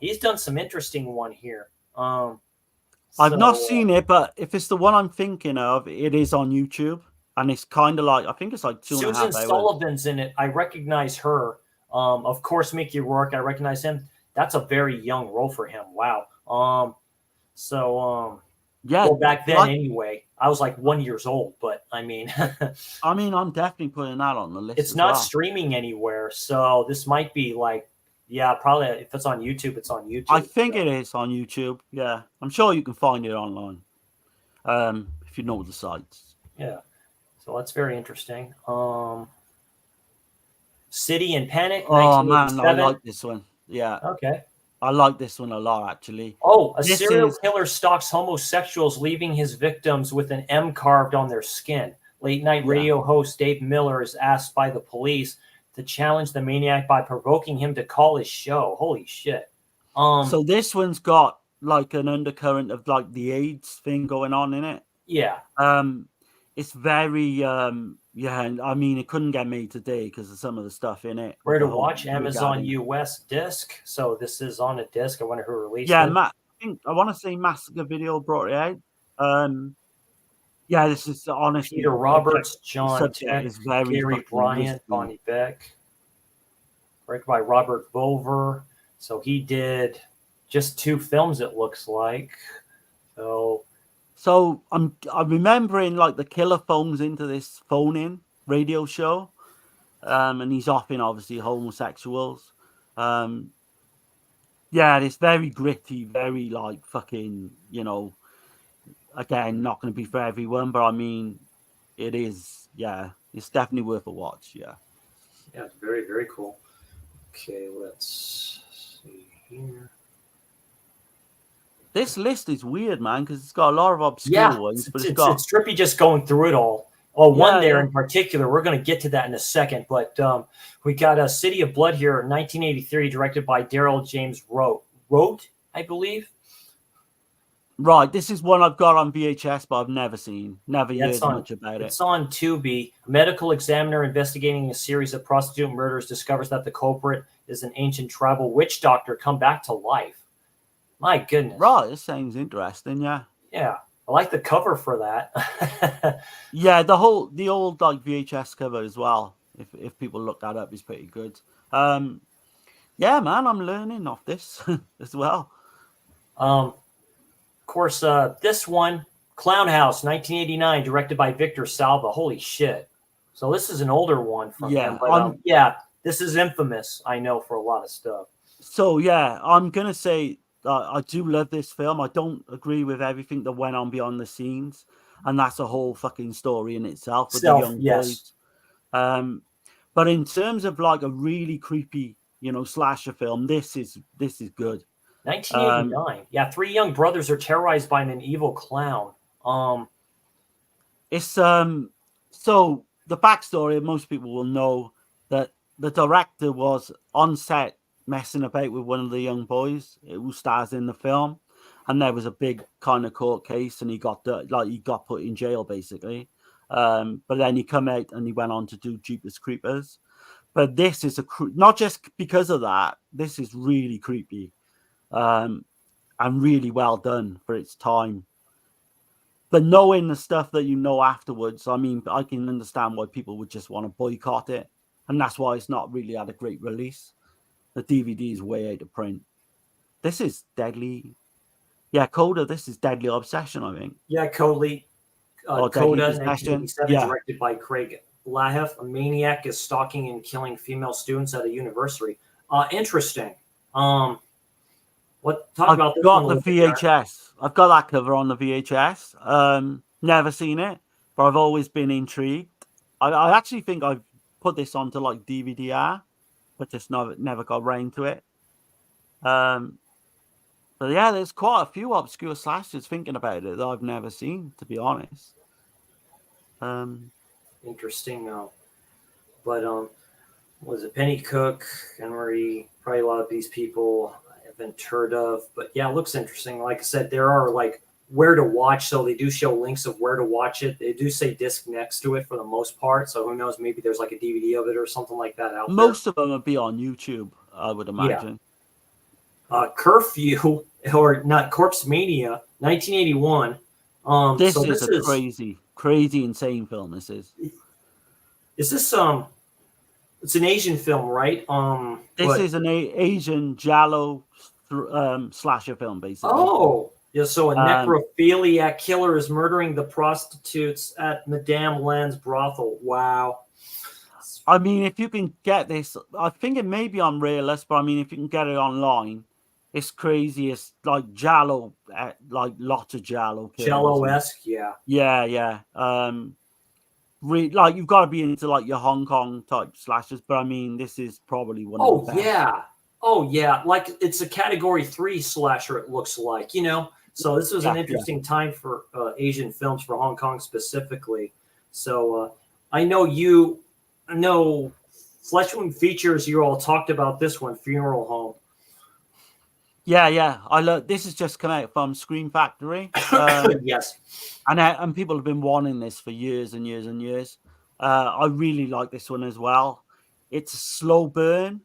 Speaker 8: He's done some interesting one here.
Speaker 9: I've not seen it, but if it's the one I'm thinking of, it is on YouTube. And it's kind of like, I think it's like 2.5 hours.
Speaker 8: Susan Sullivan's in it. I recognize her. Of course, Mickey Rourke, I recognize him. That's a very young role for him. Wow.
Speaker 9: Yeah.
Speaker 8: Well, back then anyway, I was like 1 year old, but I mean,
Speaker 9: I'm definitely putting that on the list.
Speaker 8: It's not streaming anywhere, so this might be like, yeah, probably if it's on YouTube, it's on YouTube.
Speaker 9: I think it is on YouTube. Yeah, I'm sure you can find it online, if you know the sites.
Speaker 8: Yeah, so that's very interesting. City and Panic.
Speaker 9: Oh man, I like this one. Yeah.
Speaker 8: Okay.
Speaker 9: I like this one a lot, actually.
Speaker 8: Oh, a serial killer stalks homosexuals, leaving his victims with an M carved on their skin. Late night radio host Dave Miller is asked by the police to challenge the maniac by provoking him to call his show. Holy shit.
Speaker 9: So this one's got like an undercurrent of like the AIDS thing going on in it.
Speaker 8: Yeah.
Speaker 9: It's very I mean, it couldn't get made today because of some of the stuff in it.
Speaker 8: Where to watch? Amazon US disc. So this is on a disc. I wonder who released it.
Speaker 9: Matt, I want to say Massacre Video brought it out. Yeah, this is honestly
Speaker 8: Peter Roberts, John Tech,
Speaker 9: is very
Speaker 8: Gary Bryant, Bonnie Beck, directed by Robert Bover. So he did just 2 films, it looks like.
Speaker 9: So I'm remembering like the killer phones into this phone-in radio show, and he's offing obviously homosexuals. Yeah, it's very gritty, very like fucking, again, not going to be for everyone, but I mean, it is. Yeah, it's definitely worth a watch. Yeah.
Speaker 8: Yeah, it's very, very cool. Okay, let's see here.
Speaker 9: This list is weird, man, because it's got a lot of obscure ones, but it's
Speaker 8: trippy just going through it all. Oh, one there in particular, we're going to get to that in a second, but we got a City of Blood here, 1983, directed by Daryl James Wrote, I believe.
Speaker 9: Right, this is one I've got on VHS, but I've never seen, heard much about it.
Speaker 8: It's on Tubi. A medical examiner investigating a series of prostitute murders discovers that the culprit is an ancient tribal witch doctor come back to life. My goodness.
Speaker 9: Right, this sounds interesting, yeah.
Speaker 8: Yeah, I like the cover for that.
Speaker 9: Yeah, the old like VHS cover as well. If people look that up, is pretty good. Yeah, man, I'm learning off this as well.
Speaker 8: Of course, this one, Clown House, 1989, directed by Victor Salva. Holy shit! So this is an older one from him, but this is infamous. I know for a lot of stuff.
Speaker 9: So yeah, I'm gonna say. I do love this film. I don't agree with everything that went on behind the scenes, and that's a whole fucking story in itself with the young boys. But in terms of like a really creepy, slasher film, this is good.
Speaker 8: 1989. Yeah, three young brothers are terrorized by an evil clown.
Speaker 9: It's so the backstory, most people will know that the director was on set messing about with one of the young boys who stars in the film, and there was a big kind of court case, and he got put in jail basically. But then he come out and he went on to do Jeepers Creepers. But this is not just because of that. This is really creepy, and really well done for its time. But knowing the stuff that you know afterwards, I mean, I can understand why people would just want to boycott it. And that's why it's not really had a great release. The DVD is way out of print. This is Deadly. Yeah, Coda, this is Deadly Obsession, I think.
Speaker 8: Yeah, Coda,
Speaker 9: Deadly
Speaker 8: 1987,
Speaker 9: yeah.
Speaker 8: directed by Craig Lahef. A maniac is stalking and killing female students at a university. Interesting. Talk about this one a
Speaker 9: the
Speaker 8: little bit,
Speaker 9: VHS. I've got that cover on the VHS. Never seen it, but I've always been intrigued. I actually think I've put this onto like DVD-R, but just never got round to it. But yeah, there's quite a few obscure slashers thinking about it that I've never seen, to be honest.
Speaker 8: Interesting. But was it Penny Cook, Emery? Probably a lot of these people I haven't heard of. But yeah, it looks interesting. Like I said, there are like where to watch, so they do show links of where to watch it. They do say disc next to it for the most part, so who knows, maybe there's like a DVD of it or something like that out there.
Speaker 9: Most of them would be on YouTube, I would imagine.
Speaker 8: Curfew, or not, Corpse Mania, 1981.
Speaker 9: This is crazy insane film. This is
Speaker 8: this it's an Asian film, right?
Speaker 9: This is an Asian giallo slasher film, basically.
Speaker 8: Oh, yeah. So a necrophiliac killer is murdering the prostitutes at Madame Len's brothel. Wow.
Speaker 9: I mean, if you can get this, I think it may be on Realist, but I mean, if you can get it online, it's crazy. It's like giallo, like lots of giallo.
Speaker 8: Giallo-esque, yeah.
Speaker 9: Yeah. Like you've got to be into like your Hong Kong type slashers, but I mean, this is probably one of the best.
Speaker 8: Oh yeah, like it's a category 3 slasher. It looks like, So this was an interesting time for Asian films, for Hong Kong specifically. So I know Flesh Wound Features. You all talked about this one, Funeral Home.
Speaker 9: Yeah. I love this. Has just come out from Scream Factory.
Speaker 8: Yes,
Speaker 9: and people have been wanting this for years and years and years. I really like this one as well. It's a slow burn.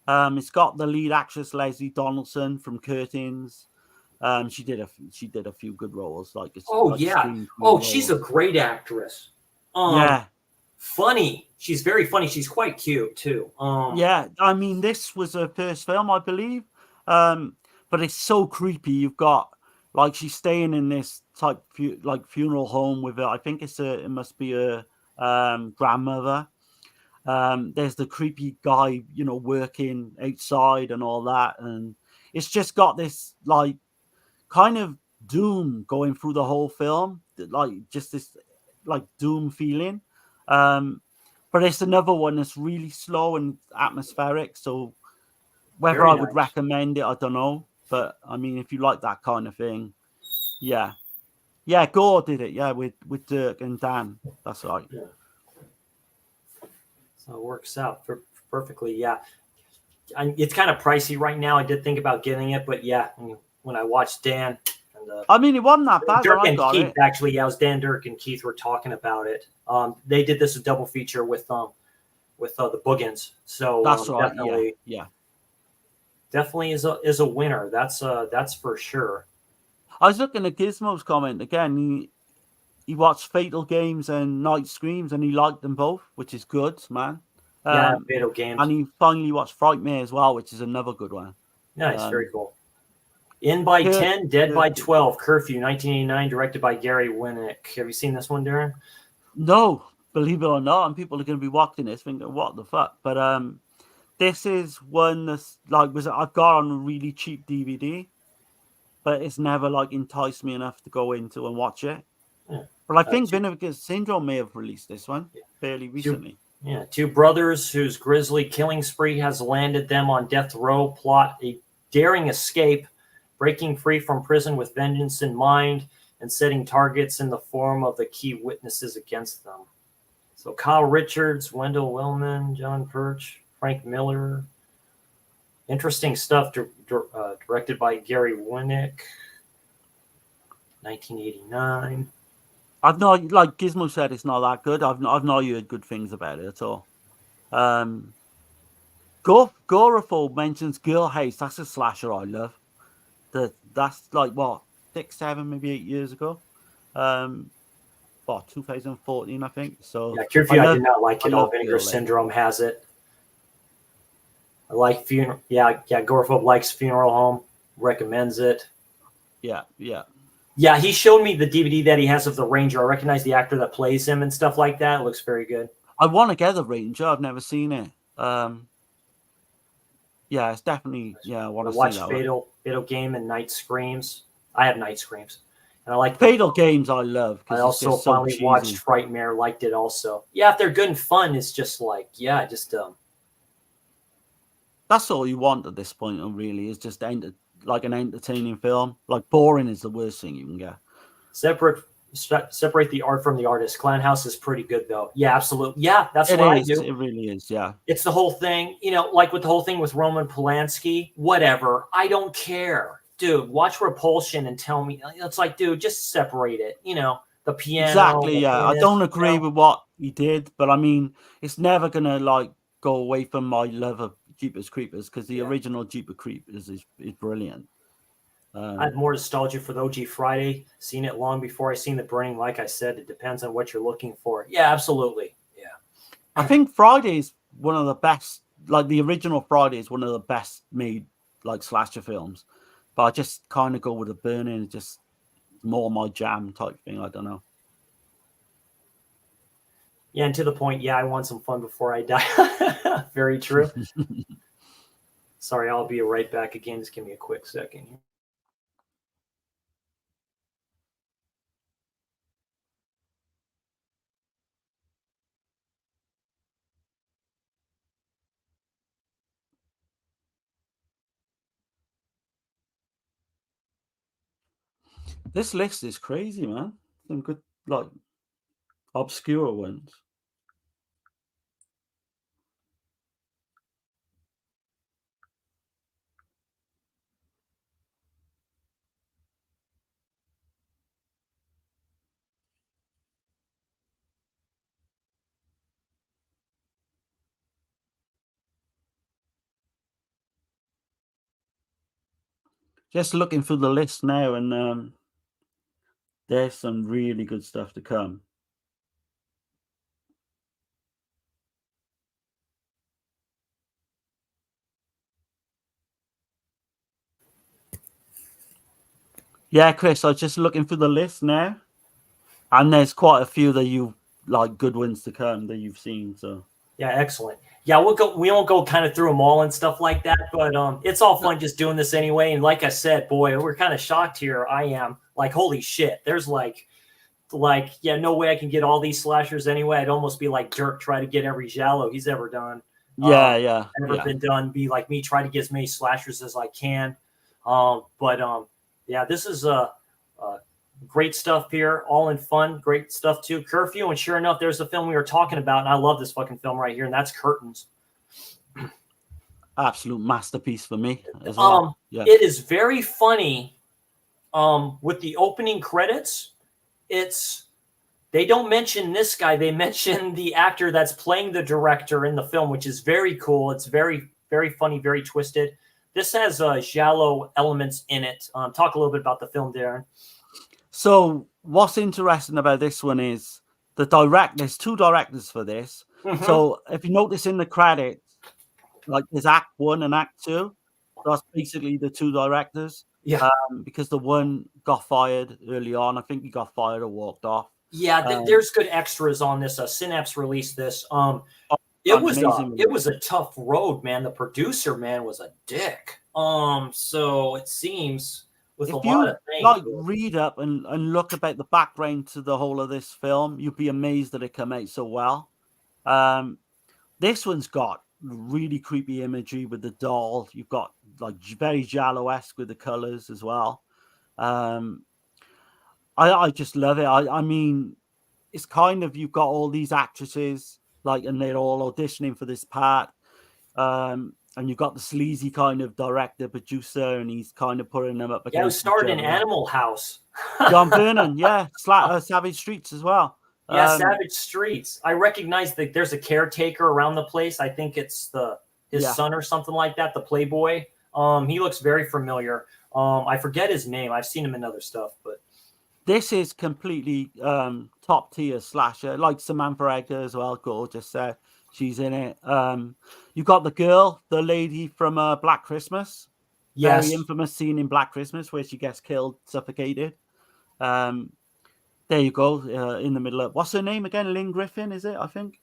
Speaker 9: It's got the lead actress Leslie Donaldson from Curtains. She did a few good roles.
Speaker 8: She's a great actress. Funny. She's very funny. She's quite cute too.
Speaker 9: Yeah, I mean, this was her first film, I believe. But it's so creepy. You've got like she's staying in this type funeral home with her. I think it must be her grandmother. There's the creepy guy, working outside and all that, and it's just got this like kind of doom going through the whole film, like just this like doom feeling. But it's another one that's really slow and atmospheric. So whether
Speaker 8: Very
Speaker 9: I would
Speaker 8: nice.
Speaker 9: recommend it, I don't know. But I mean, if you like that kind of thing, yeah, Gore did it, with Dirk and Dan. That's right.
Speaker 8: Yeah. So it works out perfectly. Yeah, it's kind of pricey right now. I did think about getting it, but yeah, when I watched Dan, and
Speaker 9: I mean, it wasn't that bad.
Speaker 8: Dirk
Speaker 9: I
Speaker 8: and
Speaker 9: got
Speaker 8: Keith
Speaker 9: it.
Speaker 8: actually. Yeah, it was Dan, Dirk, and Keith were talking about it. They did this a double feature with the Boogans. So
Speaker 9: That's right.
Speaker 8: Definitely,
Speaker 9: Yeah.
Speaker 8: definitely is a winner. That's for sure.
Speaker 9: I was looking at Gizmo's comment again. He watched Fatal Games and Night Screams, and he liked them both, which is good, man.
Speaker 8: Fatal Games.
Speaker 9: And he finally watched Frightmare as well, which is another good one.
Speaker 8: Nice, very cool. In by 10, Dead by 12, Curfew, 1989, directed by Gary Winnick. Have you seen this one, Darren?
Speaker 9: No, believe it or not, and people are going to be watching this thinking, what the fuck? But this is one that's like I've got on a really cheap DVD, but it's never like enticed me enough to go into and watch it.
Speaker 8: Yeah.
Speaker 9: But I think Vinegar Syndrome may have released this one fairly recently.
Speaker 8: Yeah, two brothers whose grisly killing spree has landed them on death row plot a daring escape, breaking free from prison with vengeance in mind and setting targets in the form of the key witnesses against them. So Kyle Richards, Wendell Willman, John Perch, Frank Miller. Interesting stuff directed by Gary Winnick, 1989.
Speaker 9: I've not, like Gizmo said, it's not that good. I've not heard good things about it at all. Goreful mentions Girl Hates. That's a slasher I love. That's like what 6, 7, maybe 8 years ago. 2014, I think. So
Speaker 8: yeah, Curfew, I did not like it all. Vinegar Syndrome has it. I like funeral. Yeah, Goreful likes Funeral Home. Recommends it.
Speaker 9: Yeah.
Speaker 8: Yeah, he showed me the DVD that he has of the Ranger. I recognize the actor that plays him and stuff like that. It looks very good.
Speaker 9: I want to get the Ranger. I've never seen it. Yeah, it's definitely. Yeah, I want to
Speaker 8: watch
Speaker 9: see that
Speaker 8: Fatal Game and Night Screams. I have Night Screams, and I like
Speaker 9: Fatal Games. I love.
Speaker 8: I also finally watched Frightmare. Liked it also. Yeah, if they're good and fun, it's just like
Speaker 9: That's all you want at this point, really, is just like an entertaining film. Like boring is the worst thing you can get.
Speaker 8: Separate the art from the artist. Clown House is pretty good, though. Yeah, absolutely. Yeah, that's what I do.
Speaker 9: It really is, yeah.
Speaker 8: It's the whole thing, like with the whole thing with Roman Polanski, whatever. I don't care. Dude, watch Repulsion and tell me. It's like, dude, just separate it. The piano.
Speaker 9: Exactly, yeah. I don't agree with what he did, but I mean, it's never going to, like, go away from my love of Jeepers Creepers, because the original Jeepers Creepers is brilliant.
Speaker 8: I have more nostalgia for the OG Friday. Seen it long before I seen The Burning. Like I said, it depends on what you're looking for. Yeah, absolutely. Yeah.
Speaker 9: I think Friday is one of the best, like the original Friday is one of the best made, like, slasher films. But I just kind of go with The Burning, just more my jam type thing. I don't know.
Speaker 8: Yeah, and to the point, I want some fun before I die. Very true. Sorry, I'll be right back again. Just give me a quick second here.
Speaker 9: This list is crazy, man. Some good, like, obscure ones. Just looking through the list now, and there's some really good stuff to come. Yeah, Chris, I was just looking through the list now, and there's quite a few that you like, good ones to come that you've seen. So
Speaker 8: yeah, excellent. Yeah, we won't go kind of through them all and stuff like that, but it's all fun just doing this anyway. And like I said, boy, we're kind of shocked here. I am like, holy shit. There's like, no way I can get all these slashers anyway. I'd almost be like Dirk, try to get every giallo he's ever done. Ever been done. Be like me, try to get as many slashers as I can. Yeah, this is great stuff here, all in fun, great stuff too. Curfew, and sure enough, there's the film we were talking about, and I love this fucking film right here, and that's Curtains.
Speaker 9: Absolute masterpiece for me as well.
Speaker 8: It is very funny. With the opening credits, they don't mention this guy. They mention the actor that's playing the director in the film, which is very cool. It's very, very funny, very twisted. This has giallo elements in it. Talk a little bit about the film, Darren.
Speaker 9: So what's interesting about this one is there's two directors for this. Mm-hmm. So if you notice in the credits, like there's Act 1 and Act 2. That's basically the two directors.
Speaker 8: Yeah.
Speaker 9: Because the one got fired early on. I think he got fired or walked off.
Speaker 8: Yeah, there's good extras on this. Synapse released this. It was a tough road, man. The producer, man, was a dick. So it seems with a lot of things.
Speaker 9: Like, read up and look about the background to the whole of this film, you'd be amazed that it came out so well. This one's got really creepy imagery with the doll. You've got like very Giallo-esque with the colors as well. I just love it. I mean, it's kind of, you've got all these actresses like, and they're all auditioning for this part. And you've got the sleazy kind of director, producer, and he's kind of putting them up against.
Speaker 8: Yeah, who starred in
Speaker 9: each other.
Speaker 8: Animal House.
Speaker 9: John Vernon, yeah, Savage Streets as well.
Speaker 8: Yeah, Savage Streets. I recognize that there's a caretaker around the place. I think it's his son or something like that, the Playboy. He looks very familiar. I forget his name. I've seen him in other stuff, but
Speaker 9: this is completely top tier slasher, like Samantha Egger as well. Gorgeous. She's in it. You've got the girl, the lady from Black Christmas.
Speaker 8: Yes.
Speaker 9: Very infamous scene in Black Christmas where she gets killed, suffocated. There you go. In the middle of, what's her name again? Lynn Griffin, is it? I think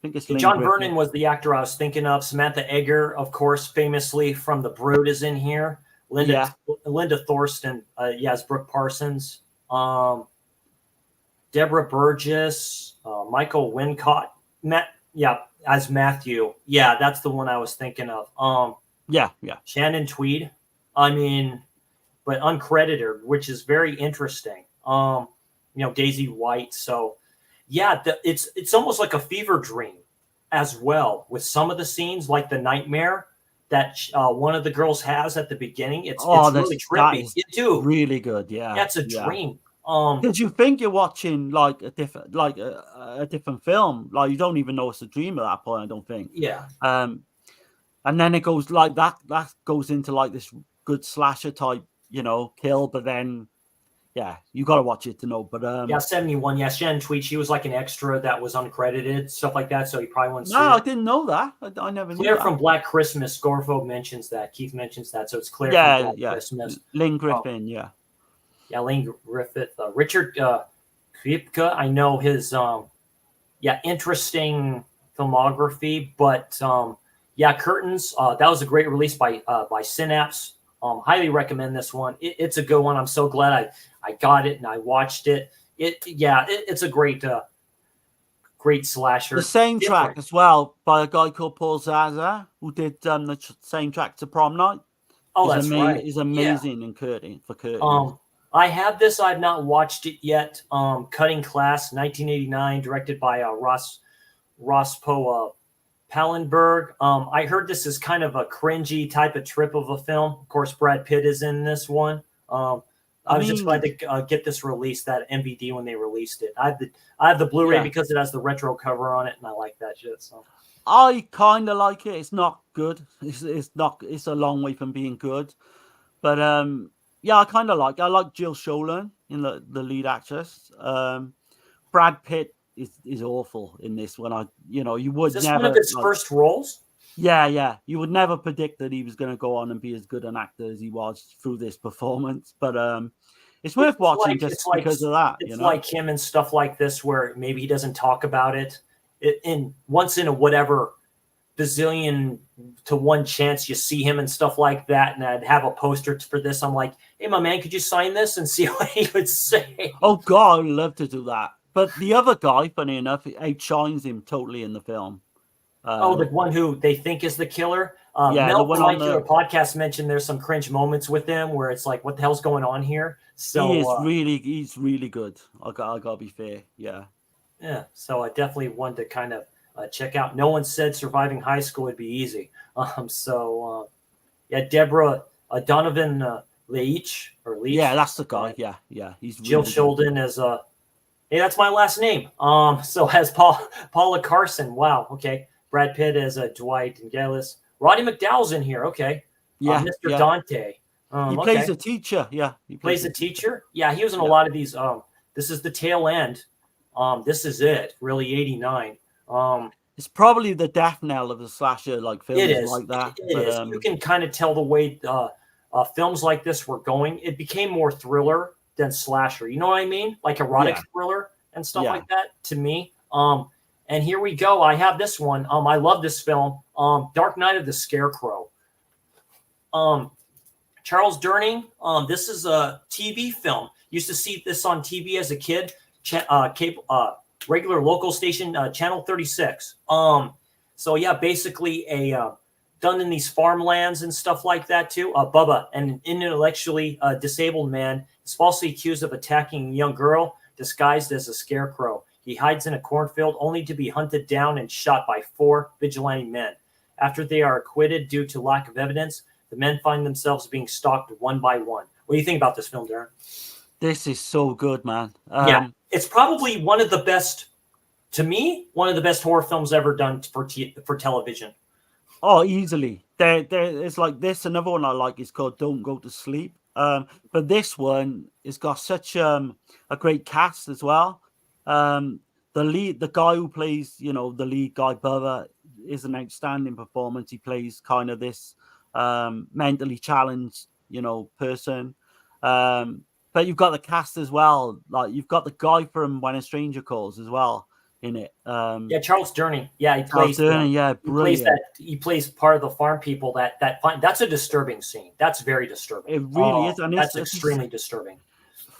Speaker 9: it's Lynn
Speaker 8: John
Speaker 9: Griffin.
Speaker 8: Vernon was the actor I was thinking of. Samantha Egger, of course, famously from The Brood, is in here. Linda Thorsten, as Brooke Parsons. Deborah Burgess, Michael Wincott, as Matthew. Yeah, that's the one I was thinking of. Shannon Tweed. I mean, but uncredited, which is very interesting. Daisy White. So, yeah, it's almost like a fever dream as well with some of the scenes, like the nightmare that one of the girls has at the beginning. It's really trippy. Dude,
Speaker 9: really good. Yeah,
Speaker 8: that's a dream.
Speaker 9: Because you think you're watching like a different film, like you don't even know it's a dream at that point. I don't think.
Speaker 8: Yeah.
Speaker 9: And then it goes like that. That goes into like this good slasher type, kill. But then, you got to watch it to know. But
Speaker 8: 71. Yeah, Shannon Tweed. She was like an extra that was uncredited, stuff like that. So you probably wouldn't see
Speaker 9: I
Speaker 8: it.
Speaker 9: didn't know that. I never knew
Speaker 8: Claire
Speaker 9: that.
Speaker 8: from Black Christmas. Scorfo mentions that. Keith mentions that. So it's Claire from Black Christmas.
Speaker 9: Lynn Griffin. Yeah,
Speaker 8: Lane Griffith, Richard Kripke. I know his interesting filmography, but Curtains. That was a great release by Synapse. Highly recommend this one. It's a good one. I'm so glad I got it and I watched it. It's a great slasher.
Speaker 9: The same track as well by a guy called Paul Zaza, who did the same track to Prom Night.
Speaker 8: Oh, that's right.
Speaker 9: He's amazing in Curtain for Curtain.
Speaker 8: I have this. I've not watched it yet. Cutting Class, 1989, directed by Rospo Pallenberg. I heard this is kind of a cringy type of trip of a film. Of course, Brad Pitt is in this one. I was just glad to get this released, that MVD, when they released it. I have the Blu-ray because it has the retro cover on it, and I like that shit. So
Speaker 9: I kind of like it. It's not good. It's not. It's a long way from being good, but I kind of like. I like Jill Schoelen in the lead actress. Brad Pitt is awful in this one. You would
Speaker 8: is this
Speaker 9: never.
Speaker 8: One of his first roles?
Speaker 9: Yeah. You would never predict that he was going to go on and be as good an actor as he was through this performance. But it's worth watching because of that.
Speaker 8: It's like him and stuff like this, where maybe he doesn't talk about it. Once in a whatever bazillion to one chance you see him and stuff like that, and I'd have a poster for this. I'm like, hey, my man, could you sign this and see what he would say?
Speaker 9: Oh God, I'd love to do that. But the other guy, funny enough, outshines him totally in the film.
Speaker 8: The one who they think is the killer. Mel from my podcast mentioned there's some cringe moments with him where it's like, what the hell's going on here? So
Speaker 9: he's really good. I gotta be fair. Yeah.
Speaker 8: So I definitely wanted to kind of check out. No one said surviving high school would be easy. Deborah Donovan Leach.
Speaker 9: Yeah, that's the guy. Yeah. He's
Speaker 8: Jill Schoelen as hey, that's my last name. So has Paula Carson. Wow. Okay. Brad Pitt as Dwight and Gillis. Roddy McDowell's in here. Okay.
Speaker 9: Yeah.
Speaker 8: Mr. Dante.
Speaker 9: He plays a teacher. Yeah.
Speaker 8: He plays a teacher. Yeah. He was in a lot of these. This is the tail end. This is it. Really 89.
Speaker 9: It's probably the death knell of the slasher films like that.
Speaker 8: It is. You can kind of tell the way films like this were going. It became more thriller than slasher. You know what I mean? Like erotic thriller and stuff like that to me. And here we go. I have this one. I love this film. Dark Night of the Scarecrow. Charles Durning. This is a TV film. Used to see this on TV as a kid. Regular local station, Channel 36. So yeah, basically done in these farmlands and stuff like that too. Bubba, an intellectually disabled man, is falsely accused of attacking a young girl disguised as a scarecrow. He hides in a cornfield only to be hunted down and shot by 4 vigilante men. After they are acquitted due to lack of evidence, the men find themselves being stalked one by one. What do you think about this film, Darren?
Speaker 9: This is so good, man.
Speaker 8: Yeah, it's probably one of the best, to me, one of the best horror films ever done for television.
Speaker 9: Oh, easily. It's like this. Another one I like is called Don't Go to Sleep. But this one has got such a great cast as well. The guy who plays, the lead guy, Bubba, is an outstanding performance. He plays kind of this mentally challenged, person. But you've got the cast as well. Like you've got the guy from When a Stranger Calls as well in it.
Speaker 8: Charles Durning. Yeah, he plays.
Speaker 9: Brilliant.
Speaker 8: He plays part of the farm people. That's a disturbing scene. That's very disturbing.
Speaker 9: It really is, and
Speaker 8: that's extremely disturbing.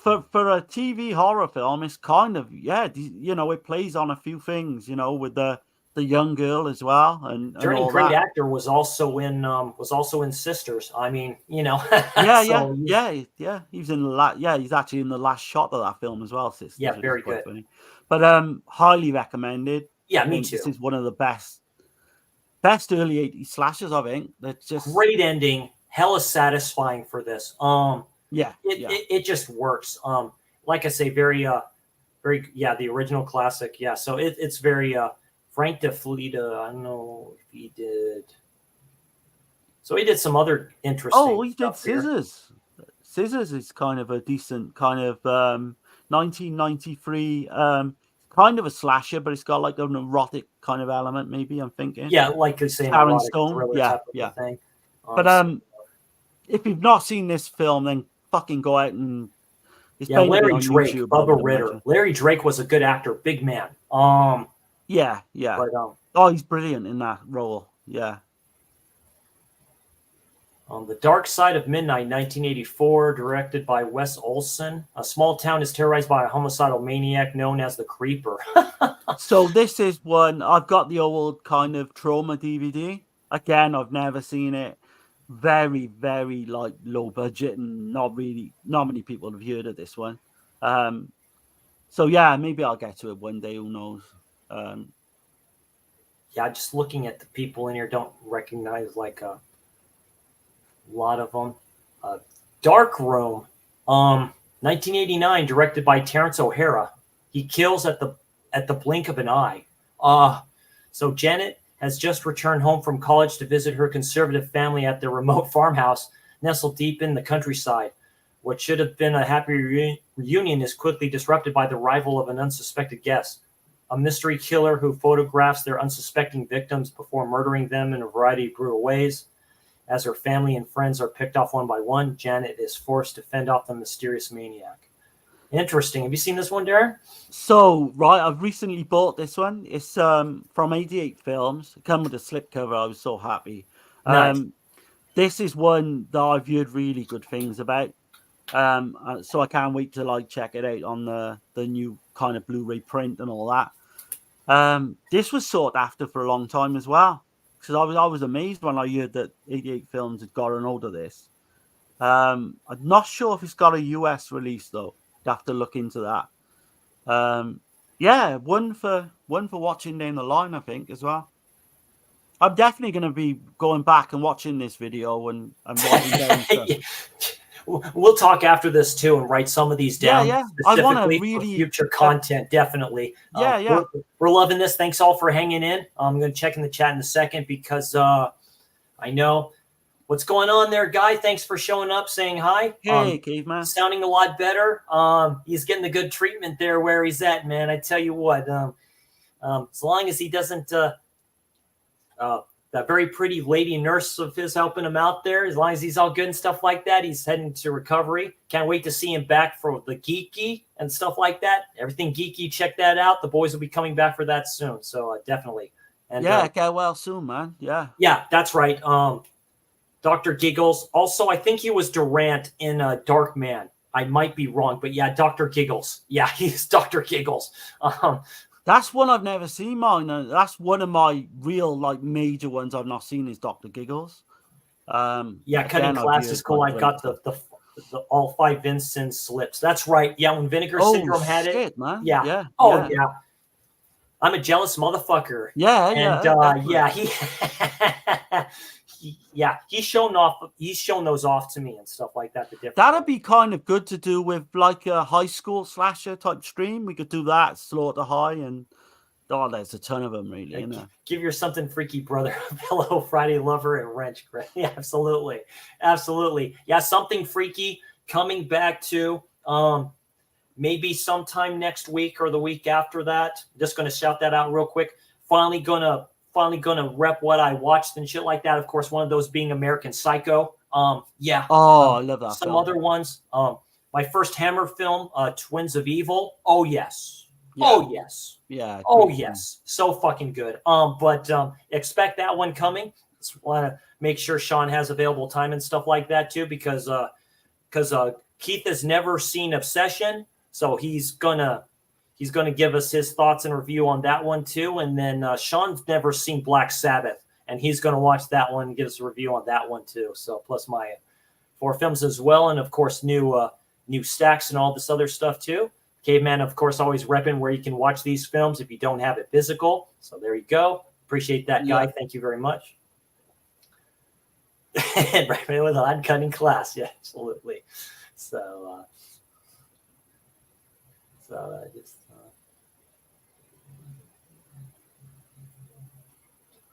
Speaker 9: For a TV horror film, it's kind of it plays on a few things, with the young girl as well, and
Speaker 8: Durning,
Speaker 9: all
Speaker 8: great
Speaker 9: that.
Speaker 8: actor, was also in Sisters. I mean,
Speaker 9: Yeah. He was in he's actually in the last shot of that film as well. Sisters,
Speaker 8: yeah, very good.
Speaker 9: Funny. But highly recommended.
Speaker 8: Yeah, me too.
Speaker 9: This is one of the best early 80s slashers, I think. That's just
Speaker 8: great ending, hella satisfying for this. It just works. Like I say, very the original classic. Yeah, so it's very Frank DeFlita. I don't know if he did. So he did some other interesting.
Speaker 9: Oh, he did Scissors. Here. Scissors is kind of a decent kind of 1993 kind of a slasher, but it's got like an erotic kind of element. Maybe I'm thinking.
Speaker 8: Yeah, like I say,
Speaker 9: Sharon Stone. Yeah.
Speaker 8: Thing.
Speaker 9: But if you've not seen this film, then fucking go out and.
Speaker 8: Larry Drake, YouTube, Bubba Ritter. Larry Drake was a good actor, big man.
Speaker 9: Yeah. But, he's brilliant in that role. Yeah.
Speaker 8: The Dark Side of Midnight, 1984, directed by Wes Olson. A small town is terrorized by a homicidal maniac known as the Creeper.
Speaker 9: So this is one, I've got the old kind of Trauma DVD. Again, I've never seen it. Very, very low budget, and not many people have heard of this one. So yeah, maybe I'll get to it one day. Who knows?
Speaker 8: Just looking at the people in here, don't recognize a lot of them. Dark Room, 1989, directed by Terrence O'Hara. He kills at the blink of an eye. So Janet has just returned home from college to visit her conservative family at their remote farmhouse nestled deep in the countryside. What should have been a happy reunion is quickly disrupted by the arrival of an unsuspected guest, a mystery killer who photographs their unsuspecting victims before murdering them in a variety of brutal ways. As her family and friends are picked off one by one, Janet is forced to fend off the mysterious maniac. Interesting. Have you seen this one, Darren?
Speaker 9: So, I've recently bought this one. It's from 88 Films. It came with a slipcover. I was so happy.
Speaker 8: Nice.
Speaker 9: This is one that I've heard really good things about. So I can't wait to check it out on the new kind of Blu-ray print and all that. This was sought after for a long time as well, because I was amazed when I heard that 88 Films had got an hold of this. I'm not sure if it's got a US release though. You have to look into that. One for watching down the line, I think, as well. I'm definitely going to be going back and watching this video and writing down stuff.
Speaker 8: We'll talk after this too and write some of these down.
Speaker 9: I want to
Speaker 8: really for future content, definitely.
Speaker 9: Yeah.
Speaker 8: We're loving this. Thanks all for hanging in. I'm going to check in the chat in a second because I know what's going on there, Guy. Thanks for showing up, saying hi.
Speaker 9: Hey, caveman.
Speaker 8: Sounding a lot better. He's getting the good treatment there where he's at, man. I tell you what. As long as he doesn't, that very pretty lady nurse of his helping him out there, as long as he's all good and stuff like that, he's heading to recovery. Can't wait to see him back for the geeky and stuff like that. Everything geeky, check that out. The boys will be coming back for that soon. So definitely. And
Speaker 9: get well soon, man.
Speaker 8: Yeah, that's right. Dr. Giggles. Also, I think he was Durant in Dark Man. I might be wrong, but yeah, Dr. Giggles. Yeah, he's Dr. Giggles.
Speaker 9: That That's one I've never seen, mine. That's one of my real like major ones I've not seen is Dr. Giggles.
Speaker 8: Yeah, Cutting Class is cool. I've got the all 5 Vincent slips. That's right. Yeah, when Vinegar Syndrome had it.
Speaker 9: Man.
Speaker 8: Yeah.
Speaker 9: Yeah.
Speaker 8: Oh yeah. I'm a jealous motherfucker.
Speaker 9: Yeah,
Speaker 8: and he's shown those off to me and stuff like that.
Speaker 9: That'd be kind of good to do with like a high school slasher type stream. We could do that, Slaughter High, and there's a ton of them, really. You know?
Speaker 8: Give your something freaky brother a pillow, Friday Lover, and Wrench. Yeah, absolutely. Yeah, something freaky coming back to maybe sometime next week or the week after that. Just going to shout that out real quick. Finally gonna rep what I watched and shit like that. Of course, one of those being American Psycho. Yeah.
Speaker 9: Oh, I love that.
Speaker 8: Some other ones. My first Hammer film, Twins of Evil. Oh yes. Yeah. Oh yes.
Speaker 9: Yeah.
Speaker 8: Oh yes. So fucking good. But expect that one coming. Just want to make sure Sean has available time and stuff like that too, because Keith has never seen Obsession, so he's gonna give us his thoughts and review on that one too. And then Sean's never seen Black Sabbath, and he's gonna watch that one and give us a review on that one too. So plus my 4 films as well, and of course new stacks and all this other stuff too. Caveman, of course, always repping where you can watch these films if you don't have it physical. So there you go. Appreciate that, guy. Yeah. Thank you very much. Right with Odd Cutting Class. Yeah, absolutely. So I just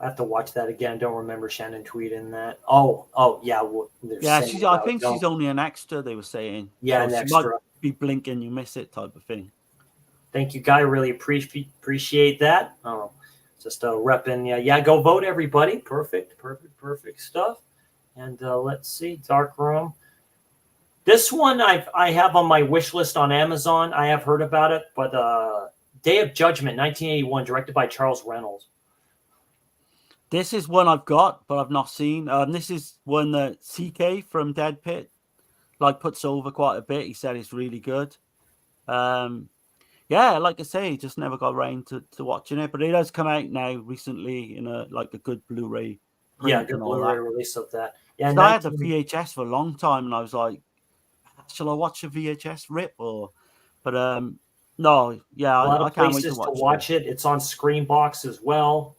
Speaker 8: I have to watch that again. I don't remember Shannon tweeting that. Oh, yeah.
Speaker 9: Yeah, I think she's only an extra, they were saying.
Speaker 8: Yeah, so an extra.
Speaker 9: Be blinking, you miss it type of thing.
Speaker 8: Thank you, Guy. Really appreciate that. Just repping. Yeah, go vote, everybody. Perfect stuff. And let's see, Dark Room. This one I have on my wish list on Amazon. I have heard about it, but Day of Judgment, 1981, directed by Charles Reynolds.
Speaker 9: This is one I've got, but I've not seen. This is one that CK from Dead Pit puts over quite a bit. He said it's really good. Yeah, like I say, just never got around to watching it, but it has come out now recently in a good Blu-ray.
Speaker 8: Yeah, good Blu-ray release of that. Yeah,
Speaker 9: I had the VHS for a long time, and I was like, shall I watch a VHS rip or? But no, yeah,
Speaker 8: a lot of places to watch it. It's on Screenbox as well.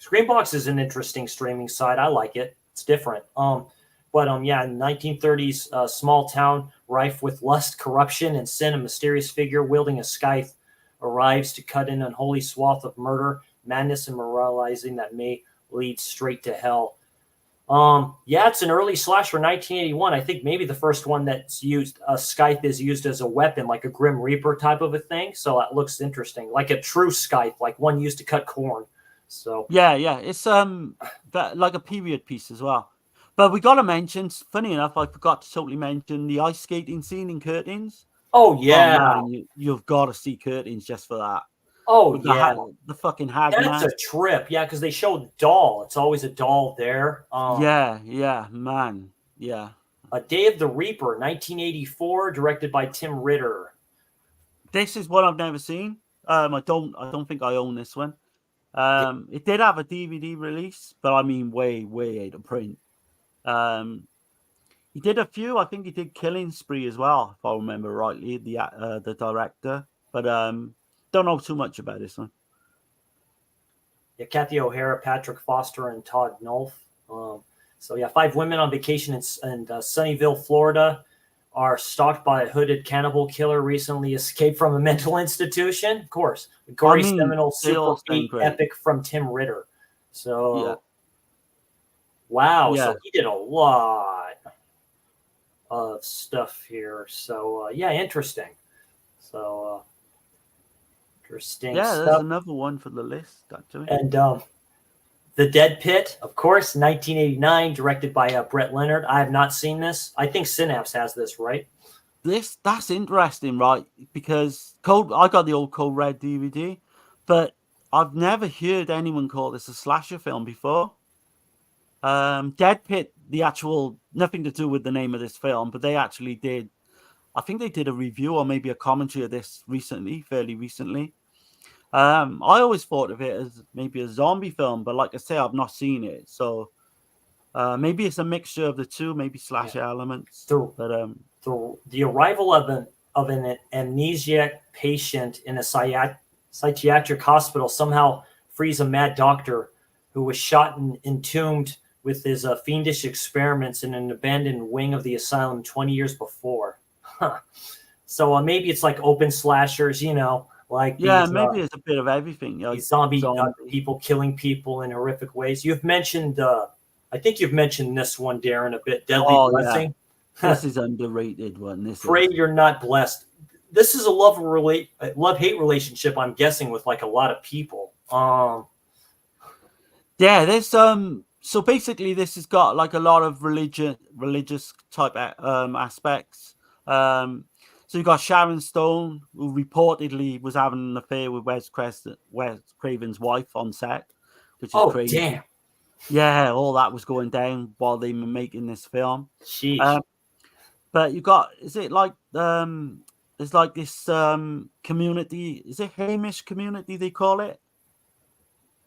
Speaker 8: Screenbox is an interesting streaming site. I like it. It's different. But 1930s small town rife with lust, corruption, and sin. A mysterious figure wielding a scythe arrives to cut an unholy swath of murder, madness, and moralizing that may lead straight to hell. It's an early slasher, 1981. I think maybe the first one that's used a scythe is used as a weapon, like a Grim Reaper type of a thing. So that looks interesting, like a true scythe, like one used to cut corn. So
Speaker 9: yeah, it's like a period piece as well. But we got to mention, funny enough, I forgot to totally mention the ice skating scene in Curtains.
Speaker 8: Oh, yeah.
Speaker 9: Oh, man, you've got to see Curtains just for that.
Speaker 8: Oh, yeah.
Speaker 9: The fucking hag.
Speaker 8: That's a trip. Yeah, because they show the doll. It's always a doll there.
Speaker 9: Yeah, man. Yeah.
Speaker 8: A Day of the Reaper, 1984, directed by Tim Ritter.
Speaker 9: This is one I've never seen. I don't think I own this one. It did have a DVD release, but I mean way out of print. He did a few. I think he did Killing Spree as well, if I remember rightly, the director. But don't know too much about this one.
Speaker 8: Yeah, Kathy O'Hara, Patrick Foster, and Todd Nolf. 5 women on vacation in Sunnyvale, Florida, are stalked by a hooded cannibal killer recently escaped from a mental institution. Of course, the gory seminal super epic from Tim Ritter. So. Yeah. Wow, so he did a lot of stuff here. So, interesting. So, interesting stuff.
Speaker 9: There's another one for the list, actually.
Speaker 8: And The Dead Pit, of course, 1989, directed by Brett Leonard. I have not seen this. I think Synapse has this, right?
Speaker 9: That's interesting, right? Because I got the old Code Red DVD, but I've never heard anyone call this a slasher film before. Dead Pit, the actual, nothing to do with the name of this film, but they actually I think they did a review or maybe a commentary of this fairly recently. I always thought of it as maybe a zombie film, but like I say, I've not seen it, so maybe it's a mixture of the two, maybe slasher elements. But
Speaker 8: the arrival of an amnesiac patient in a psychiatric hospital somehow frees a mad doctor who was shot and entombed with his fiendish experiments in an abandoned wing of the asylum 20 years before. Huh. So maybe it's like open slashers, you know, like these,
Speaker 9: maybe it's a bit of everything.
Speaker 8: These zombie people killing people in horrific ways. You've mentioned, I think you've mentioned this one, Darren, a bit. Deadly Blessing.
Speaker 9: Yeah. This is underrated one.
Speaker 8: Pray you're not blessed. This is a love-hate relationship, I'm guessing, with like a lot of people.
Speaker 9: Yeah, there's so basically this has got like a lot of religious type aspects. So you got Sharon Stone, who reportedly was having an affair with Wes Craven's wife on set, which is crazy.
Speaker 8: Damn.
Speaker 9: Yeah, all that was going down while they were making this film.
Speaker 8: Jeez.
Speaker 9: But you got, is it like there's like this community, is it Hamish community they call it?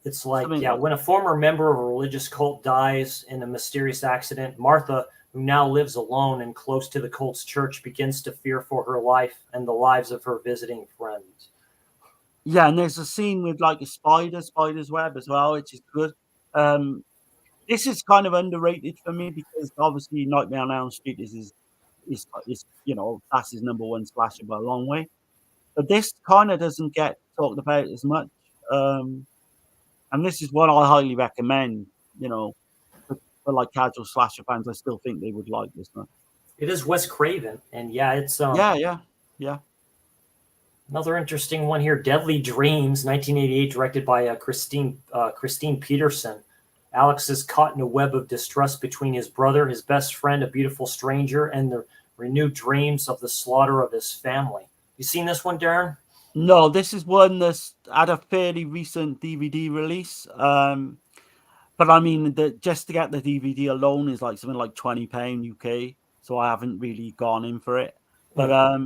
Speaker 8: It's like, when a former member of a religious cult dies in a mysterious accident, Martha, who now lives alone and close to the cult's church, begins to fear for her life and the lives of her visiting friends.
Speaker 9: Yeah, and there's a scene with like a spider's web as well, which is good. This is kind of underrated for me because obviously Nightmare on Elm Street is you know, that's his number one slasher by a long way. But this kind of doesn't get talked about as much. And this is one I highly recommend, you know, for like casual slasher fans. I still think they would like this one.
Speaker 8: It is Wes Craven, and it's
Speaker 9: yeah.
Speaker 8: Another interesting one here, Deadly Dreams, 1988, directed by Christine Peterson. Alex is caught in a web of distrust between his brother, his best friend, a beautiful stranger, and the renewed dreams of the slaughter of his family. You seen this one, Darren?
Speaker 9: No, this is one that's had a fairly recent DVD release. But I mean, just to get the DVD alone is like something like £20 UK. So I haven't really gone in for it. But I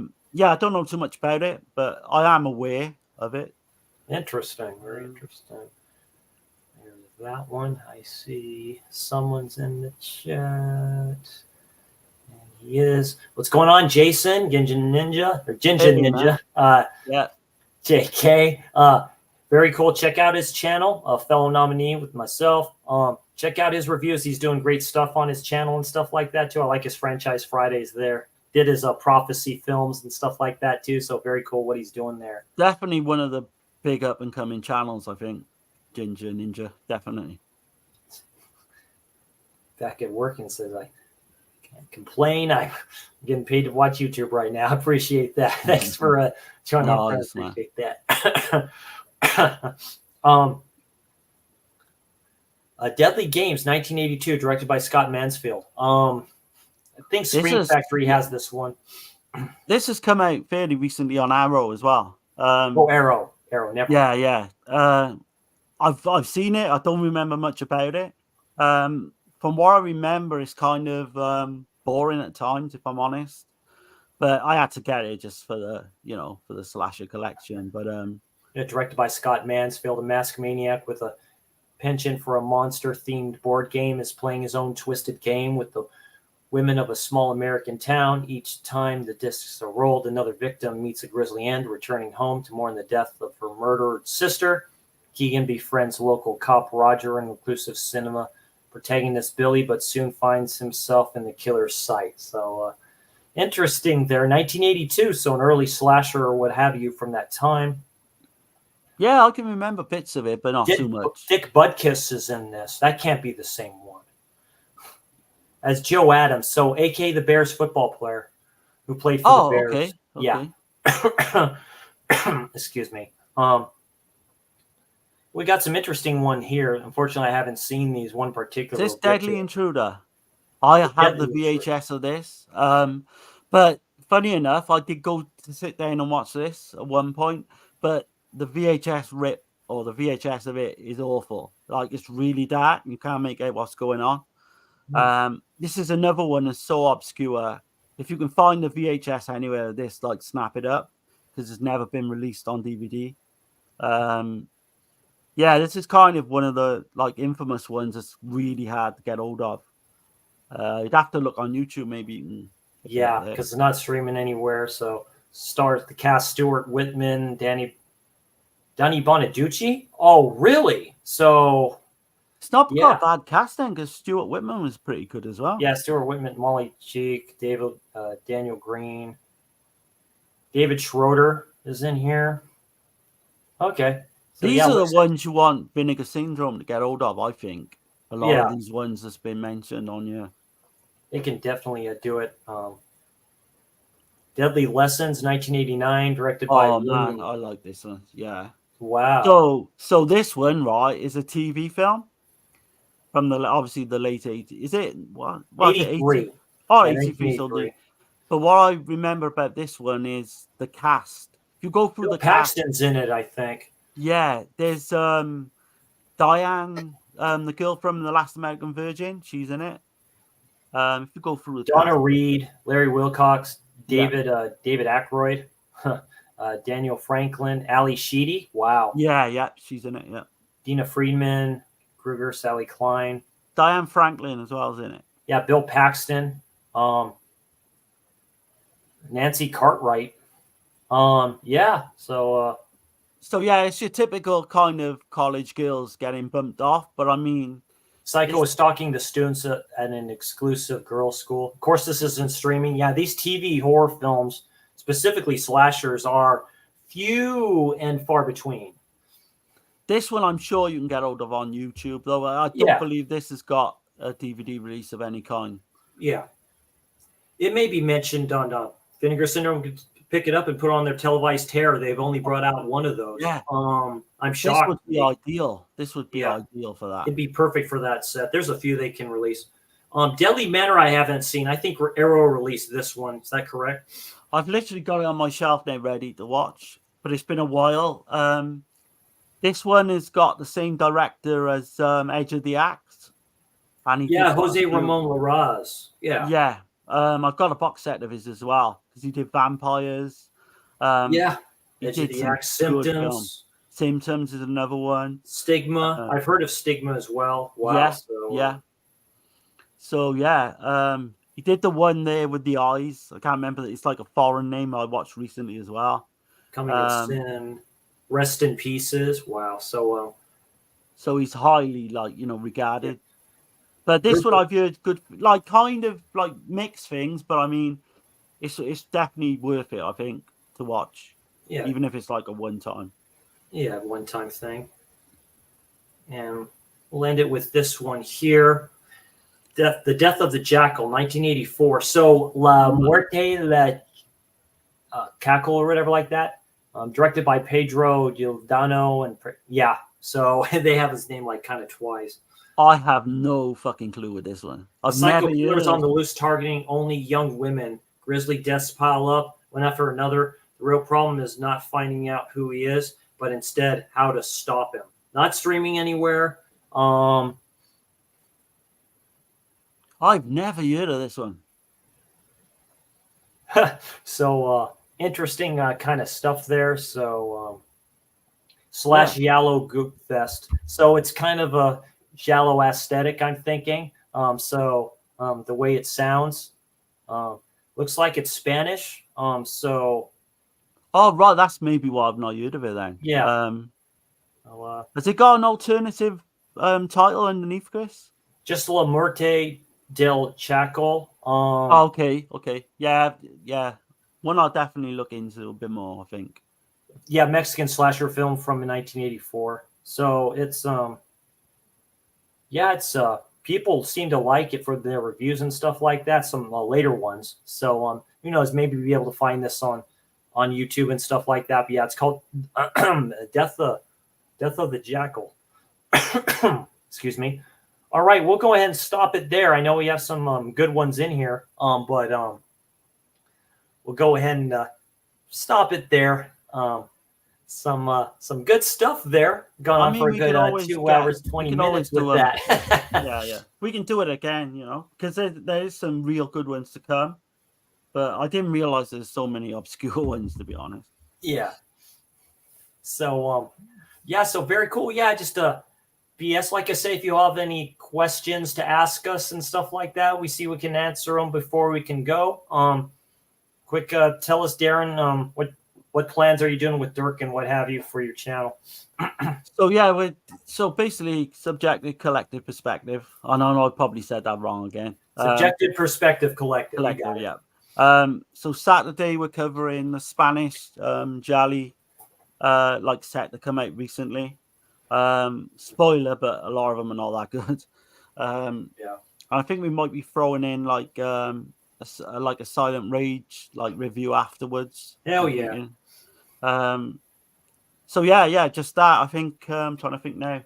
Speaker 9: don't know too much about it, but I am aware of it.
Speaker 8: Interesting, very interesting. There's that one. I see someone's in the chat. And he is. What's going on, Jason? Ginger Ninja?
Speaker 9: Yeah.
Speaker 8: JK. Very cool. Check out his channel, a fellow nominee with myself. Check out his reviews. He's doing great stuff on his channel and stuff like that, too. I like his Franchise Fridays there. Did his prophecy films and stuff like that, too. So very cool what he's doing there.
Speaker 9: Definitely one of the big up-and-coming channels, I think. Ginger Ninja, definitely.
Speaker 8: Back at work and says, I can't complain. I'm getting paid to watch YouTube right now. I appreciate that. Thanks for joining me. I appreciate that. Deadly Games, 1982, directed by Scott Mansfield. I think Scream Factory has this one.
Speaker 9: This has come out fairly recently on Arrow as well.
Speaker 8: Arrow, never.
Speaker 9: Yeah. I've seen it. I don't remember much about it. From what I remember, it's kind of boring at times, if I'm honest. But I had to get it just for the slasher collection. But
Speaker 8: directed by Scott Mansfield, a masked maniac with a penchant for a monster-themed board game is playing his own twisted game with the women of a small American town. Each time the discs are rolled, another victim meets a grisly end, returning home to mourn the death of her murdered sister. Keegan befriends local cop Roger and reclusive cinema protagonist Billy, but soon finds himself in the killer's sight. So interesting there. 1982, so an early slasher or what have you from that time.
Speaker 9: Yeah, I can remember bits of it, but not too much.
Speaker 8: Dick Butkus is in this. That can't be the same one. As Joe Adams, so a.k.a. the Bears football player who played for the Bears.
Speaker 9: Okay.
Speaker 8: Yeah. Excuse me. We got some interesting one here. Unfortunately, I haven't seen these one particular.
Speaker 9: Is this Deadly Intruder? I had the VHS of this. But funny enough, I did go to sit down and watch this at one point, but the VHS rip or the VHS of it is awful. Like, it's really dark. You can't make out what's going on. This is another one that's so obscure. If you can find the VHS anywhere, this, like, snap it up because it's never been released on DVD. Yeah, this is kind of one of the like infamous ones that's really hard to get hold of. You'd have to look on YouTube, maybe. You can pick it up
Speaker 8: Yeah,
Speaker 9: there.
Speaker 8: because it's not streaming anywhere. So stars the cast: Stuart Whitman, Danny Bonaducci. Oh, really? So
Speaker 9: It's not
Speaker 8: yeah.
Speaker 9: got bad casting because Stuart Whitman was pretty good as well.
Speaker 8: Yeah, Stuart Whitman, Molly Cheek, Daniel Green, David Schroeder is in here. Okay. So,
Speaker 9: These
Speaker 8: yeah,
Speaker 9: are the ones you want Vinegar Syndrome to get hold of, I think. A lot of these ones that's been mentioned on here.
Speaker 8: They can definitely do it. Deadly Lessons, 1989, directed by
Speaker 9: man, I like this one. Yeah.
Speaker 8: Wow.
Speaker 9: So this one, right, is a TV film from obviously the late 80s. Is it what?
Speaker 8: 83.
Speaker 9: Oh,
Speaker 8: Yeah,
Speaker 9: 83. But what I remember about this one is the cast. If you go through
Speaker 8: Bill
Speaker 9: the cast,
Speaker 8: Paxton's in it, I think.
Speaker 9: Yeah, there's Diane, the girl from The Last American Virgin. She's in it. If you go through the
Speaker 8: Donna
Speaker 9: cast,
Speaker 8: Reed, Larry Wilcox, David Aykroyd, Daniel Franklin, Ali Sheedy. Wow.
Speaker 9: Yeah, she's in it. Yeah.
Speaker 8: Dina Friedman, Kruger, Sally Klein.
Speaker 9: Diane Franklin as well is in it.
Speaker 8: Yeah, Bill Paxton. Nancy Cartwright. Yeah. So
Speaker 9: yeah, it's your typical kind of college girls getting bumped off, but I mean,
Speaker 8: Psycho is stalking the students at an exclusive girls' school. Of course, this isn't streaming. Yeah, these TV horror films, specifically slashers, are few and far between.
Speaker 9: This one I'm sure you can get hold of on YouTube, though I don't believe this has got a DVD release of any kind.
Speaker 8: Yeah. It may be mentioned on Vinegar Syndrome could pick it up and put it on their televised terror. They've only brought out one of those.
Speaker 9: Yeah.
Speaker 8: I'm shocked.
Speaker 9: This would be ideal. This would be ideal for that.
Speaker 8: It'd be perfect for that set. There's a few they can release. Deadly Manor I haven't seen. I think Arrow released this one. Is that correct?
Speaker 9: I've literally got it on my shelf now ready to watch, but it's been a while. This one has got the same director as Edge of the Axe. And
Speaker 8: Jose Ramon Larraz.
Speaker 9: Yeah. I've got a box set of his as well because he did Vampires.
Speaker 8: Edge of the Axe, Symptoms.
Speaker 9: Symptoms is another one.
Speaker 8: Stigma. I've heard of Stigma as well. Wow.
Speaker 9: So he did the one there with the eyes. I can't remember. It's like a foreign name I watched recently as well.
Speaker 8: Coming of Sin. Rest in Pieces. Wow.
Speaker 9: So he's highly regarded. But this one I've heard good, kind of mixed things. But I mean, it's definitely worth it. I think to watch.
Speaker 8: Yeah.
Speaker 9: Even if it's like a one time.
Speaker 8: Yeah, one-time thing. And we'll end it with this one here. The Death of the Jackal, 1984. So La Muerte la Cackle or whatever like that. Directed by Pedro Giordano. And so they have his name kind of twice.
Speaker 9: I have no fucking clue with this one. I've never
Speaker 8: heard on the loose, targeting only young women. Grisly deaths pile up one after another. The real problem is not finding out who he is, but instead how to stop him. Not streaming anywhere.
Speaker 9: I've never heard of this one.
Speaker 8: So interesting kind of stuff there. So /Giallo Goop Fest. So it's kind of a Giallo aesthetic, I'm thinking. The way it sounds looks like it's Spanish.
Speaker 9: Oh, right. That's maybe why I've not heard of it then.
Speaker 8: Yeah.
Speaker 9: Has it got an alternative title underneath, Chris?
Speaker 8: Just La Muerte del Chacal.
Speaker 9: Okay. Yeah. One I'll definitely look into a bit more, I think.
Speaker 8: Yeah, Mexican slasher film from 1984. So it's people seem to like it for their reviews and stuff like that, some later ones. So who knows, maybe we'll be able to find this on YouTube and stuff like that. But yeah, it's called Death of the Jackal. Excuse me. All right, we'll go ahead and stop it there. I know we have some good ones in here, but we'll go ahead and stop it there. Some good stuff there. Gone on for a good 2 hours, 20 minutes with that.
Speaker 9: Yeah. We can do it again, because there is some real good ones to come. But I didn't realize there's so many obscure ones, to be honest.
Speaker 8: Yeah. So Yeah, so very cool. Yeah, just BS. Like I say, if you have any questions to ask us and stuff like that, we see we can answer them before we can go. Quick, tell us, Darren, what plans are you doing with Dirk and what have you for your channel?
Speaker 9: So yeah, so basically subjective collective perspective. I know I probably said that wrong again.
Speaker 8: Subjective perspective collective.
Speaker 9: Collective, yeah. So Saturday we're covering the Spanish Jolly like set that come out recently. Spoiler, but a lot of them are not that good.
Speaker 8: Yeah.
Speaker 9: I think we might be throwing in like a Silent Rage like review afterwards.
Speaker 8: Hell yeah.
Speaker 9: So yeah, just that. I think I'm trying to think now.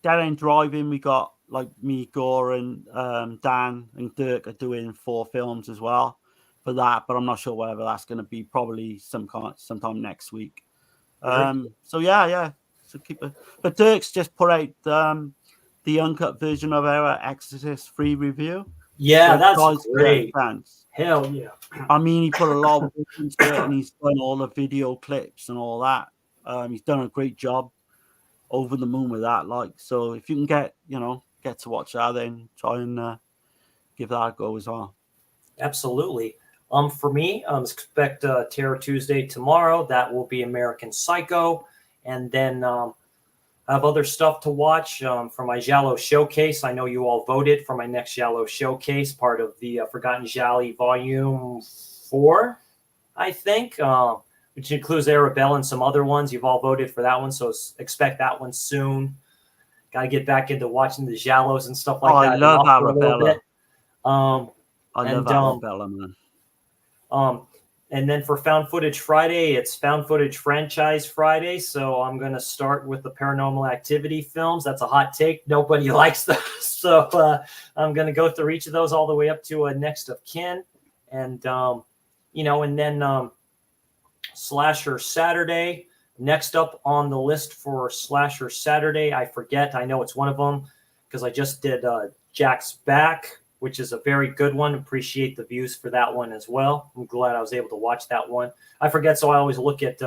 Speaker 9: Darren driving, we got like me, Gore, and Dan and Dirk are doing 4 films as well for that, but I'm not sure whether that's going to be. Probably sometime next week. So yeah. So keep it. But Dirk's just put out the uncut version of our Exorcist 3 review.
Speaker 8: Yeah,
Speaker 9: so
Speaker 8: that's great. Hell yeah.
Speaker 9: I mean, he put a lot of work into it, and he's done all the video clips and all that. He's done a great job. Over the moon with that, like, so if you can get to watch that, then try and give that a go as well.
Speaker 8: Absolutely. For me, expect Terror Tuesday tomorrow. That will be American Psycho, and then I have other stuff to watch for my Giallo showcase. I know you all voted for my next Giallo showcase, part of the Forgotten Gialli Volume 4, I think. Which includes Arabella and some other ones. You've all voted for that one, so expect that one soon. Got to get back into watching the Giallos and stuff like that.
Speaker 9: I love Arabella.
Speaker 8: I
Speaker 9: love Arabella, man.
Speaker 8: And then for Found Footage Friday, it's Found Footage Franchise Friday. So I'm going to start with the Paranormal Activity films. That's a hot take. Nobody likes those. So I'm going to go through each of those all the way up to Next of Kin. And, and then Slasher Saturday. Next up on the list for Slasher Saturday, I forget. I know it's one of them because I just did Jack's Back, which is a very good one. Appreciate the views for that one as well. I'm glad I was able to watch that one. I forget, so I always look at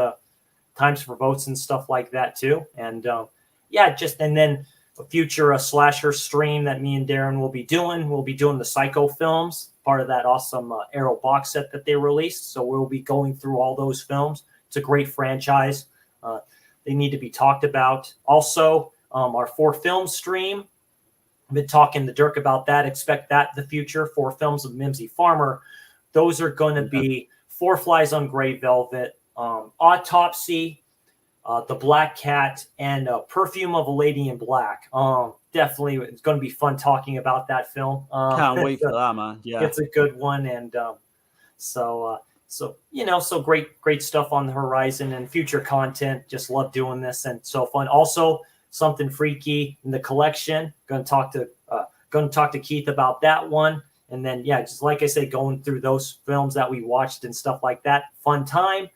Speaker 8: times for votes and stuff like that too. And and then a future slasher stream that me and Darren will be doing. We'll be doing the Psycho films, part of that awesome Arrow box set that they released. So we'll be going through all those films. It's a great franchise. They need to be talked about. Also, our 4 film stream. I've been talking to Dirk about that. Expect that in the future. 4 films of Mimsy Farmer. Those are going to be 4 Flies on Grey Velvet, Autopsy, The Black Cat, and Perfume of a Lady in Black. Definitely, it's going to be fun talking about that film.
Speaker 9: Can't wait for that, man. Yeah,
Speaker 8: it's a good one, and so great stuff on the horizon and future content. Just love doing this and so fun. Also, something freaky in the collection. Going to talk to Keith about that one, and then just like I say, going through those films that we watched and stuff like that. Fun time.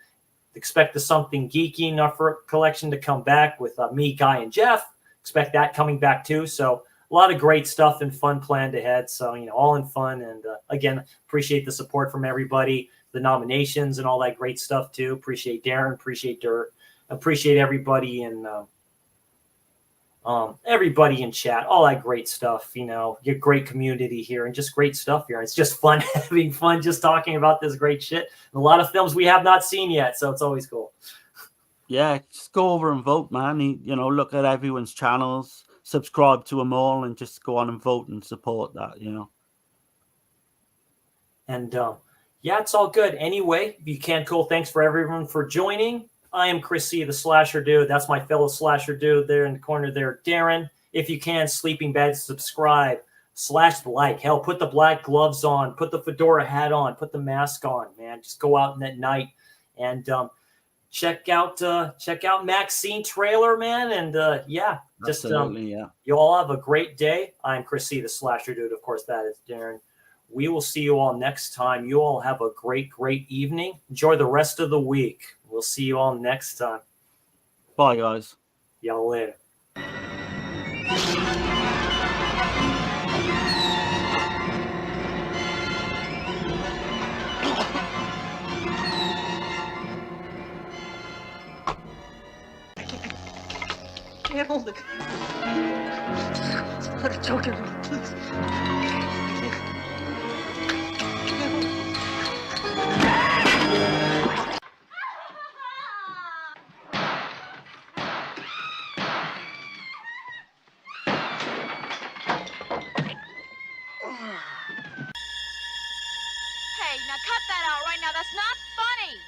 Speaker 8: Expect the Something Geeky in our collection to come back with me, Guy, and Jeff. Expect that coming back too. So a lot of great stuff and fun planned ahead. So, all in fun. And again, appreciate the support from everybody, the nominations and all that great stuff too. Appreciate Darren, appreciate Dirt, appreciate everybody and everybody in chat, all that great stuff, your great community here and just great stuff here. It's just fun having fun just talking about this great shit. A lot of films we have not seen yet, so it's always cool.
Speaker 9: Yeah, just go over and vote, man. Look at everyone's channels, subscribe to them all, and just go on and vote and support that,
Speaker 8: And it's all good. Anyway, if you can, cool. Thanks for everyone for joining. I am Chris C, the Slasher Dude. That's my fellow Slasher Dude there in the corner there, Darren. If you can, sleeping bag, subscribe, slash the like. Hell, put the black gloves on, put the fedora hat on, put the mask on, man. Just go out in that night and check out Maxine trailer, man. And you all have a great day. I'm Chris C, the Slasher Dude. Of course, that is Darren. We will see you all next time. You all have a great, great evening. Enjoy the rest of the week. We'll see you all next time.
Speaker 9: Bye, guys.
Speaker 8: Y'all later.
Speaker 1: Don't look. Let her choke everyone, please.
Speaker 2: Hey, now cut that out right now. That's not funny.